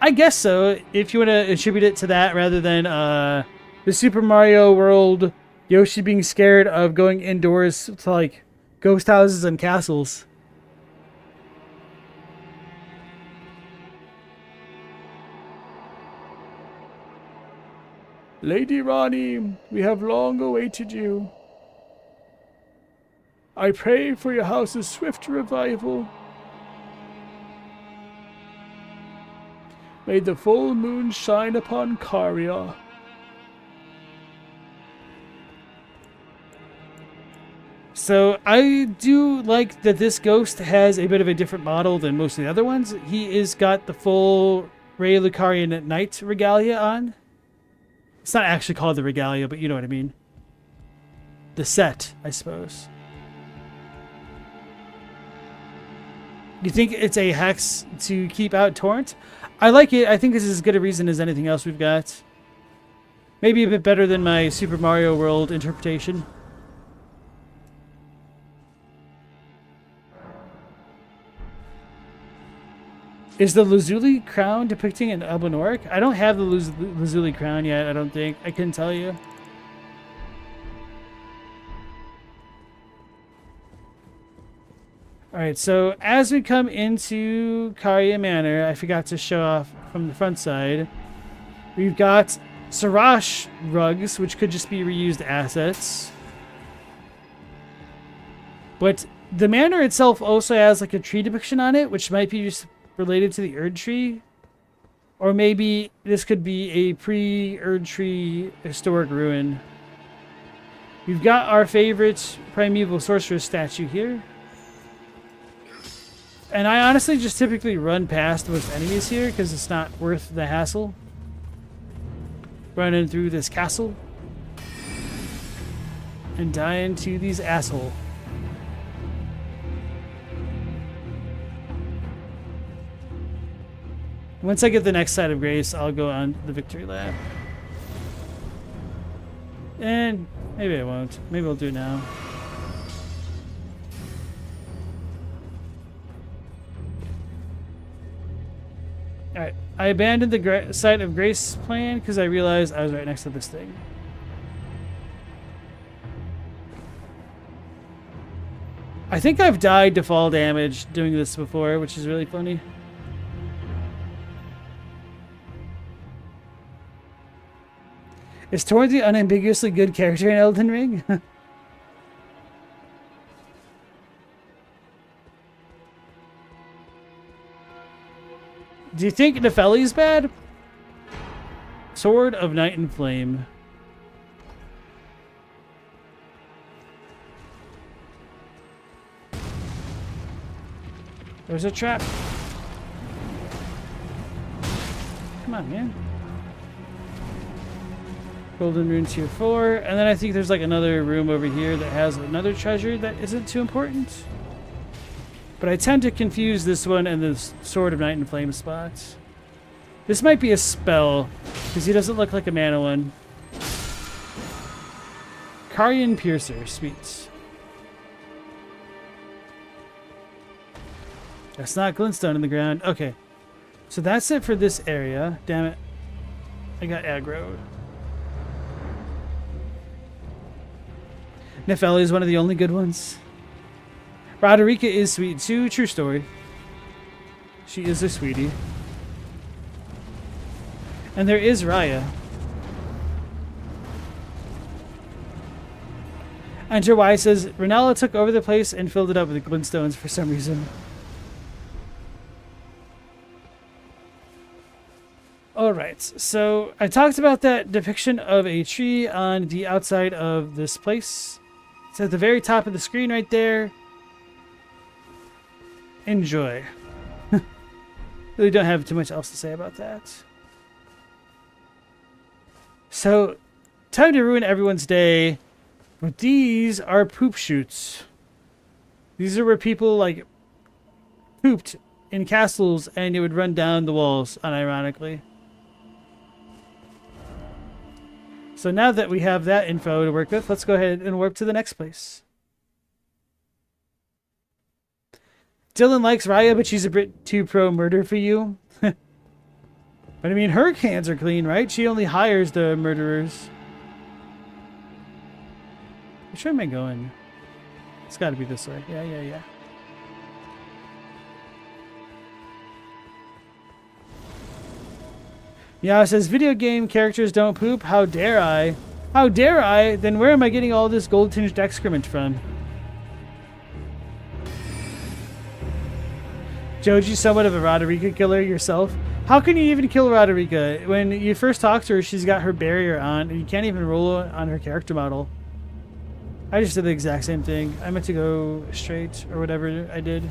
I guess so, if you want to attribute it to that rather than the Super Mario World Yoshi being scared of going indoors to like ghost houses and castles. Lady Rani, we have long awaited you. I pray for your house's swift revival. May the full moon shine upon Caria. So I do like that this ghost has a bit of a different model than most of the other ones. He is got the full Raya Lucarian Knight regalia on. It's not actually called the regalia, but you know what I mean. The set, I suppose. You think it's a hex to keep out Torrent? I like it. I think this is as good a reason as anything else we've got. Maybe a bit better than my Super Mario World interpretation. Is the Lazuli crown depicting an Albinoric? I don't have the Lazuli crown yet, I don't think. I couldn't tell you. Alright, so as we come into Carian Manor, I forgot to show off from the front side. We've got Sarash rugs, which could just be reused assets. But the manor itself also has like a tree depiction on it, which might be just related to the Erdtree. Or maybe this could be a pre-Erdtree historic ruin. We've got our favorite primeval sorceress statue here. And I honestly just typically run past most enemies here because it's not worth the hassle. Running through this castle. And dying to these assholes. Once I get the next side of grace, I'll go on the victory lap. And maybe I won't. Maybe I'll do it now. Alright. I abandoned the site of Grace plan because I realized I was right next to this thing. I think I've died to fall damage doing this before, which is really funny. Is Tor the unambiguously good character in Elden Ring? Do you think Nefeli's bad? Sword of Night and Flame. There's a trap. Come on, man. Golden Rune Tier 4. And then I think there's like another room over here that has another treasure that isn't too important. But I tend to confuse this one and the Sword of Night and Flame spots. This might be a spell, because he doesn't look like a mana one. Carian Piercer, sweet. That's not glintstone in the ground. Okay. So that's it for this area. Damn it. I got aggroed. Nefeli is one of the only good ones. Roderica is sweet too. True story. She is a sweetie. And there is Raya. Enter Y says, Renala took over the place and filled it up with glintstones for some reason. Alright, so I talked about that depiction of a tree on the outside of this place. It's at the very top of the screen right there. Enjoy. Really don't have too much else to say about that. So, time to ruin everyone's day. But these are poop chutes. These are where people, like, pooped in castles and it would run down the walls, unironically. So now that we have that info to work with, let's go ahead and warp to the next place. Dylan likes Raya, but she's a bit too pro-murder for you. But I mean, her hands are clean, right? She only hires the murderers. Which way am I going? It's got to be this way. Yeah. Yeah, it says video game characters don't poop. How dare I? How dare I? Then where am I getting all this gold-tinged excrement from? Joji's somewhat of a Roderica killer yourself. How can you even kill Roderica? When you first talk to her, she's got her barrier on, and you can't even roll on her character model. I just did the exact same thing. I meant to go straight, or whatever I did.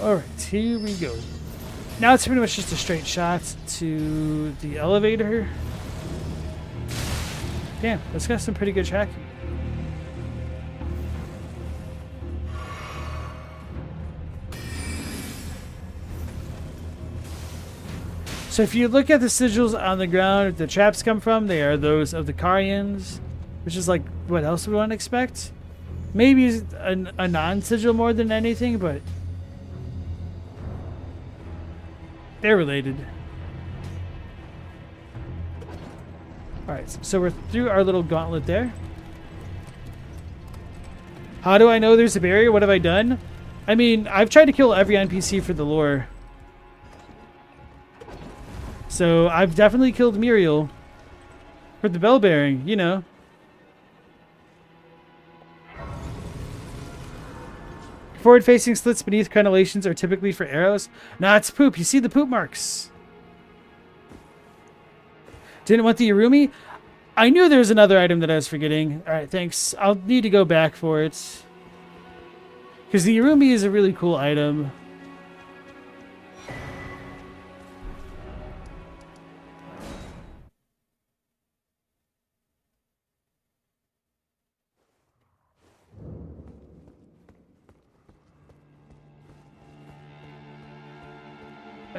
Alright, here we go. Now it's pretty much just a straight shot to the elevator. Damn, that's got some pretty good tracking. So if you look at the sigils on the ground where the traps come from, they are those of the Carians, which is like what else would one expect? Maybe a non-sigil more than anything, but they're related. Alright, so we're through our little gauntlet there. How do I know there's a barrier? What have I done? I mean, I've tried to kill every NPC for the lore. So I've definitely killed Muriel for the bell bearing, you know. Forward-facing slits beneath crenellations are typically for arrows. Nah, it's poop. You see the poop marks. Didn't want the Irumi? I knew there was another item that I was forgetting. Alright, thanks. I'll need to go back for it. Because the Irumi is a really cool item.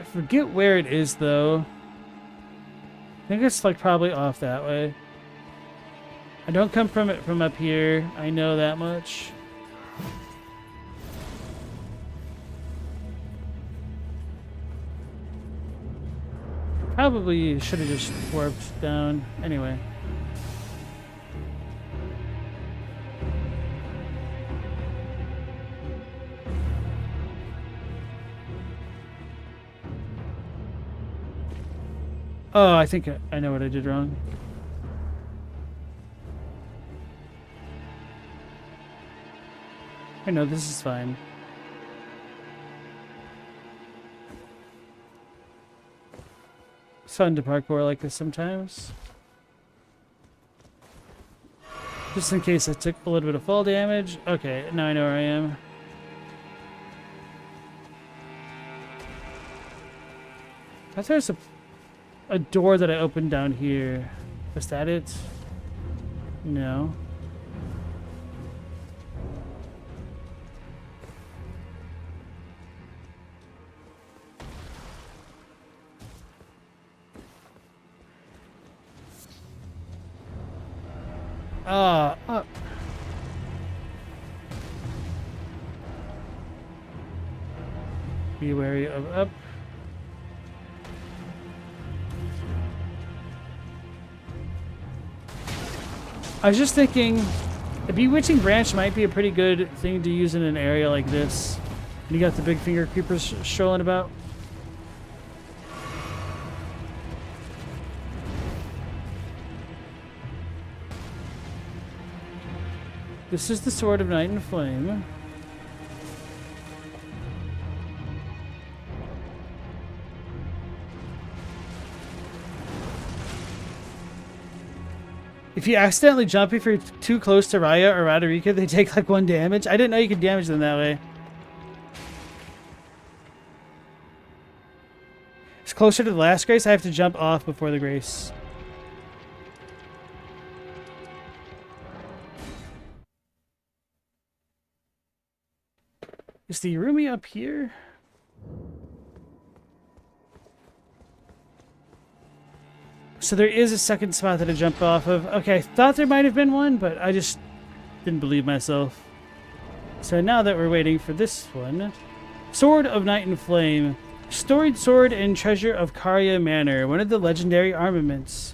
forget where it is, though. I think it's like probably off that way. I don't come from it from up here. I know that much. Probably should have just warped down. Anyway. Oh, I think I know what I did wrong. I know, this is fine. It's fun to parkour like this sometimes. Just in case I took a little bit of fall damage. Okay, now I know where I am. I thought there's a door that I opened down here. Was that it? No. Up. Be wary of up. I was just thinking, a bewitching branch might be a pretty good thing to use in an area like this. You got the big finger creepers strolling about. This is the Sword of Night and Flame. If you accidentally jump if you're too close to Raya or Radharika, they take like 1 damage. I didn't know you could damage them that way. It's closer to the last grace. I have to jump off before the grace. Is the Yurumi up here? So there is a second spot that I jump off of. Okay, I thought there might have been one, but I just didn't believe myself. So now that we're waiting for this one. Sword of Night and Flame. Storied sword and treasure of Carian Manor, one of the legendary armaments.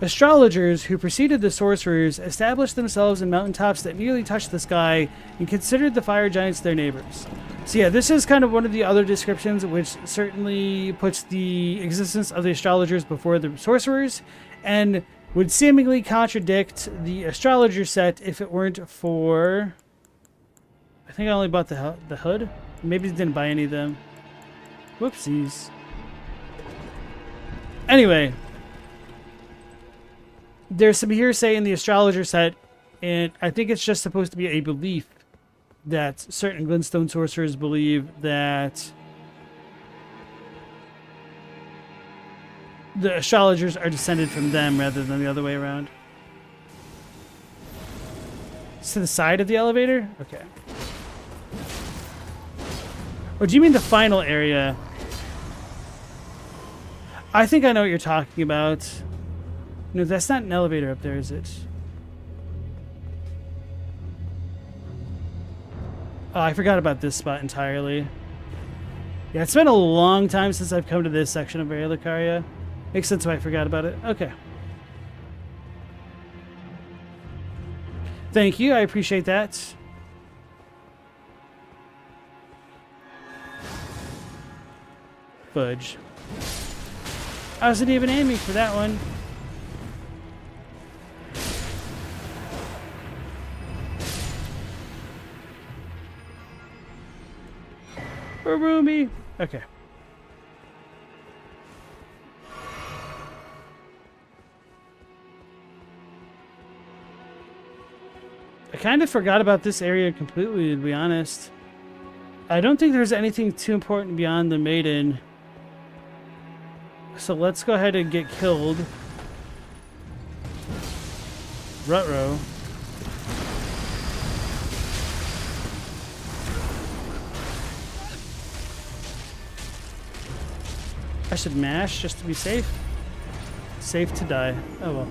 Astrologers who preceded the sorcerers established themselves in mountaintops that nearly touched the sky and considered the fire giants their neighbors. So yeah, this is kind of one of the other descriptions which certainly puts the existence of the astrologers before the sorcerers and would seemingly contradict the astrologer set if it weren't for... I think I only bought the hood. Maybe didn't buy any of them. Whoopsies. Anyway. There's some hearsay in the astrologer set, and I think it's just supposed to be a belief that certain glintstone sorcerers believe that the astrologers are descended from them rather than the other way around. It's to the side of the elevator? Okay. Or do you mean the final area? I think I know what you're talking about. No, that's not an elevator up there, is it? Oh, I forgot about this spot entirely. Yeah, it's been a long time since I've come to this section of Area Lucaria. Makes sense why I forgot about it. Okay. Thank you, I appreciate that. Fudge. I wasn't even aiming for that one. Roomy. Okay. I kind of forgot about this area completely, to be honest. I don't think there's anything too important beyond the maiden. So let's go ahead and get killed. Ruh-roh. I should mash just to be safe. Safe to die. Oh well.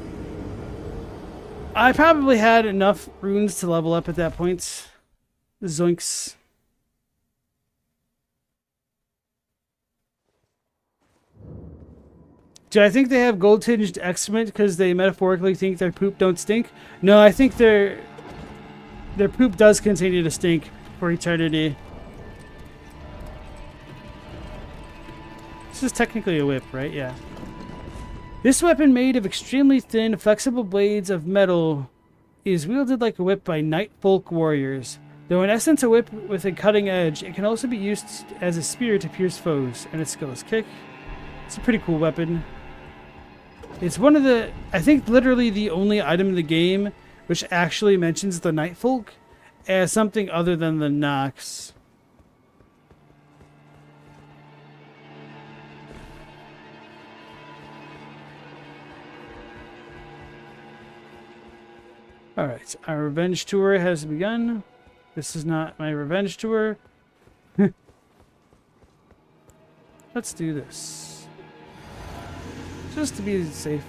I probably had enough runes to level up at that point. Zoinks. Do I think they have gold-tinged excrement because they metaphorically think their poop don't stink? No, I think their poop does continue to stink for eternity. This is technically a whip, right? Yeah. This weapon, made of extremely thin, flexible blades of metal, is wielded like a whip by night folk warriors. Though in essence a whip with a cutting edge, it can also be used as a spear to pierce foes, and its skill is kick. It's a pretty cool weapon. It's one of the, I think literally the only item in the game which actually mentions the night folk as something other than the Nox. Alright, our revenge tour has begun. This is not my revenge tour. Let's do this. Just to be safe.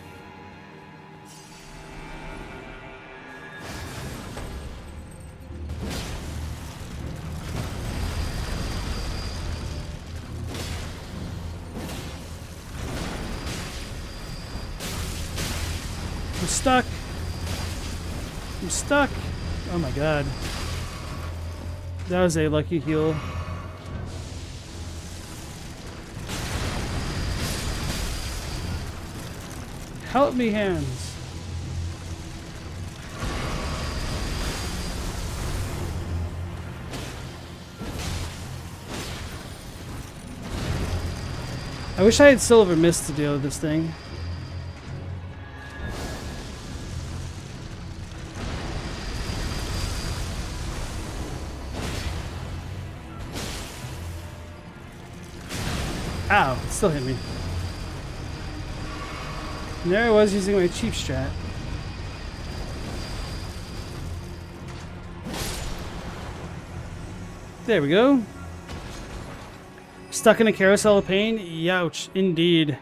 I'm stuck. I'm stuck. Oh my god. That was a lucky heal. Help me, hands. I wish I had silver mist to deal with this thing. Ow, it still hit me. And there I was using my cheap strat. There we go. Stuck in a carousel of pain? Youch, indeed.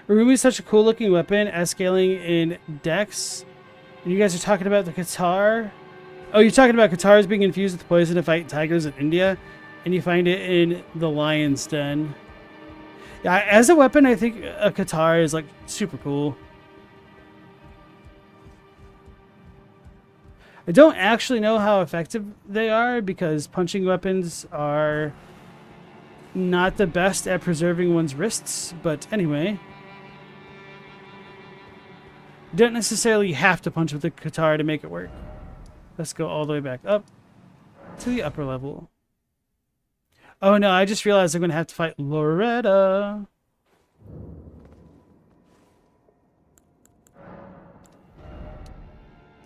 Urumi is such a cool looking weapon, scaling in dex. And you guys are talking about the Qatar? Oh, you're talking about Qatars being infused with poison to fight tigers in India? And you find it in the lion's den. Yeah, as a weapon, I think a Qatar is like super cool. I don't actually know how effective they are because punching weapons are not the best at preserving one's wrists, but anyway. You don't necessarily have to punch with a Qatar to make it work. Let's go all the way back up to the upper level. Oh no, I just realized I'm going to have to fight Loretta.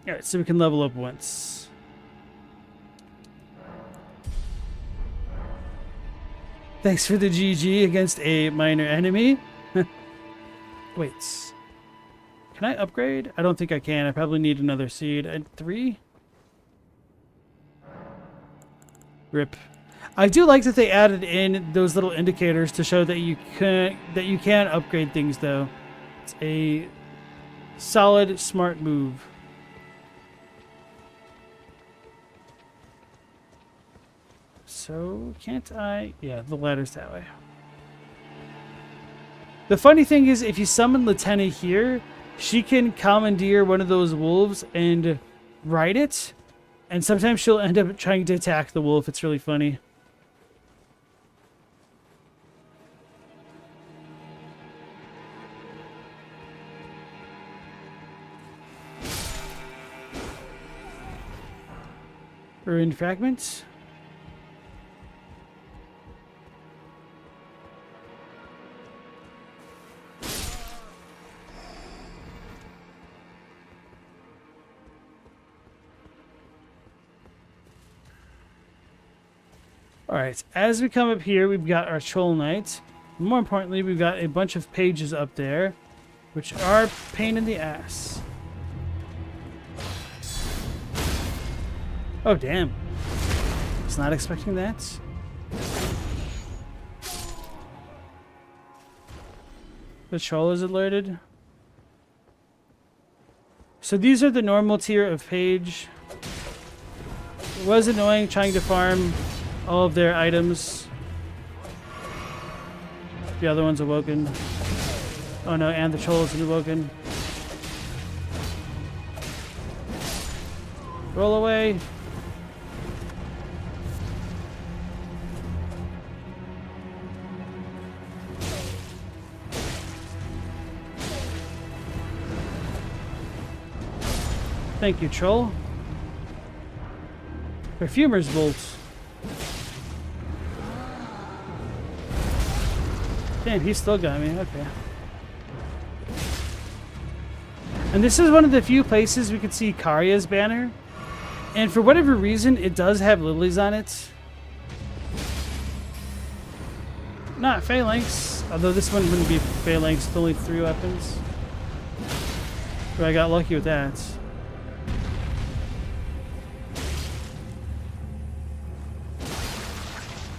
Alright, so we can level up once. Thanks for the GG against a minor enemy. Wait. Can I upgrade? I don't think I can. I probably need another seed. 3? Rip. I do like that they added in those little indicators to show that you can upgrade things though. It's a solid, smart move. So can't I? Yeah, the ladder's that way. The funny thing is, if you summon Lieutenant here, she can commandeer one of those wolves and ride it, and sometimes she'll end up trying to attack the wolf. It's really funny. Ruined fragments. Alright, as we come up here, we've got our Troll Knight. More importantly, we've got a bunch of pages up there, which are pain in the ass. Oh, damn. Was not expecting that. The troll is alerted. So these are the normal tier of page. It was annoying trying to farm all of their items. The other one's awoken. Oh no, and the troll is awoken. Roll away. Thank you, troll. Perfumer's bolt. Damn, he still got me. Okay. And this is one of the few places we could see Caria's banner. And for whatever reason, it does have lilies on it. Not phalanx, although this one wouldn't be phalanx, it's only 3 weapons. But I got lucky with that.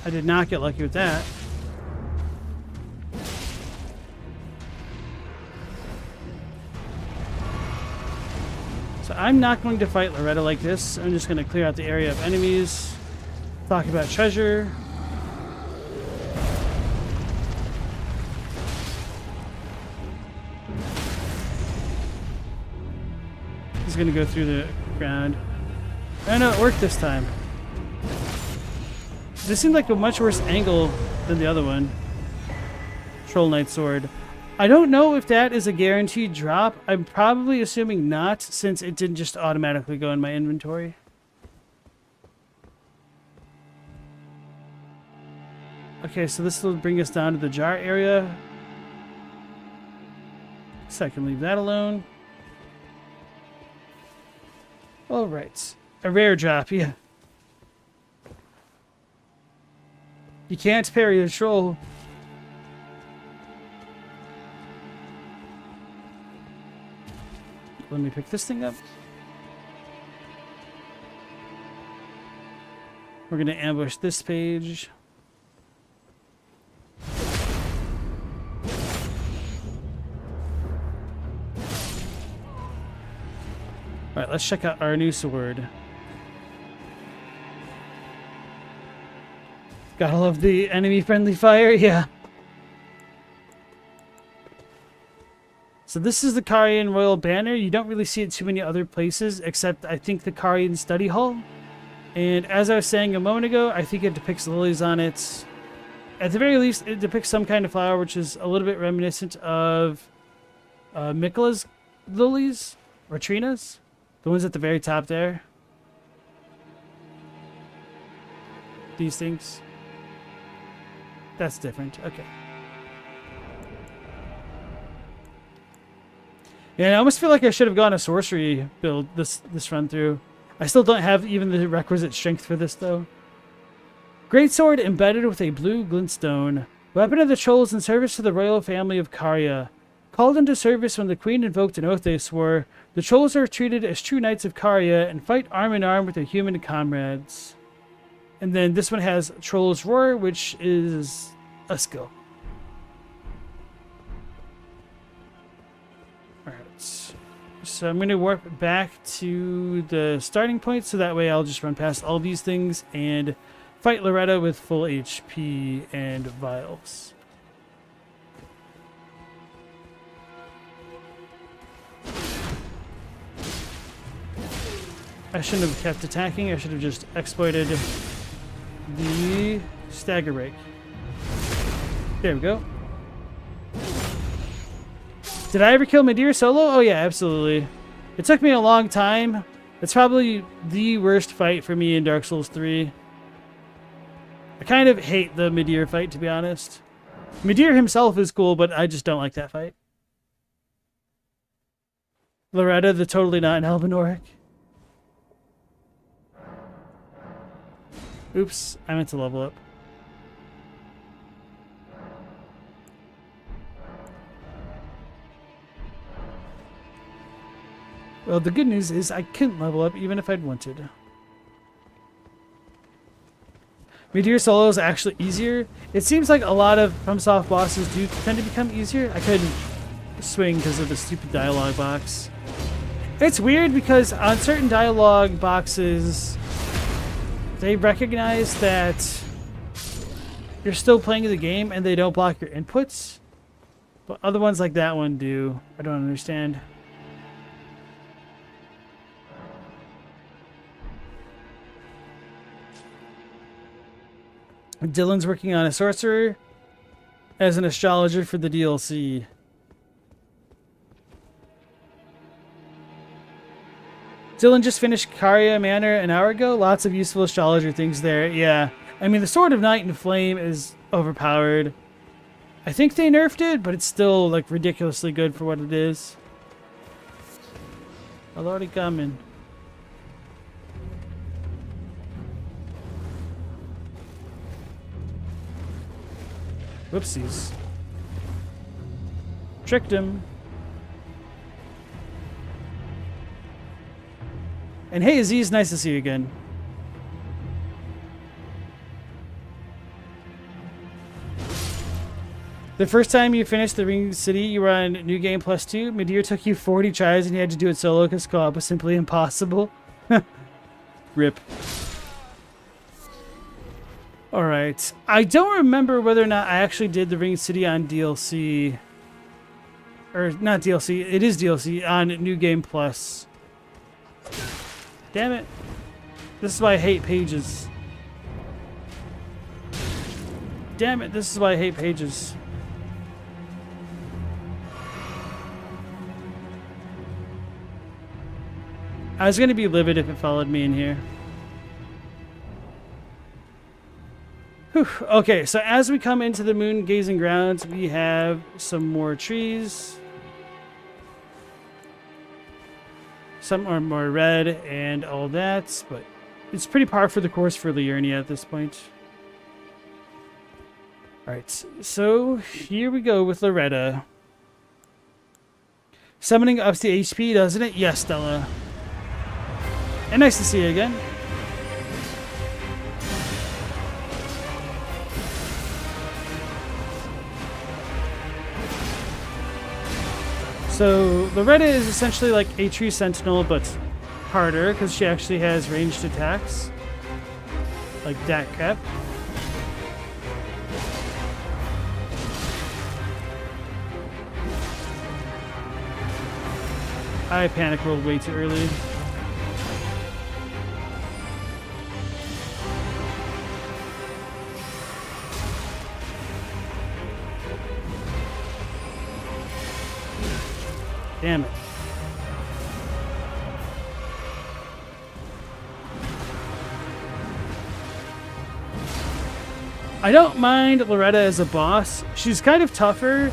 I did not get lucky with that. So I'm not going to fight Loretta like this. I'm just going to clear out the area of enemies. Talk about treasure. He's going to go through the ground. I know it worked this time. This seemed like a much worse angle than the other one. Troll Knight Sword. I don't know if that is a guaranteed drop. I'm probably assuming not, since it didn't just automatically go in my inventory. Okay, so this will bring us down to the jar area. So I can leave that alone. Alright. A rare drop, yeah. You can't parry a troll. Let me pick this thing up. We're going to ambush this page. Alright, let's check out our new sword. Gotta love the enemy-friendly fire, yeah. So this is the Carian Royal Banner. You don't really see it too many other places, except I think the Carian Study Hall. And as I was saying a moment ago, I think it depicts lilies on it. At the very least, it depicts some kind of flower, which is a little bit reminiscent of Mikola's lilies, or Trina's. The ones at the very top there. These things. That's different. Okay. Yeah, I almost feel like I should have gone a sorcery build this run through. I still don't have even the requisite strength for this, though. Greatsword embedded with a blue glintstone. Weapon of the trolls in service to the royal family of Caria. Called into service when the queen invoked an oath they swore, the trolls are treated as true knights of Caria and fight arm in arm with their human comrades. And then this one has Troll's Roar, which is a skill. Alright. So I'm going to warp back to the starting point, so that way I'll just run past all these things and fight Loretta with full HP and vials. I shouldn't have kept attacking. I should have just exploited the stagger rake. There we go. Did I ever kill Midir solo? Oh yeah, absolutely. It took me a long time. It's probably the worst fight for me in Dark Souls 3. I kind of hate the Midir fight, to be honest. Midir himself is cool, but I just don't like that fight. Loretta, the totally not an Albinoric. Oops, I meant to level up. Well, the good news is I couldn't level up even if I'd wanted. Meteor solo is actually easier. It seems like a lot of FromSoft bosses do tend to become easier. I couldn't swing because of the stupid dialogue box. It's weird because on certain dialogue boxes, they recognize that you're still playing the game and they don't block your inputs. But other ones like that one do. I don't understand. Dylan's working on a sorcerer as an astrologer for the DLC. Dylan just finished Carian Manor an hour ago. Lots of useful astrologer things there. Yeah. I mean, the Sword of Night and Flame is overpowered. I think they nerfed it, but it's still, like, ridiculously good for what it is. I'll already coming. Whoopsies. Tricked him. And hey, Aziz, nice to see you again. The first time you finished the Ring City, you were on New Game Plus 2. Meteor took you 40 tries and you had to do it solo because co-op was simply impossible. Rip. Alright. I don't remember whether or not I actually did the Ring City on DLC. Or, not DLC. It is DLC on New Game Plus. Damn it. This is why I hate pages. Damn it. This is why I hate pages. I was going to be livid if it followed me in here. Whew. Okay, so as we come into the moon gazing grounds, we have some more trees. Some are more red and all that, but it's pretty par for the course for Liurnia at this point. Alright, so here we go with Loretta. Summoning ups the HP, doesn't it? Yes, Stella. And nice to see you again. So Loretta is essentially like a tree sentinel, but harder because she actually has ranged attacks, like that crap. I panic rolled way too early. Damn it. I don't mind Loretta as a boss. She's kind of tougher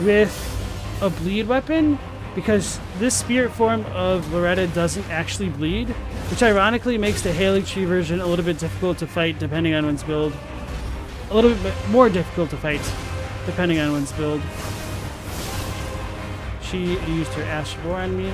with a bleed weapon because this spirit form of Loretta doesn't actually bleed, which ironically makes the Haley Tree version a little bit difficult to fight depending on one's build. A little bit more difficult to fight depending on one's build. She used her Ash Boar on me.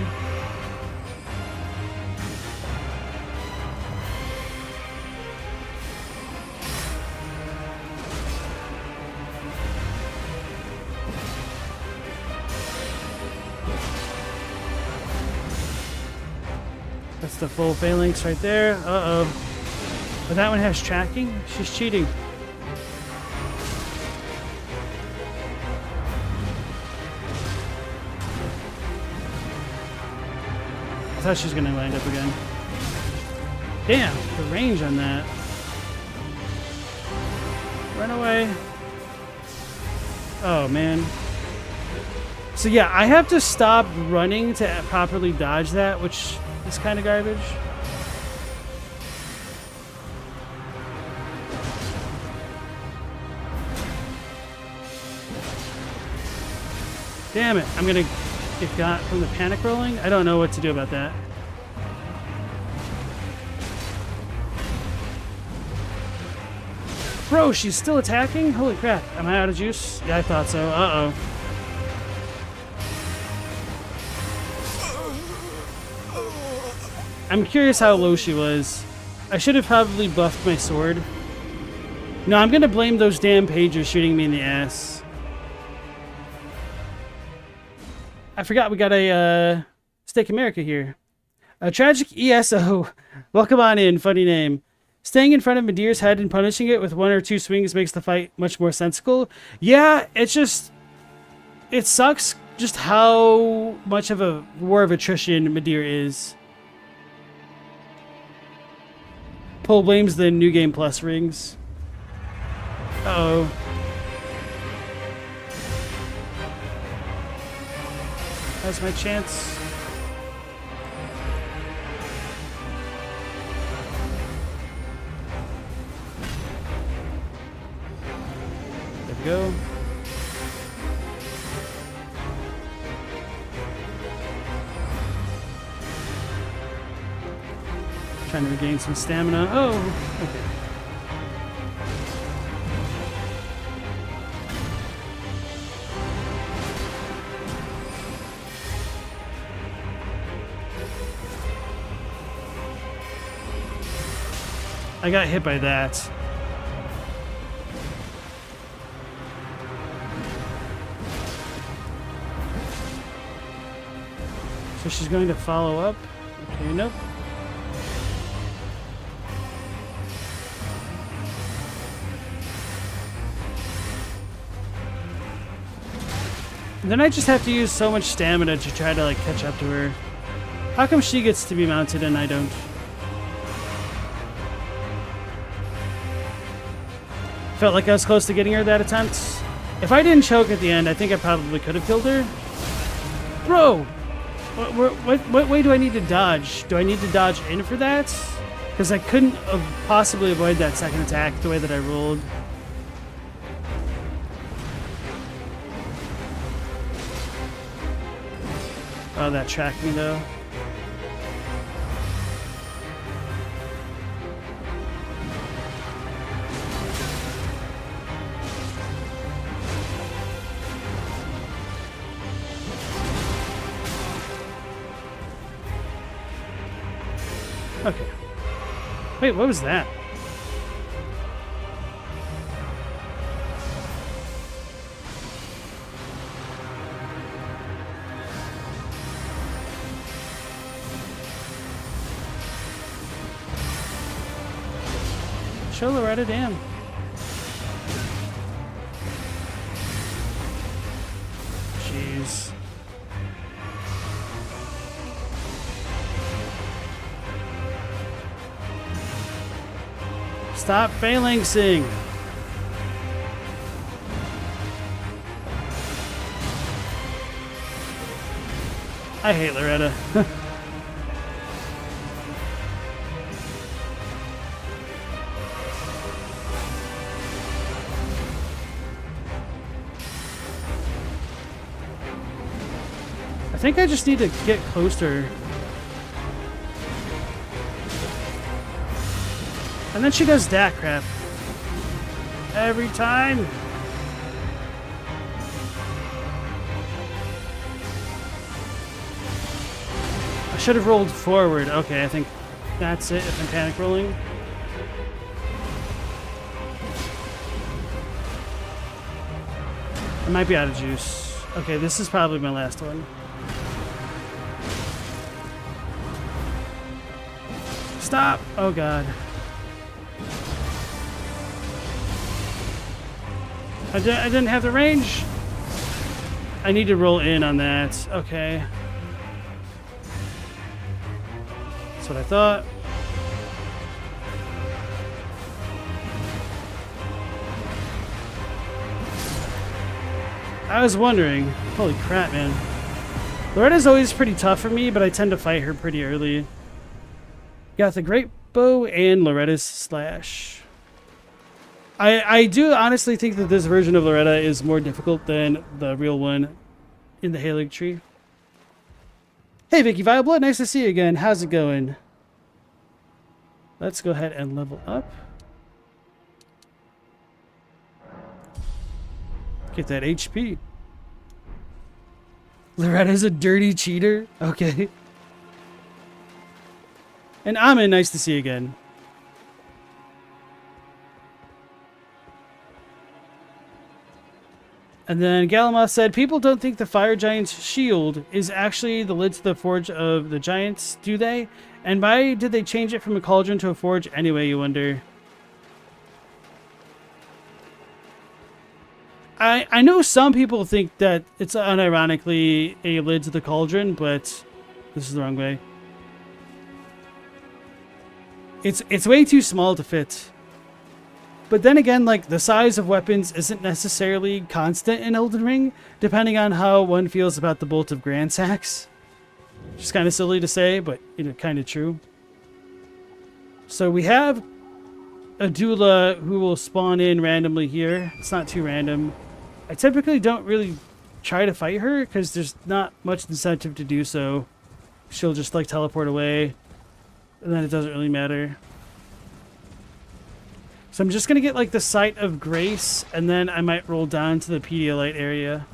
That's the full phalanx right there. Uh-oh. But that one has tracking? She's cheating. I thought she was going to land up again. Damn, the range on that. Run away. Oh, man. So yeah, I have to stop running to properly dodge that, which is kind of garbage. Damn it, I'm going to get got from the panic rolling. I don't know what to do about that. Bro, she's still attacking? Holy crap. Am I out of juice? Yeah, I thought so. Uh-oh. I'm curious how low she was. I should have probably buffed my sword No, I'm gonna blame those damn pagers shooting me in the ass. I forgot we got a Steak America here. A tragic ESO. Welcome on in, funny name. Staying in front of Medear's head and punishing it with 1 or 2 swings makes the fight much more sensible. Yeah, it's just... It sucks just how much of a war of attrition Medear is. Paul blames the New Game Plus rings. Uh-oh. That's my chance. There we go. Trying to regain some stamina. Oh, okay. I got hit by that. So she's going to follow up. Okay, nope. Then I just have to use so much stamina to try to like catch up to her. How come she gets to be mounted and I don't? Felt like I was close to getting her that attempt. If I didn't choke at the end, I think I probably could have killed her. Bro! What way do I need to dodge? Do I need to dodge in for that? Because I couldn't possibly avoid that second attack the way that I rolled. Oh, that tracked me though. Okay. Wait, what was that? Show Loretta, damn. Jeez. Stop phalanxing. I hate Loretta. I think I just need to get closer. And then she does that crap. Every time. I should have rolled forward. Okay, I think that's it if I'm panic rolling. I might be out of juice. Okay, this is probably my last one. Stop! Oh god. I didn't have the range. I need to roll in on that. Okay. That's what I thought. I was wondering. Holy crap, man. Loretta's always pretty tough for me, but I tend to fight her pretty early. Got the great bow and Loretta's slash. I do honestly think that this version of Loretta is more difficult than the real one in the Erdtree. Hey Vicky Vileblood, nice to see you again. How's it going? Let's go ahead and level up. Get that HP. Loretta's a dirty cheater? Okay. And Amin, nice to see you again. And then Galamoth said, people don't think the fire giant's shield is actually the lid to the forge of the giants, do they? And why did they change it from a cauldron to a forge anyway, you wonder? I know some people think that it's unironically a lid to the cauldron, but this is the wrong way. It's way too small to fit. But then again, like, the size of weapons isn't necessarily constant in Elden Ring, depending on how one feels about the Bolt of Grandsax. Which is kind of silly to say, but, you know, kind of true. So we have a doula who will spawn in randomly here. It's not too random. I typically don't really try to fight her, because there's not much incentive to do so. She'll just, like, teleport away, and then it doesn't really matter. So I'm just going to get, like, the Sight of Grace, and then I might roll down to the Pedialyte area.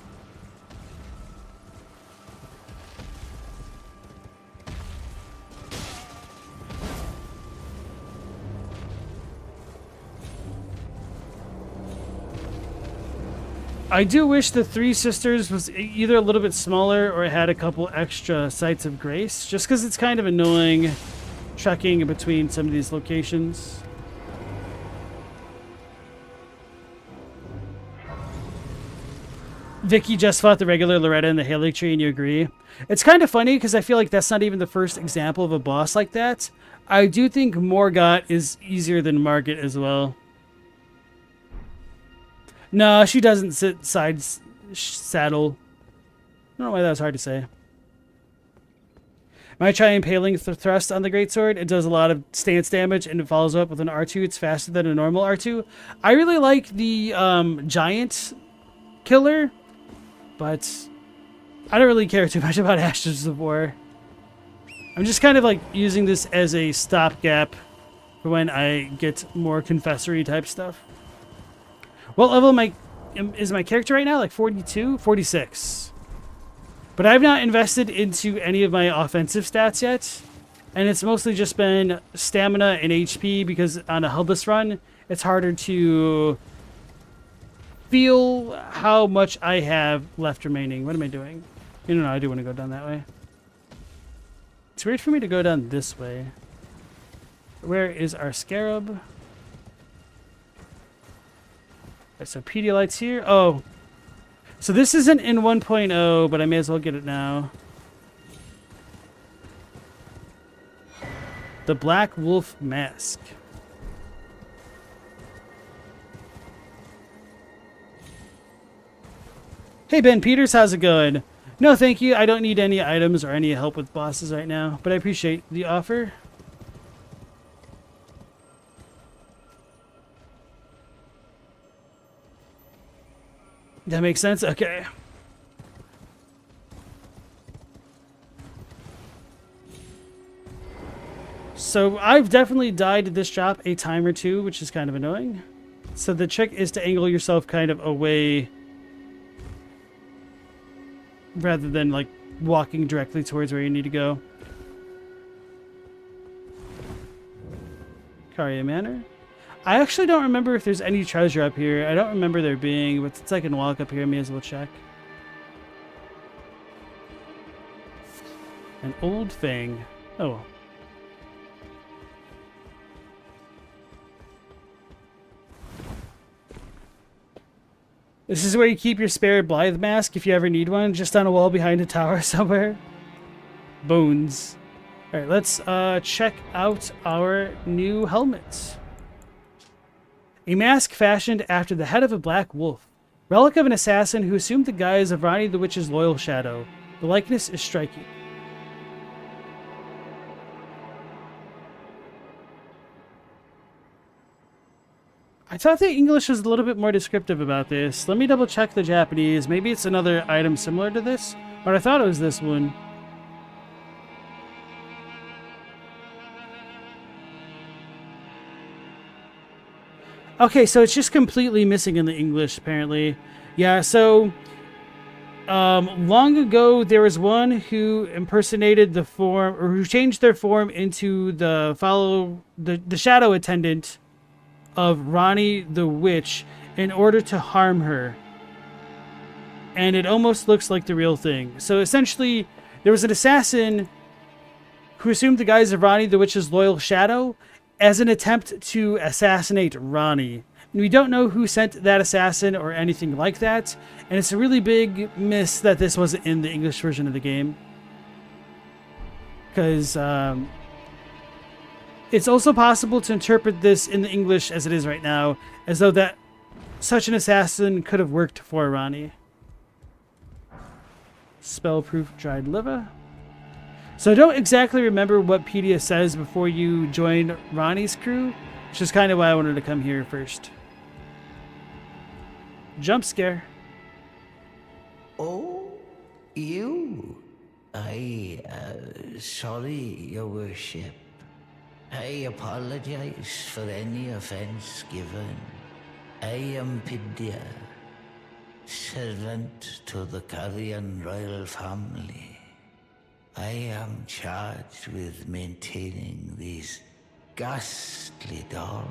I do wish the Three Sisters was either a little bit smaller or it had a couple extra Sights of Grace, just because it's kind of annoying trekking in between some of these locations. Vicky just fought the regular Loretta in the Erdtree, and you agree? It's kind of funny because I feel like that's not even the first example of a boss like that. I do think Morgott is easier than Margit as well. No, she doesn't sit side saddle. I don't know why that was hard to say. Might try impaling thrust on the greatsword. It does a lot of stance damage and it follows up with an R2. It's faster than a normal R2. I really like the giant killer, but I don't really care too much about Ashes of War. I'm just kind of like using this as a stopgap for when I get more confessory type stuff. What level is my character right now? Like 42? 46. But I've not invested into any of my offensive stats yet. And it's mostly just been stamina and HP because on a hubless run, it's harder to feel how much I have left remaining. What am I doing? You know, I do want to go down that way. It's weird for me to go down this way. Where is our scarab? Right, so Pedialyte's here. Oh. So this isn't in 1.0, but I may as well get it now. The Black Wolf Mask. Hey Ben Peters, how's it going? No, thank you. I don't need any items or any help with bosses right now, but I appreciate the offer. That makes sense? Okay. So I've definitely died at this shop a time or two, which is kind of annoying. So the trick is to angle yourself kind of away rather than like walking directly towards where you need to go. Carian Manor. I actually don't remember if there's any treasure up here. I don't remember there being, but since I can walk up here, I may as well check. An old fang. Oh. This is where you keep your spare Blythe mask if you ever need one, just on a wall behind a tower somewhere. Bones. Alright, let's check out our new helmets. A mask fashioned after the head of a black wolf. Relic of an assassin who assumed the guise of Ranni the Witch's loyal shadow. The likeness is striking. I thought the English was a little bit more descriptive about this. Let me double check the Japanese. Maybe it's another item similar to this. But I thought it was this one. Okay, so it's just completely missing in the English, apparently. Yeah, so long ago there was one who impersonated the form, or who changed their form into the shadow attendant of Ranni the Witch in order to harm her. and it almost looks like the real thing. So essentially, there was an assassin who assumed the guise of Ranni, the witch's loyal shadow, as an attempt to assassinate Ranni. And we don't know who sent that assassin or anything like that, and it's a really big miss that this wasn't in the English version of the game. Because it's also possible to interpret this in the English as it is right now, as though that such an assassin could have worked for Ranni. Spell-proof dried liver. So I don't exactly remember what Pidia says before you join Ranni's crew, which is kind of why I wanted to come here first. Jump scare. Oh, you? Sorry, your worship. I apologize for any offense given. I am Pidia, servant to the Carian royal family. I am charged with maintaining these ghastly dolls.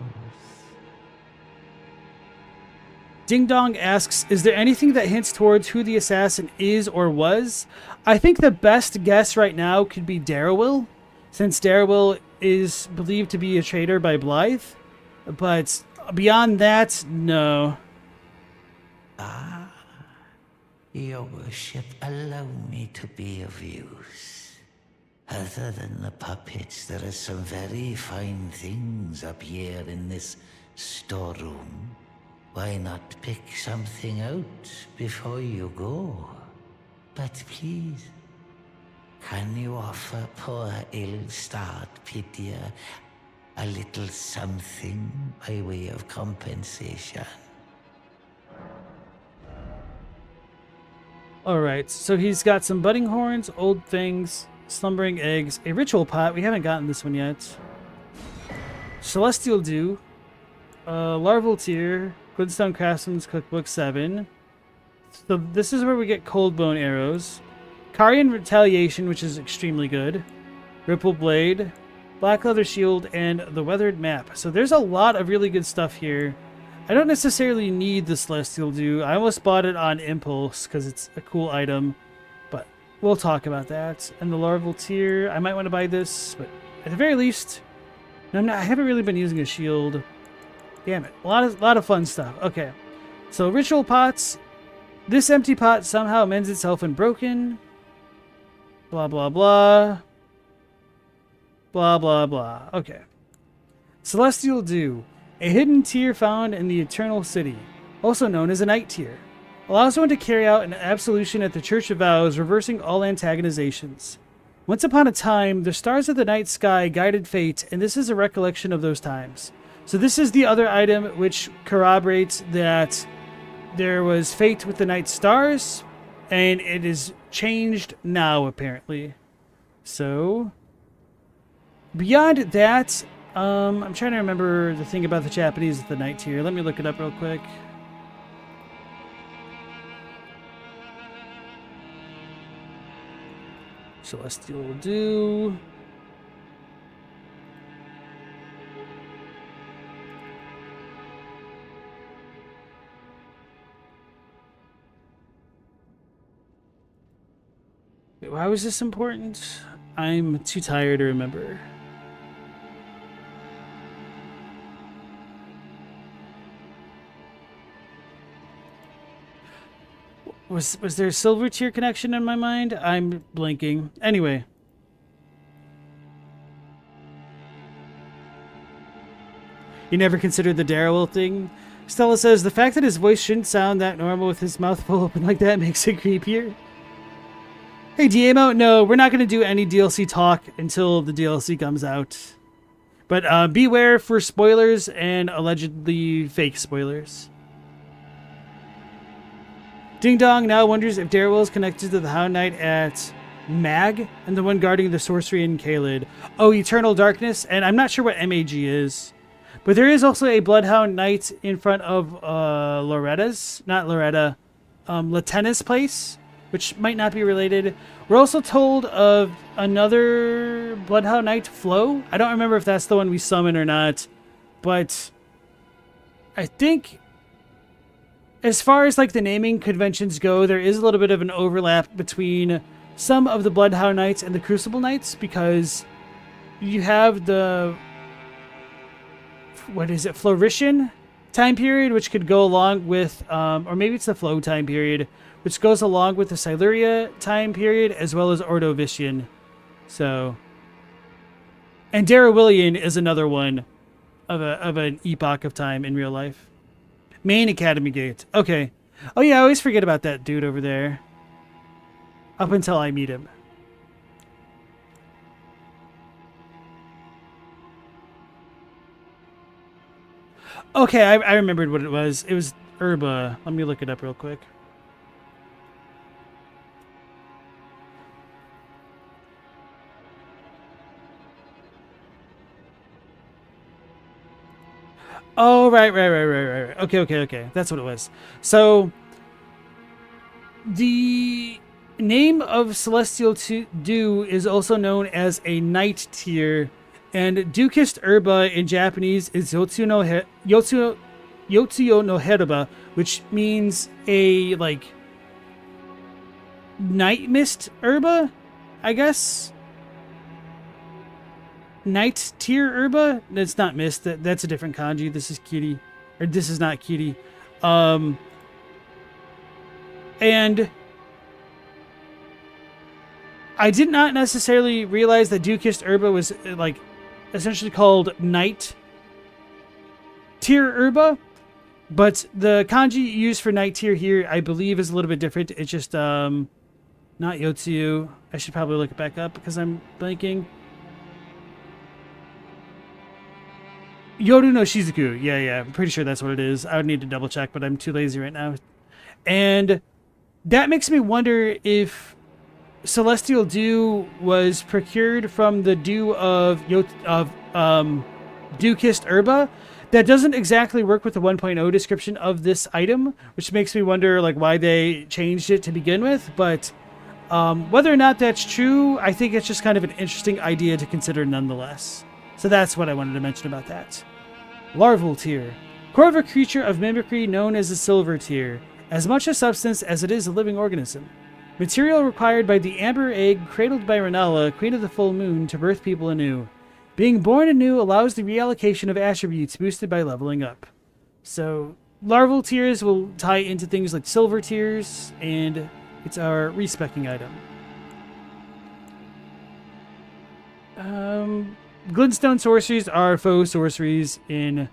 Ding Dong asks, is there anything that hints towards who the assassin is or was? I think the best guess right now could be Darrowil, since Darrowil is believed to be a traitor by Blythe. But beyond that, no. Your worship, allow me to be of use. Other than the puppets, there are some very fine things up here in this storeroom. Why not pick something out before you go? But please, can you offer poor ill-starred Pidia a little something by way of compensation? Alright, so he's got some budding horns, old things, slumbering eggs, a ritual pot. We haven't gotten this one yet. Celestial Dew, Larval Tear, Goodstone Craftsman's Cookbook 7. So this is where we get cold bone arrows. Carian Retaliation, which is extremely good. Ripple Blade, Black Leather Shield, and the Weathered Map. So there's a lot of really good stuff here. I don't necessarily need the Celestial Dew. I almost bought it on impulse because it's a cool item. But we'll talk about that. And the Larval Tear, I might want to buy this. But at the very least, I haven't really been using a shield. Damn it. A lot of fun stuff. Okay. So ritual pots. This empty pot somehow mends itself when broken. Blah, blah, blah. Blah, blah, blah. Okay. Celestial Dew. A hidden tear found in the Eternal City, also known as a night tear. Allows one to carry out an absolution at the Church of Vows, reversing all antagonizations. Once upon a time, the stars of the night sky guided fate, and this is a recollection of those times. So this is the other item which corroborates that there was fate with the night stars, and it is changed now, apparently. So, beyond that, I'm trying to remember the thing about the Japanese at the night tier. Let me look it up real quick. Celestial Dew. Wait, why was this important? I'm too tired to remember. Was there a silver tier connection in my mind? I'm blinking. Anyway. You never considered the Darrowil thing? Stella says, the fact that his voice shouldn't sound that normal with his mouth full open like that makes it creepier. Hey, Diemo, no, we're not going to do any DLC talk until the DLC comes out. But beware for spoilers and allegedly fake spoilers. Ding Dong now wonders if Darrowil is connected to the Hound Knight at Mag and the one guarding the sorcery in Caelid. Oh, Eternal Darkness, and I'm not sure what MAG is. But there is also a Bloodhound Knight in front of Loretta's, not Loretta, Latena's place, which might not be related. We're also told of another Bloodhound Knight, Flo. I don't remember if that's the one we summon or not, but I think as far as like the naming conventions go, there is a little bit of an overlap between some of the Bloodhound Knights and the Crucible Knights, because you have the, what is it, Florician time period, which could go along with, or maybe it's the Flow time period, which goes along with the Siluria time period, as well as Ordovician. So, and Darawillian is another one of an epoch of time in real life. Main Academy Gate. Okay. Oh yeah, I always forget about that dude over there. Up until I meet him. Okay, I remembered what it was. It was Herba. Let me look it up real quick. Oh, right. Okay. That's what it was. So, the name of Celestial Dew is also known as a Night Tier, and Dukist Herba in Japanese is Yotsuyo no Herba, which means a, like, night mist herba, I guess? Night Tier Herba? That's not mist. That's a different kanji. This is Kiri. Or this is not Kiri. And I did not necessarily realize that Dukist Herba was, like, essentially called Night Tier Herba. But the kanji used for Night Tier here, I believe, is a little bit different. It's just, not Yotsuyu. I should probably look it back up because I'm blanking. Yoru no Shizuku. Yeah. I'm pretty sure that's what it is. I would need to double check, but I'm too lazy right now. And that makes me wonder if Celestial Dew was procured from the dew of Dukist Herba. That doesn't exactly work with the 1.0 description of this item, which makes me wonder like why they changed it to begin with. But whether or not that's true, I think it's just kind of an interesting idea to consider nonetheless. So that's what I wanted to mention about that. Larval Tier. Core of a creature of mimicry known as a Silver Tier. As much a substance as it is a living organism. Material required by the amber egg cradled by Renala, Queen of the Full Moon, to birth people anew. Being born anew allows the reallocation of attributes boosted by leveling up. So, larval tiers will tie into things like silver tiers, and it's our respecking item. Glintstone sorceries are faux sorceries in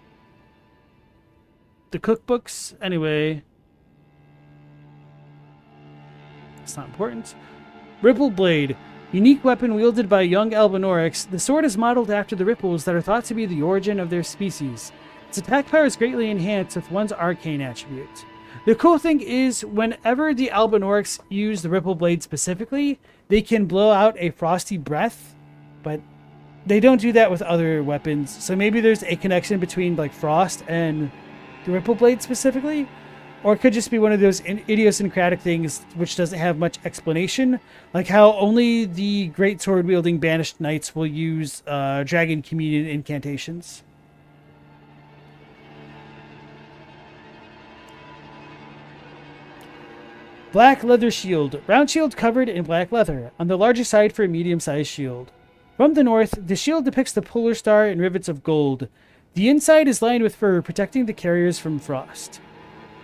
the cookbooks. Anyway, it's not important. Ripple Blade. Unique weapon wielded by young Albinoryx, the sword is modeled after the ripples that are thought to be the origin of their species. Its attack power is greatly enhanced with one's arcane attribute. The cool thing is, whenever the Albinoryx use the Ripple Blade specifically, they can blow out a frosty breath, but they don't do that with other weapons. So maybe there's a connection between like Frost and the Ripple Blade specifically. Or it could just be one of those idiosyncratic things which doesn't have much explanation. Like how only the great sword wielding banished knights will use dragon communion incantations. Black leather shield. Round shield covered in black leather. On the larger side for a medium-sized shield. From the north, the shield depicts the polar star in rivets of gold. The inside is lined with fur, protecting the carriers from frost.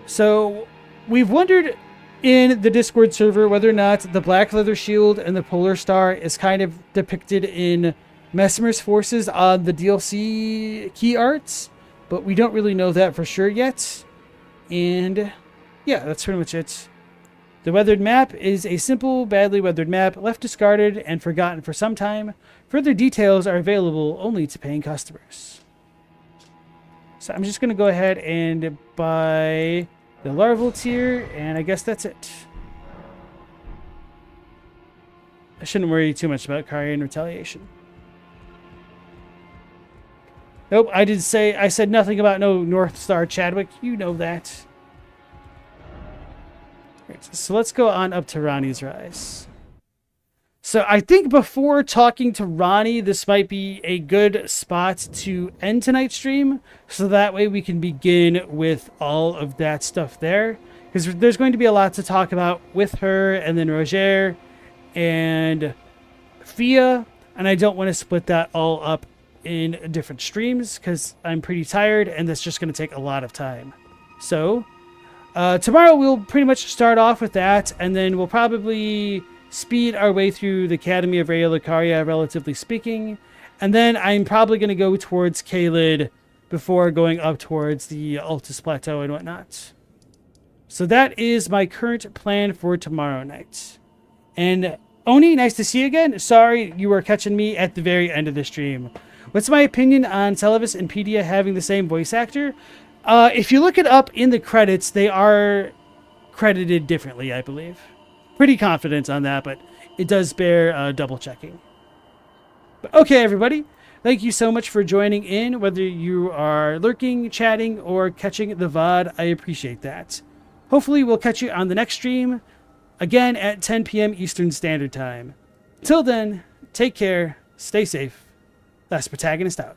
So, we've wondered in the Discord server whether or not the black leather shield and the polar star is kind of depicted in Messmer's forces on the DLC key arts, but we don't really know that for sure yet. And yeah, that's pretty much it. The weathered map is a simple, badly weathered map left discarded and forgotten for some time. Further details are available only to paying customers. So I'm just going to go ahead and buy the larval tier, and I guess that's it. I shouldn't worry too much about Carian retaliation. Nope, I said nothing about no North Star Chadwick. You know that. Right, so let's go on up to Rani's Rise. So I think before talking to Ronnie, this might be a good spot to end tonight's stream. So that way we can begin with all of that stuff there. Because there's going to be a lot to talk about with her and then Roger and Fia. And I don't want to split that all up in different streams because I'm pretty tired and that's just going to take a lot of time. So tomorrow we'll pretty much start off with that, and then we'll probably speed our way through the Academy of Raya Lucaria, relatively speaking. And then I'm probably going to go towards Caelid before going up towards the Altus Plateau and whatnot. So that is my current plan for tomorrow night. And Oni, nice to see you again. Sorry you were catching me at the very end of the stream. What's my opinion on Televis and Pidia having the same voice actor? If you look it up in the credits, they are credited differently, I believe. Pretty confident on that, but it does bear double checking. But okay, everybody. Thank you so much for joining in, whether you are lurking, chatting, or catching the VOD. I appreciate that. Hopefully, we'll catch you on the next stream, again at 10 p.m. Eastern Standard Time. Till then, take care, stay safe. That's Protagonist out.